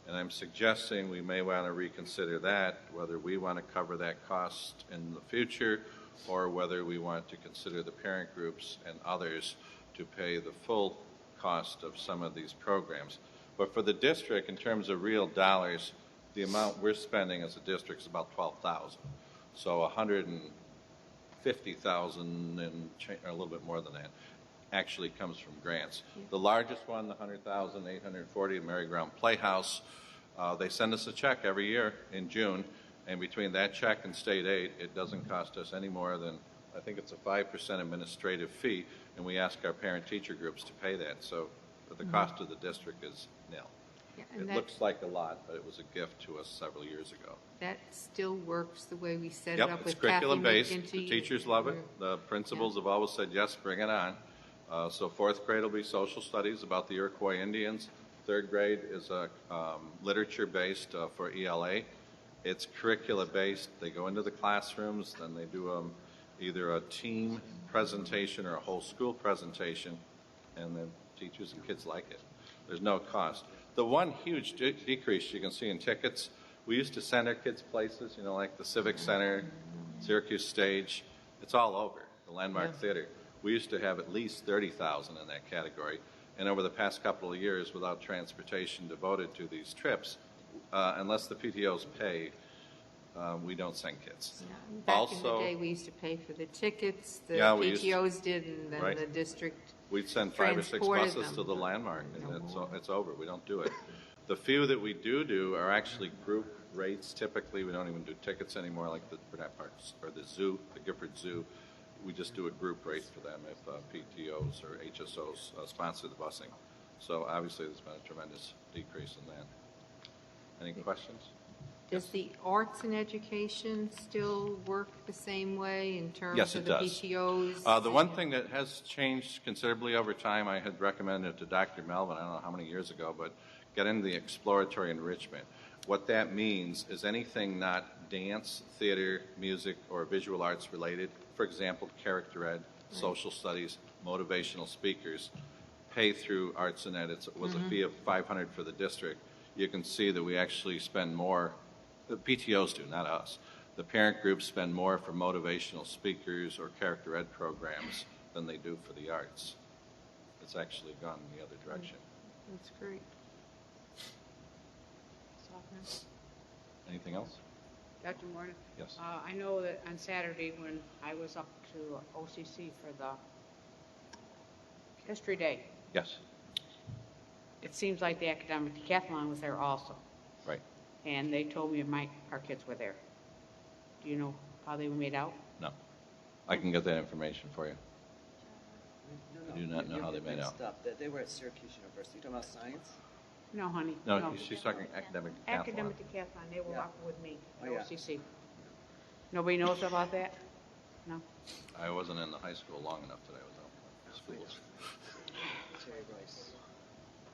And I'm suggesting we may want to reconsider that, whether we want to cover that cost in the future or whether we want to consider the parent groups and others to pay the full cost of some of these programs. But for the district, in terms of real dollars, the amount we're spending as a district is about $12,000. So $150,000 and or a little bit more than that actually comes from grants. The largest one, the $100,840, Mary Brown Playhouse, they send us a check every year in June, and between that check and state aid, it doesn't cost us any more than, I think it's a 5% administrative fee, and we ask our parent-teacher groups to pay that. So the cost of the district is nil. It looks like a lot, but it was a gift to us several years ago. That still works the way we set it Yep, up it's with Kathy curriculum-based. McGinty. The teachers love it. The principals have always said, yes, bring it on. So fourth grade will be social studies about the Iroquois Indians. Third grade is a literature-based for ELA. It's curricula-based. They go into the classrooms, then they do either a team presentation or a whole school presentation, and the teachers and kids like it. There's no cost. The one huge decrease you can see in tickets, we used to send our kids places, you know, like the Civic Center, Syracuse Stage. It's all over, the Landmark Theater. We used to have at least 30,000 in that category. And over the past couple of years, without transportation devoted to these trips, unless the PTOs pay, we don't send kids. Back in the day, we used to pay for the tickets. The we used PTOs did, and then the district We'd send 5 or 6 transported buses to them. the Landmark, and it's over. We don't do it. The few that we do are actually group rates. Typically, we don't even do tickets anymore, like the Burnett Park or the zoo, the Gifford Zoo. We just do a group rate for them if PTOs or HSOs sponsor the busing. So obviously, there's been a tremendous decrease in that. Any questions? Does the arts and education still work the same way in terms Yes, of it the does. PTOs? The one thing that has changed considerably over time, I had recommended to Dr. Melvin, I don't know how many years ago, but get into the exploratory enrichment. What that means is anything not dance, theater, music, or visual arts related, for example, character ed, social studies, motivational speakers, pay through Arts and Ed. It was a fee of $500 for the district. You can see that we actually spend more. The PTOs do, not us. The parent groups spend more for motivational speakers or character ed programs than they do for the arts. It's actually gone in the other direction. That's great. Anything else? Dr. Morton? Yes. I know that on Saturday when I was up to OCC for the History Day, Yes. it seems like the academic decathlon was there also. Right. And they told me our kids were there. Do you know how they were made out? No. I can get that information for you. I do not know how they made out. They were at Syracuse University. You talking about science? No, honey. No, she's talking academic decathlon. Academic decathlon, they were up with me at Oh, yeah. OCC. Nobody knows about that? No? I wasn't in the high school long enough that I was out in schools. Terry Rice.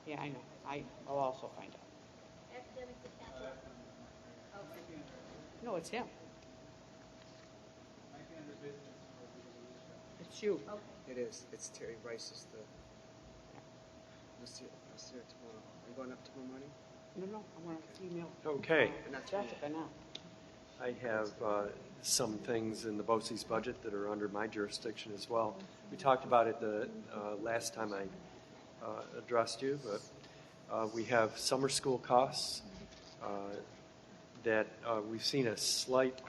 Yeah, I know. I'll also find out. No, it's him. It's you. It is. It's Terry Rice is the... I'll see her tomorrow. Are you going up tomorrow morning? No, I want to email. Okay. Not tomorrow. Jessica now. I have some things in the BOCES budget that are under my jurisdiction as well. We talked about it the last time I addressed you, but we have summer school costs that we've seen a slight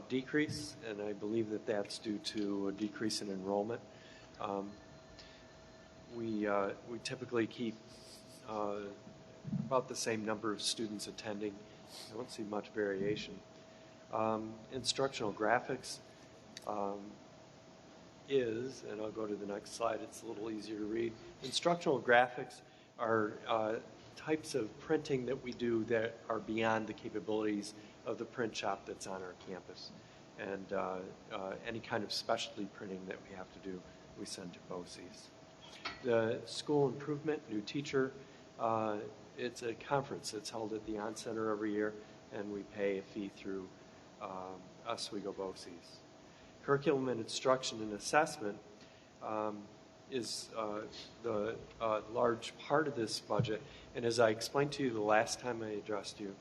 decrease, and I believe that that's due to a decrease in enrollment. We typically keep about the same number of students attending. I don't see much variation. Instructional graphics is, and I'll go to the next slide, it's a little easier to read. Instructional graphics are types of printing that we do that are beyond the capabilities of the print shop that's on our campus. And any kind of specialty printing that we have to do, we send to BOCES. The school improvement, new teacher, it's a conference that's held at the On Center every year, and we pay a fee through Oswego BOCES. Curriculum and instruction and assessment is the large part of this budget. And as I explained to you the last time I addressed you,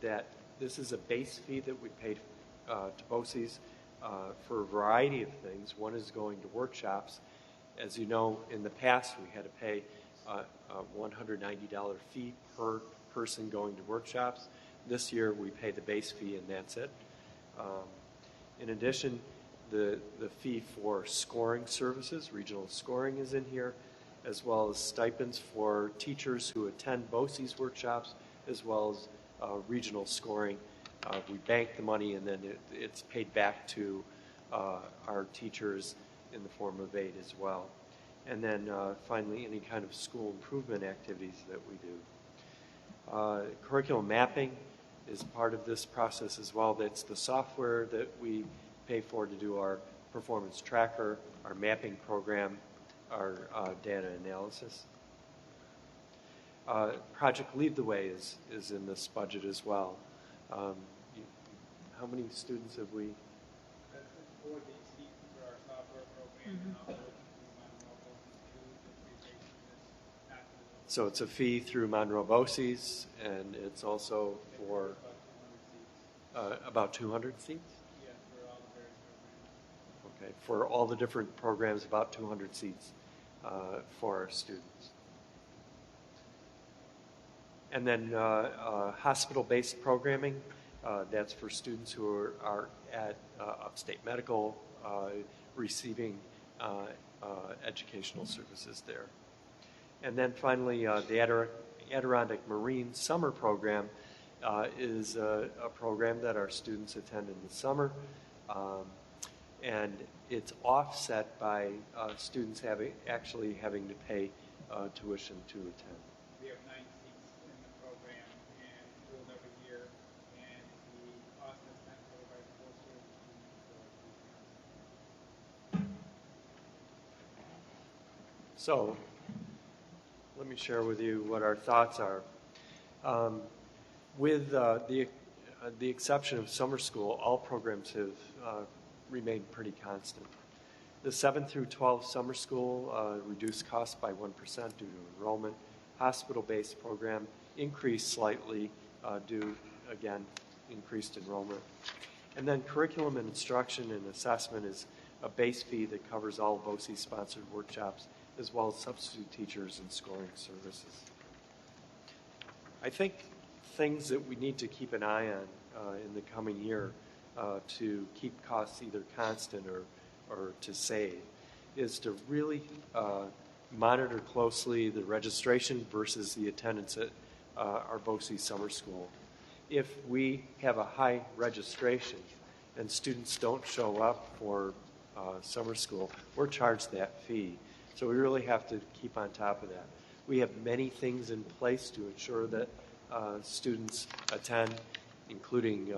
that this is a base fee that we paid to BOCES for a variety of things. One is going to workshops. As you know, in the past, we had to pay a $190 fee per person going to workshops. This year, we pay the base fee, and that's it. In addition, the fee for scoring services, regional scoring is in here, as well as stipends for teachers who attend BOCES workshops, as well as regional scoring. We bank the money, and then it's paid back to our teachers in the form of aid as well. And then finally, any kind of school improvement activities that we do. Curriculum mapping is part of this process as well. That's the software that we pay for to do our performance tracker, our mapping program, our data analysis. Project Lead the Way is in this budget as well. How many students have we? So it's a fee through Monroe BOCES, and it's also for about 200 seats? Okay, for all the different programs, about 200 seats for our students. And then hospital-based programming, that's for students who are at Upstate Medical receiving educational services there. And then finally, the Adirondack Marine Summer Program is a program that our students attend in the summer. And it's offset by students actually having to pay tuition to attend. We have 9 seats in the program, and filled every year, and the cost is not covered by the full service. So let me share with you what our thoughts are. With the exception of summer school, all programs have remained pretty constant. The 7 through 12 summer school reduced costs by 1% due to enrollment. Hospital-based program increased slightly due, again, increased enrollment. And then curriculum and instruction and assessment is a base fee that covers all BOCES-sponsored workshops, as well as substitute teachers and scoring services. I think things that we need to keep an eye on in the coming year to keep costs either constant or to save is to really monitor closely the registration versus the attendance at our BOCES summer school. If we have a high registration and students don't show up for summer school, we're charged that fee. So we really have to keep on top of that. We have many things in place to ensure that students attend, including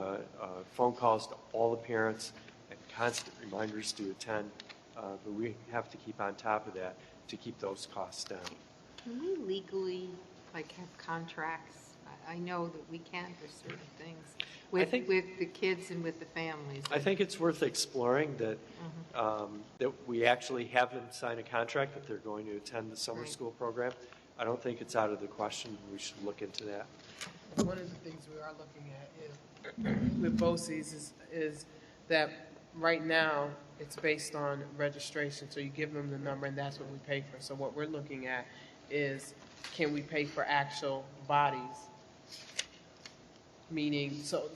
phone calls to all the parents and constant reminders to attend. But we have to keep on top of that to keep those costs down. Can we legally, have contracts? I know that we can for certain things with the kids and with the families. I think it's worth exploring that that we actually have them sign a contract that they're going to attend the summer school program. I don't think it's out of the question. We should look into that. One of the things we are looking at is, with BOCES is that right now it's based on registration. So you give them the number and that's what we pay for. So what we're looking at is, can we pay for actual bodies? Meaning, so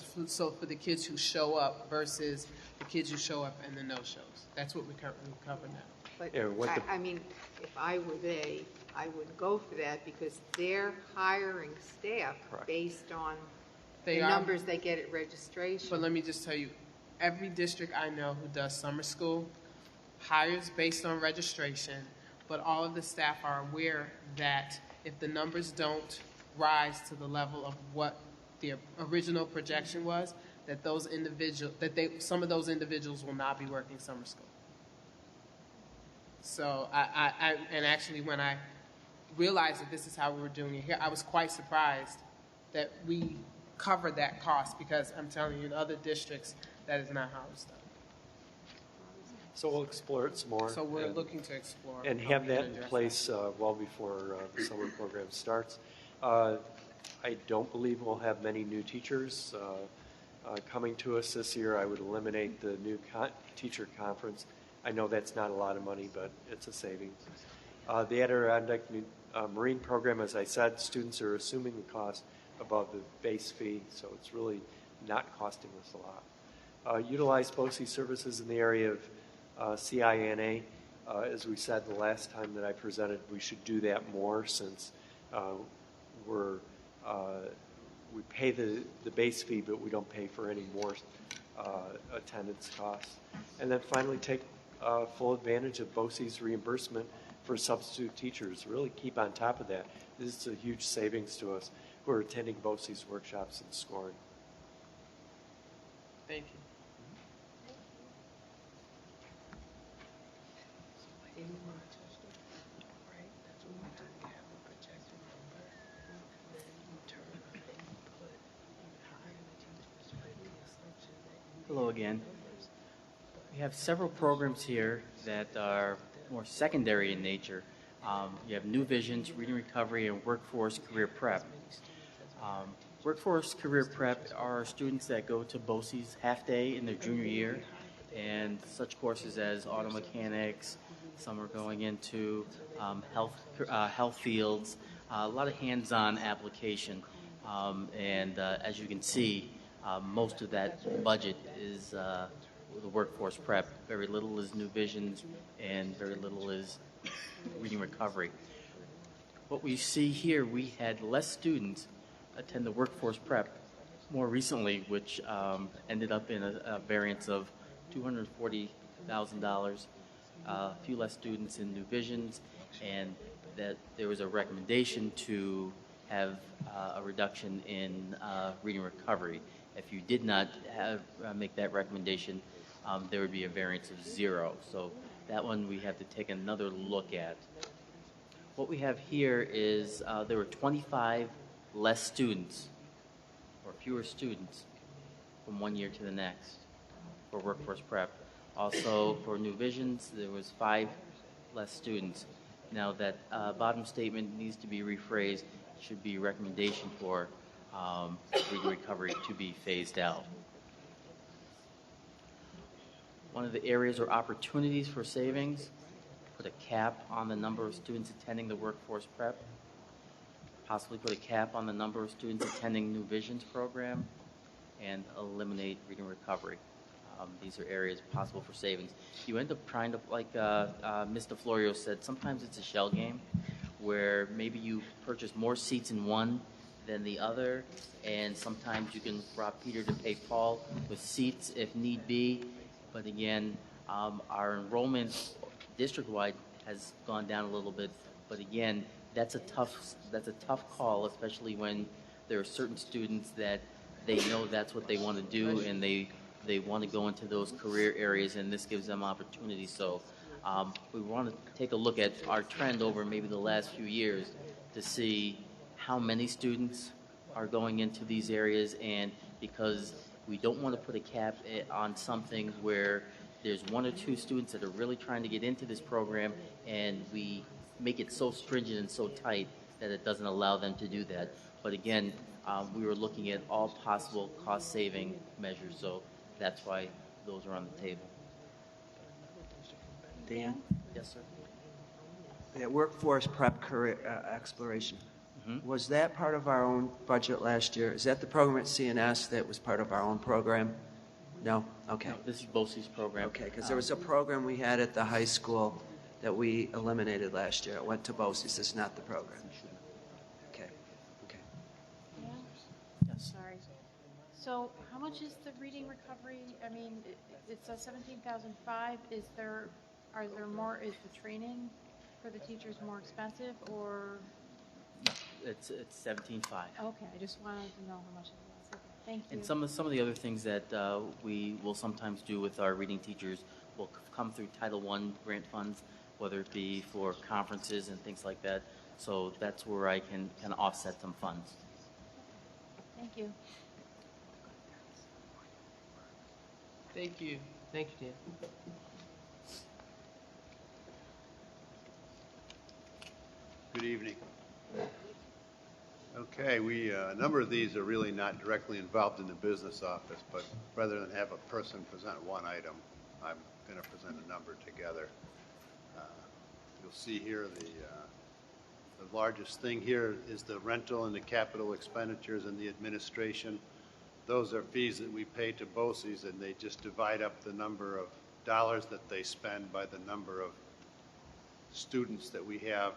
for the kids who show up versus the kids who show up and the no-shows. That's what we currently cover now. But I mean, if I were they, I would go for that because they're hiring staff based on the numbers they get at registration. But let me just tell you, every district I know who does summer school hires based on registration, but all of the staff are aware that if the numbers don't rise to the level of what the original projection was, that some of those individuals will not be working summer school. So and actually when I realized that this is how we were doing it here, I was quite surprised that we covered that cost because I'm telling you, in other districts, that is not how it's done. So we'll explore it some more. So we're and- looking to explore. And how have we that can in address place well before the summer program starts. I don't believe we'll have many new teachers coming to us this year. I would eliminate the new teacher conference. I know that's not a lot of money, but it's a savings. The Adirondack Marine program, as I said, students are assuming the cost above the base fee, so it's really not costing us a lot. Utilize BOCES services in the area of CINA. As we said the last time that I presented, we should do that more since we pay the base fee, but we don't pay for any more attendance costs. And then finally, take full advantage of BOCES reimbursement for substitute teachers. Really keep on top of that. This is a huge savings to us who are attending BOCES workshops and scoring. Thank you. Hello again. We have several programs here that are more secondary in nature. You have New Visions, Reading Recovery, and Workforce Career Prep. Workforce Career Prep are students that go to BOCES half-day in their junior year, and such courses as auto mechanics. Some are going into health fields, a lot of hands-on application. As you can see, most of that budget is the workforce prep. Very little is New Visions, and very little is Reading Recovery. What we see here, we had less students attend the workforce prep more recently, which ended up in a variance of $240,000. A few less students in New Visions, and that there was a recommendation to have a reduction in Reading Recovery. If you did not make that recommendation, there would be a variance of 0. So that one we have to take another look at. What we have here is there were 25 less students, or fewer students, from one year to the next for workforce prep. Also, for New Visions, there was 5 less students. Now that bottom statement needs to be rephrased. It should be recommendation for Reading Recovery to be phased out. One of the areas or opportunities for savings, put a cap on the number of students attending the workforce prep, possibly put a cap on the number of students attending New Visions program, and eliminate Reading Recovery. These are areas possible for savings. You end up trying to, like Mr. Florio said, sometimes it's a shell game where maybe you purchase more seats in one than the other, and sometimes you can rob Peter to pay Paul with seats if need be. But again, our enrollment district-wide has gone down a little bit. But again, that's a tough call, especially when there are certain students that they know that's what they want to do, and they want to go into those career areas, and this gives them opportunities. So we want to take a look at our trend over maybe the last few years to see how many students are going into these areas, and because we don't want to put a cap on something where there's 1 or 2 students that are really trying to get into this program, and we make it so stringent and so tight that it doesn't allow them to do that. But again, we were looking at all possible cost-saving measures, so that's why those are on the table. Dan? Yes, sir. Yeah, workforce prep career exploration. Was that part of our own budget last year? Is that the program at CNS that was part of our own program? No? Okay. No, this is BOCES program. Okay, because there was a program we had at the high school that we eliminated last year. It went to BOCES. It's not the program. Okay. Okay. Yes. Sorry. So how much is the Reading Recovery? I mean, it says 17,005. Is there more, is the training for the teachers more expensive, or? It's 17.5. Okay, I just wanted to know how much it was. Okay, thank you. And some of the other things that we will sometimes do with our reading teachers will come through Title I grant funds, whether it be for conferences and things like that. So that's where I can kind of offset some funds. Thank you. Thank you. Thank you, Dan. Good evening. Okay, a number of these are really not directly involved in the business office, but rather than have a person present one item, I'm going to present a number together. You'll see here the largest thing here is the rental and the capital expenditures and the administration. Those are fees that we pay to BOCES, and they just divide up the number of dollars that they spend by the number of students that we have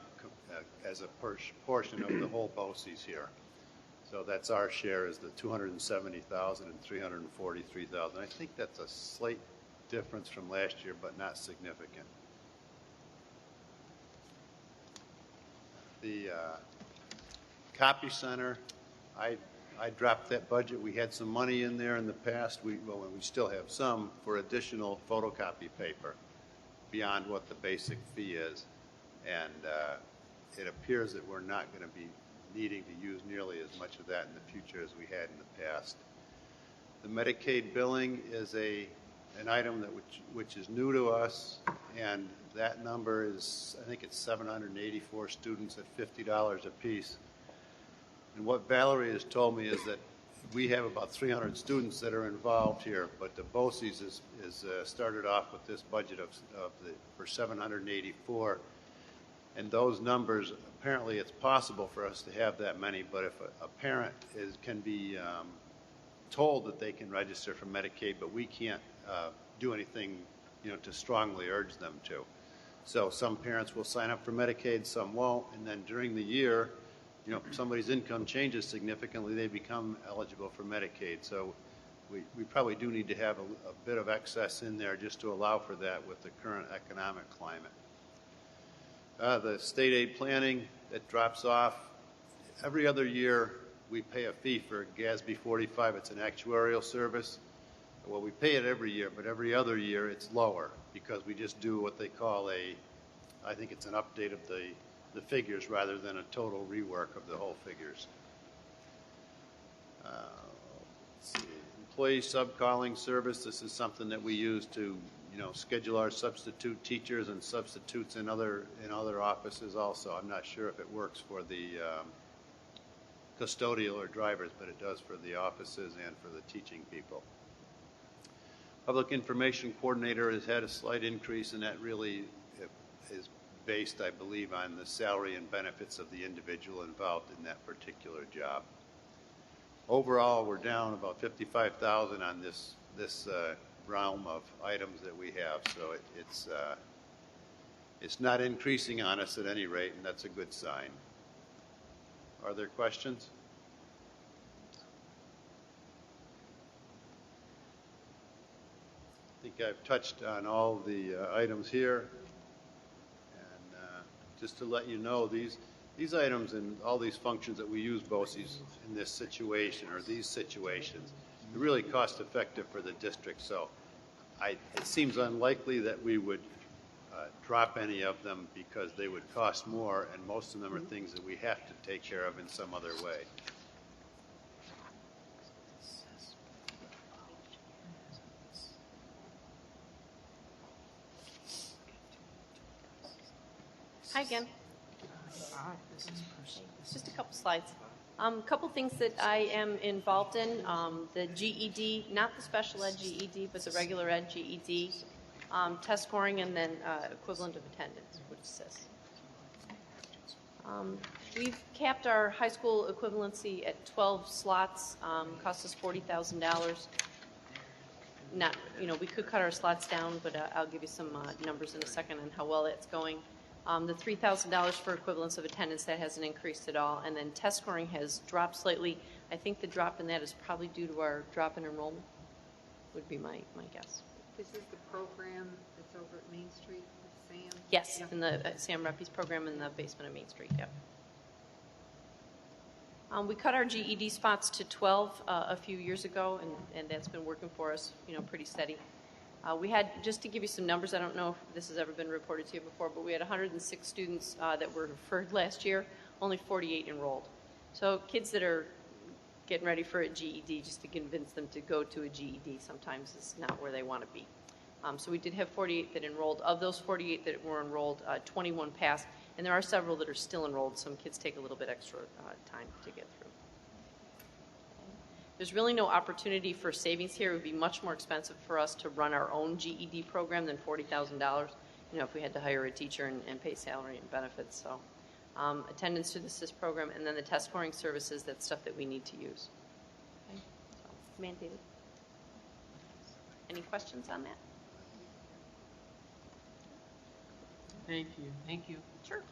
as a portion of the whole BOCES here. So that's our share is the $270,000 and $343,000. I think that's a slight difference from last year, but not significant. The copy center, I dropped that budget. We had some money in there in the past. We still have some for additional photocopy paper beyond what the basic fee is. And it appears that we're not going to be needing to use nearly as much of that in the future as we had in the past. The Medicaid billing is an item which is new to us, and that number is, I think it's 784 students at $50 a piece. And what Valerie has told me is that we have about 300 students that are involved here, but the BOCES is started off with this budget for 784. And those numbers, apparently it's possible for us to have that many, but if a parent can be told that they can register for Medicaid, but we can't do anything, to strongly urge them to. So some parents will sign up for Medicaid, some won't, and then during the year, if somebody's income changes significantly, they become eligible for Medicaid. So we probably do need to have a bit of excess in there just to allow for that with the current economic climate. The state aid planning, that drops off. Every other year, we pay a fee for GASB 45. It's an actuarial service. Well, we pay it every year, but every other year it's lower because we just do what they call I think it's an update of the figures rather than a total rework of the whole figures. Let's see. Employee sub-calling service. This is something that we use to schedule our substitute teachers and substitutes in other offices also. I'm not sure if it works for the custodial or drivers, but it does for the offices and for the teaching people. Public Information Coordinator has had a slight increase, and that really is based, I believe, on the salary and benefits of the individual involved in that particular job. Overall, we're down about $55,000 on this realm of items that we have, so it's not increasing on us at any rate, and that's a good sign. Are there questions? I think I've touched on all the items here, and just to let you know, these items and all these functions that we use BOCES in this situation or these situations, they're really cost effective for the district. So it seems unlikely that we would drop any of them because they would cost more, and most of them are things that we have to take care of in some other way. Hi again. Just a couple slides. Couple things that I am involved in, the GED, not the special ed GED, but the regular ed GED, test scoring, and then equivalent of attendance, which is this. We've capped our high school equivalency at 12 slots, cost us $40,000. Not, we could cut our slots down, but I'll give you some numbers in a second on how well that's going. The $3,000 for equivalence of attendance, that hasn't increased at all. And then test scoring has dropped slightly. I think the drop in that is probably due to our drop in enrollment, would be my guess. This is the program that's over at Main Street with Sam? Yes, in the Sam Reppy's program in the basement of Main Street, yep. We cut our GED spots to 12 a few years ago, and that's been working for us, pretty steady. We had, just to give you some numbers, I don't know if this has ever been reported to you before, but we had 106 students that were referred last year, only 48 enrolled. So kids that are getting ready for a GED, just to convince them to go to a GED sometimes is not where they want to be. So we did have 48 that enrolled. Of those 48 that were enrolled, 21 passed, And there are several that are still enrolled. Some kids take a little bit extra time to get through. There's really no opportunity for savings here. It would be much more expensive for us to run our own GED program than $40,000, if we had to hire a teacher and pay salary and benefits. So attendance to the SIS program, and then the test scoring services, that's stuff that we need to use. Okay? So, mandated. Any questions on that? Thank you. Thank you. Sure.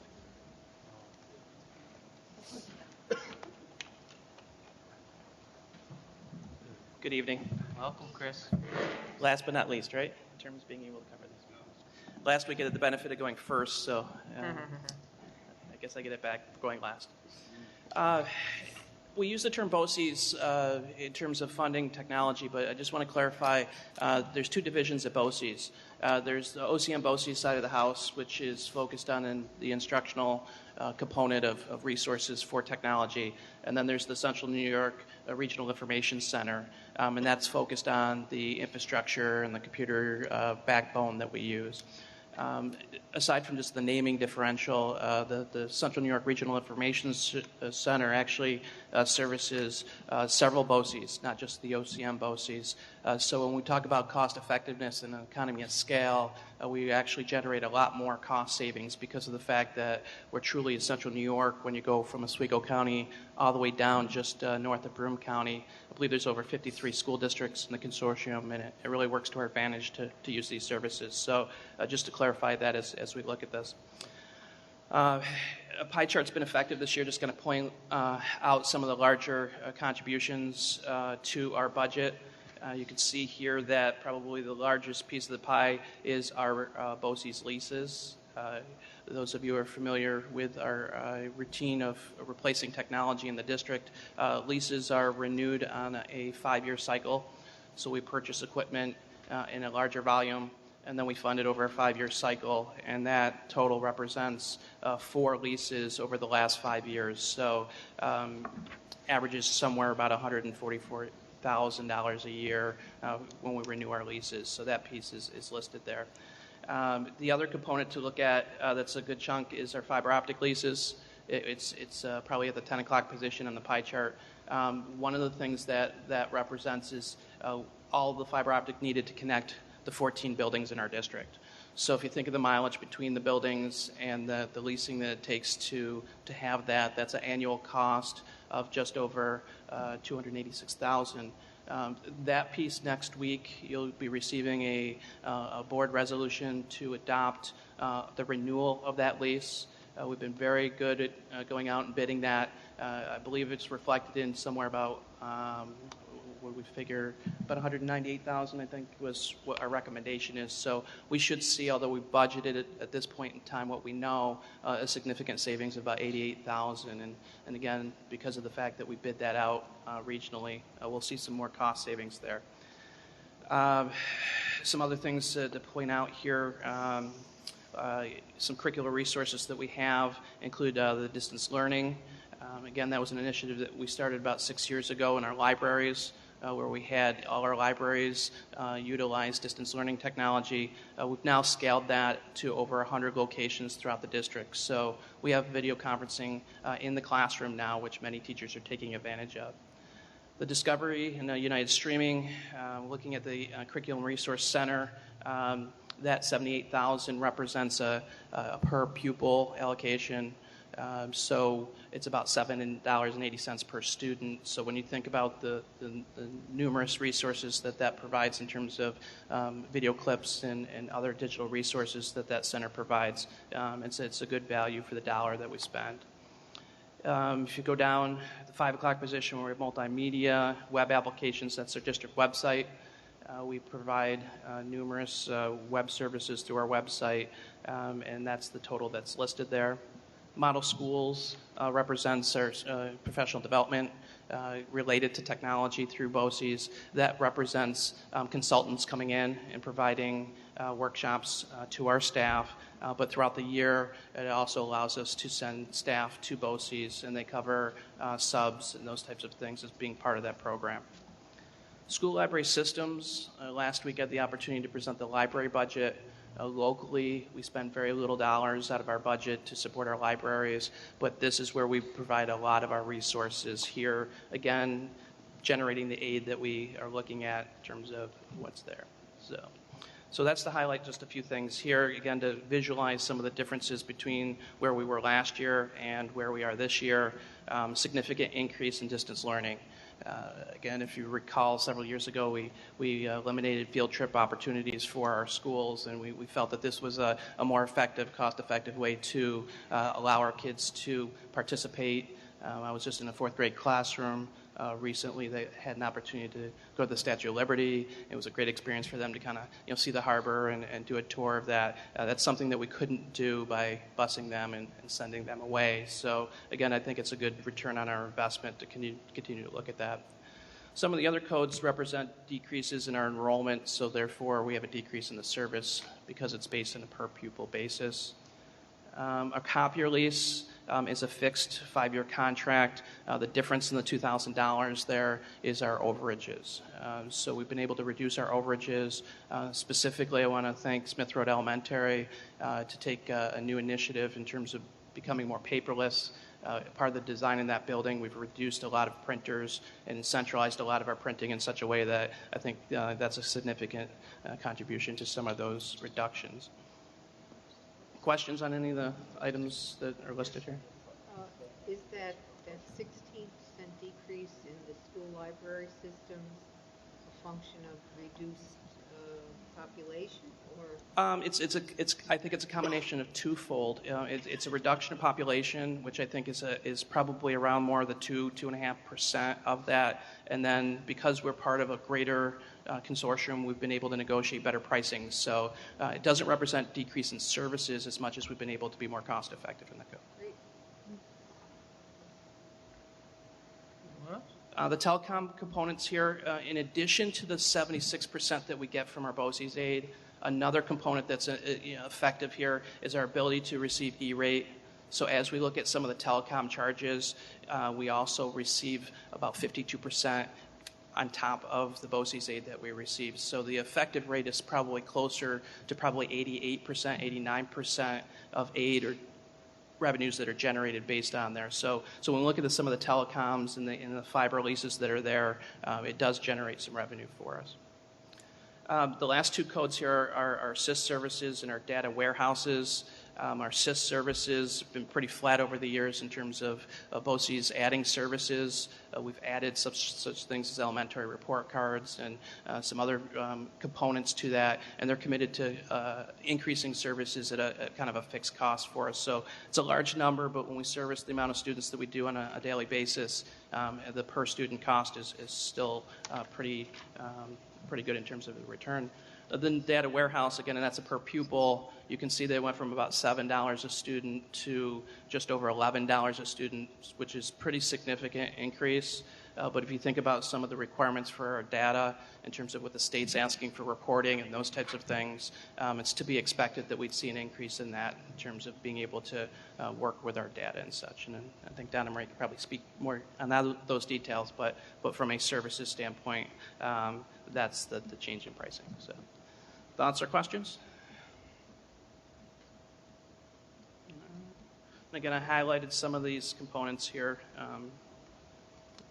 Good evening. Welcome, Chris. Last but not least, right? In terms of being able to cover this. Last week I had the benefit of going first, so I guess I get it back for going last. We use the term BOCES in terms of funding technology, but I just want to clarify there's two divisions at BOCES. There's the OCM BOCES side of the house, which is focused on the instructional component of resources for technology. And then there's the Central New York Regional Information Center, and that's focused on the infrastructure and the computer backbone that we use. Aside from just the naming differential, the Central New York Regional Information Center actually services several BOCES, not just the OCM BOCES. So when we talk about cost effectiveness and economy of scale, we actually generate a lot more cost savings because of the fact that we're truly in Central New York. When you go from Oswego County all the way down just north of Broome County, I believe there's over 53 school districts in the consortium, and it really works to our advantage to use these services. So just to clarify that as we look at this. A pie chart's been effective this year, just going to point out some of the larger contributions to our budget. You can see here that probably the largest piece of the pie is our BOCES leases. Those of you who are familiar with our routine of replacing technology in the district, leases are renewed on a 5-year cycle. So we purchase equipment in a larger volume, and then we fund it over a 5-year cycle, and that total represents 4 leases over the last 5 years. So averages somewhere about $144,000 a year when we renew our leases. So that piece is listed there. The other component to look at that's a good chunk is our fiber optic leases. It's probably at the 10 o'clock position on the pie chart. One of the things that represents is all the fiber optic needed to connect the 14 buildings in our district. So if you think of the mileage between the buildings and the leasing that it takes to have that's an annual cost of just over $286,000. That piece next week, you'll be receiving a board resolution to adopt the renewal of that lease. We've been very good at going out and bidding that. I believe it's reflected in somewhere about, what we figure, about $198,000, I think, was what our recommendation is. So we should see, although we budgeted it at this point in time, what we know, a significant savings of about $88,000. And again, because of the fact that we bid that out regionally, we'll see some more cost savings there. Some other things to point out here. Some curricular resources that we have include the distance learning. Again, that was an initiative that we started about 6 years ago in our libraries, where we had all our libraries utilize distance learning technology. We've now scaled that to over 100 locations throughout the district. So we have video conferencing in the classroom now, which many teachers are taking advantage of. The Discovery and United Streaming, looking at the Curriculum Resource Center, that $78,000 represents a per pupil allocation. So it's about $7.80 per student. So when you think about the numerous resources that provides in terms of video clips and other digital resources that center provides, it's a good value for the dollar that we spend. If you go down the 5 o'clock position, we have multimedia, web applications. That's our district website. We provide numerous web services through our website, and that's the total that's listed there. Model Schools represents our professional development related to technology through BOCES. That represents consultants coming in and providing workshops to our staff. But throughout the year, it also allows us to send staff to BOCES, and they cover subs and those types of things as being part of that program. School library systems. Last week I had the opportunity to present the library budget. Locally, we spend very little dollars out of our budget to support our libraries, but this is where we provide a lot of our resources here. Again, generating the aid that we are looking at in terms of what's there. So that's to highlight just a few things here, again, to visualize some of the differences between where we were last year and where we are this year. Significant increase in distance learning. Again, if you recall, several years ago, we eliminated field trip opportunities for our schools, and we felt that this was a more effective, cost-effective way to allow our kids to participate. I was just in a fourth grade classroom recently. They had an opportunity to go to the Statue of Liberty. It was a great experience for them to kind of see the harbor and do a tour of that. That's something that we couldn't do by busing them and sending them away. So again, I think it's a good return on our investment to continue to look at that. Some of the other codes represent decreases in our enrollment, so therefore we have a decrease in the service because it's based on a per pupil basis. Our copier lease is a fixed 5-year contract. The difference in the $2,000 there is our overages. So we've been able to reduce our overages. Specifically, I want to thank Smith Road Elementary to take a new initiative in terms of becoming more paperless. Part of the design in that building, we've reduced a lot of printers and centralized a lot of our printing in such a way that I think that's a significant contribution to some of those reductions. Questions on any of the items that are listed here? Is that 16% decrease in the school library systems a function of reduced population, or? I think it's a combination of twofold. It's a reduction in population, which I think is probably around more of the 2.5% of that, and then because we're part of a greater consortium, we've been able to negotiate better pricing. So it doesn't represent decrease in services as much as we've been able to be more cost effective in the code. The telecom components here, in addition to the 76% that we get from our BOCES aid, another component that's effective here is our ability to receive E-rate. So as we look at some of the telecom charges, we also receive about 52% on top of the BOCES aid that we receive. So the effective rate is probably closer to probably 88%, 89% of aid or revenues that are generated based on there. So when we look at some of the telecoms and the fiber leases that are there, it does generate some revenue for us. The last two codes here are our SIS services and our data warehouses. Our SIS services have been pretty flat over the years in terms of BOCES adding services. We've added such things as elementary report cards and some other components to that, and they're committed to increasing services at a kind of a fixed cost for us. So it's a large number, but when we service the amount of students that we do on a daily basis, the per student cost is still pretty good in terms of the return. The data warehouse, again, and that's a per pupil. You can see they went from about $7 a student to just over $11 a student, which is pretty significant increase. But if you think about some of the requirements for our data in terms of what the state's asking for reporting and those types of things, it's to be expected that we'd see an increase in that in terms of being able to work with our data and such. And I think Donna Marie could probably speak more on those details, but from a services standpoint, that's the change in pricing. So, thoughts or questions? Again, I highlighted some of these components here.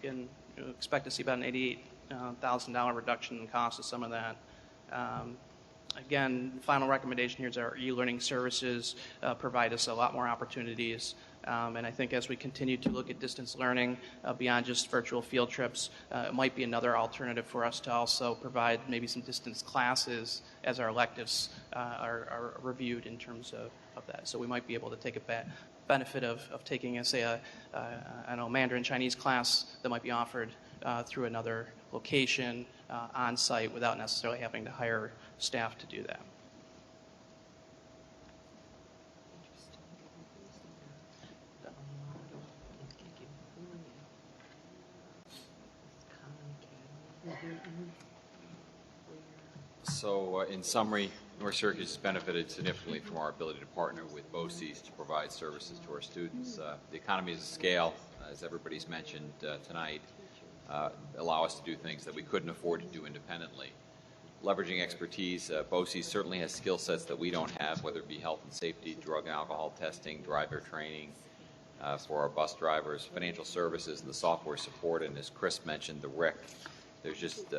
Again, you expect to see about an $88,000 reduction in cost of some of that. Again, final recommendation here is our e-learning services provide us a lot more opportunities. And I think as we continue to look at distance learning beyond just virtual field trips, it might be another alternative for us to also provide maybe some distance classes as our electives are reviewed in terms of that. So we might be able to take a benefit of taking, say, a Mandarin Chinese class that might be offered through another location on site without necessarily having to hire staff to do that. So in summary, North Syracuse has benefited significantly from our ability to partner with BOCES to provide services to our students. The economies of scale, as everybody's mentioned tonight, allow us to do things that we couldn't afford to do independently. leveraging expertise. BOCES certainly has skill sets that we don't have, whether it be health and safety, drug and alcohol testing, driver training for our bus drivers, financial services, and the software support. And as Chris mentioned, the RIC. There's just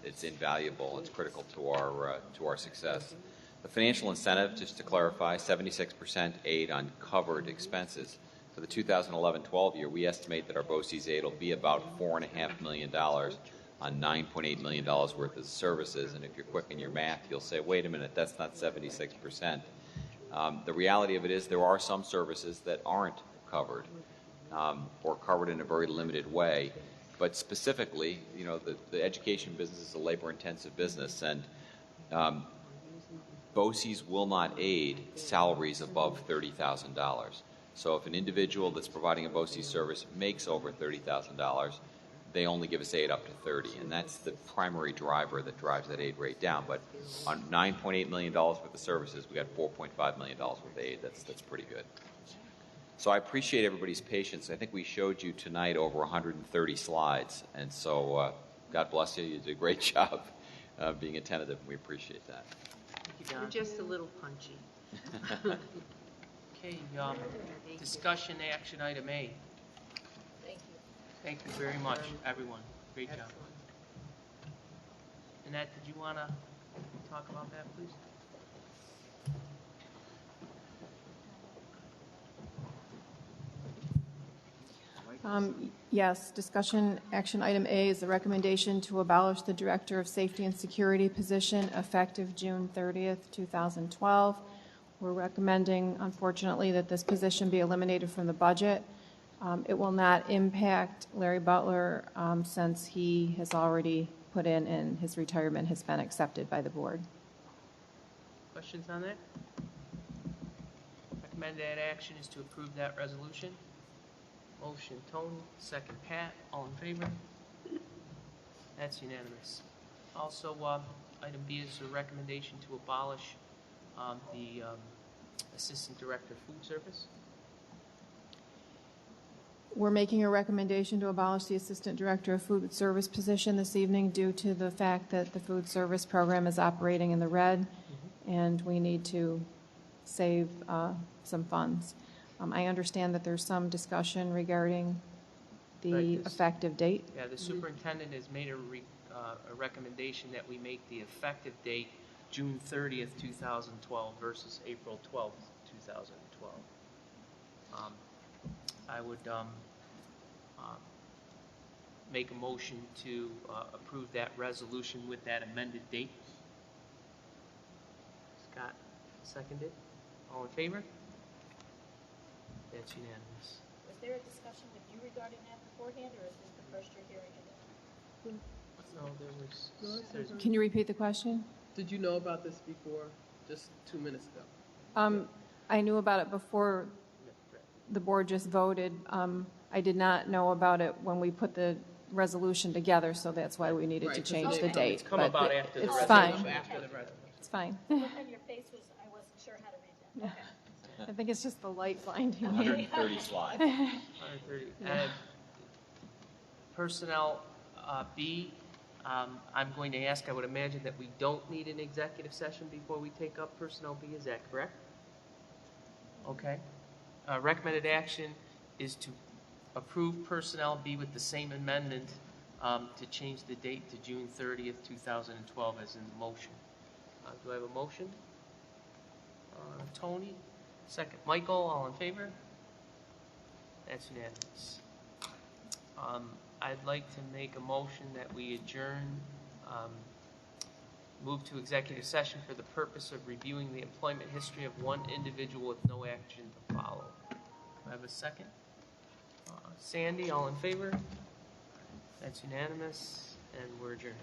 it's invaluable. It's critical to our success. The financial incentive, just to clarify, 76% aid on covered expenses. For the 2011-12 year, we estimate that our BOCES aid will be about $4.5 million on $9.8 million worth of services. And if you're quick in your math, you'll say, wait a minute, that's not 76%. The reality of it is there are some services that aren't covered or covered in a very limited way. But specifically, you know, the education business is a labor-intensive business, and BOCES will not aid salaries above $30,000. So if an individual that's providing a BOCES service makes over $30,000, they only give us aid up to $30,000, and that's the primary driver that drives that aid rate down. But on $9.8 million worth of services, we got $4.5 million worth of aid. That's pretty good. So I appreciate everybody's patience. I think we showed you tonight over 130 slides, and so God bless you. You did a great job being attentive, and we appreciate that. You're just a little punchy. Okay, discussion action item A. Thank you. Thank you very much, everyone. Great job. Annette, did you want to talk about that, please? Yes, discussion action item A is the recommendation to abolish the Director of Safety and Security position effective June 30th, 2012. We're recommending, unfortunately, that this position be eliminated from the budget. It will not impact Larry Butler since he has already put in and his retirement has been accepted by the board. Questions on that? Recommended action is to approve that resolution. Motion Tony, second Pat. All in favor? That's unanimous. Also, item B is a recommendation to abolish the Assistant Director of Food Service. We're making a recommendation to abolish the Assistant Director of Food Service position this evening due to the fact that the food service program is operating in the red, and we need to save some funds. I understand that there's some discussion regarding the effective date. Yeah, the superintendent has made a recommendation that we make the effective date June 30th, 2012 versus April 12th, 2012. I would make a motion to approve that resolution with that amended date. Scott, seconded. All in favor? That's unanimous. Was there a discussion with you regarding that beforehand, or is this the first you're hearing of it? No, there was. Can you repeat the question? Did you know about this before, just 2 minutes ago? I knew about it before the board just voted. I did not know about it when we put the resolution together, so that's why we needed to change the date. It's come about after the resolution. It's fine. The look on your face was, I wasn't sure how to read that. Okay. I think it's just the light blinding me. 130 slides. 130. And personnel B, I'm going to ask, I would imagine that we don't need an executive session before we take up personnel B. Is that correct? Okay. Recommended action is to approve personnel B with the same amendment to change the date to June 30th, 2012 as in the motion. Do I have a motion? Tony? Second. Michael, all in favor? That's unanimous. I'd like to make a motion that we adjourn, move to executive session for the purpose of reviewing the employment history of one individual with no action to follow. Do I have a second? Sandy, all in favor? That's unanimous, and we're adjourned.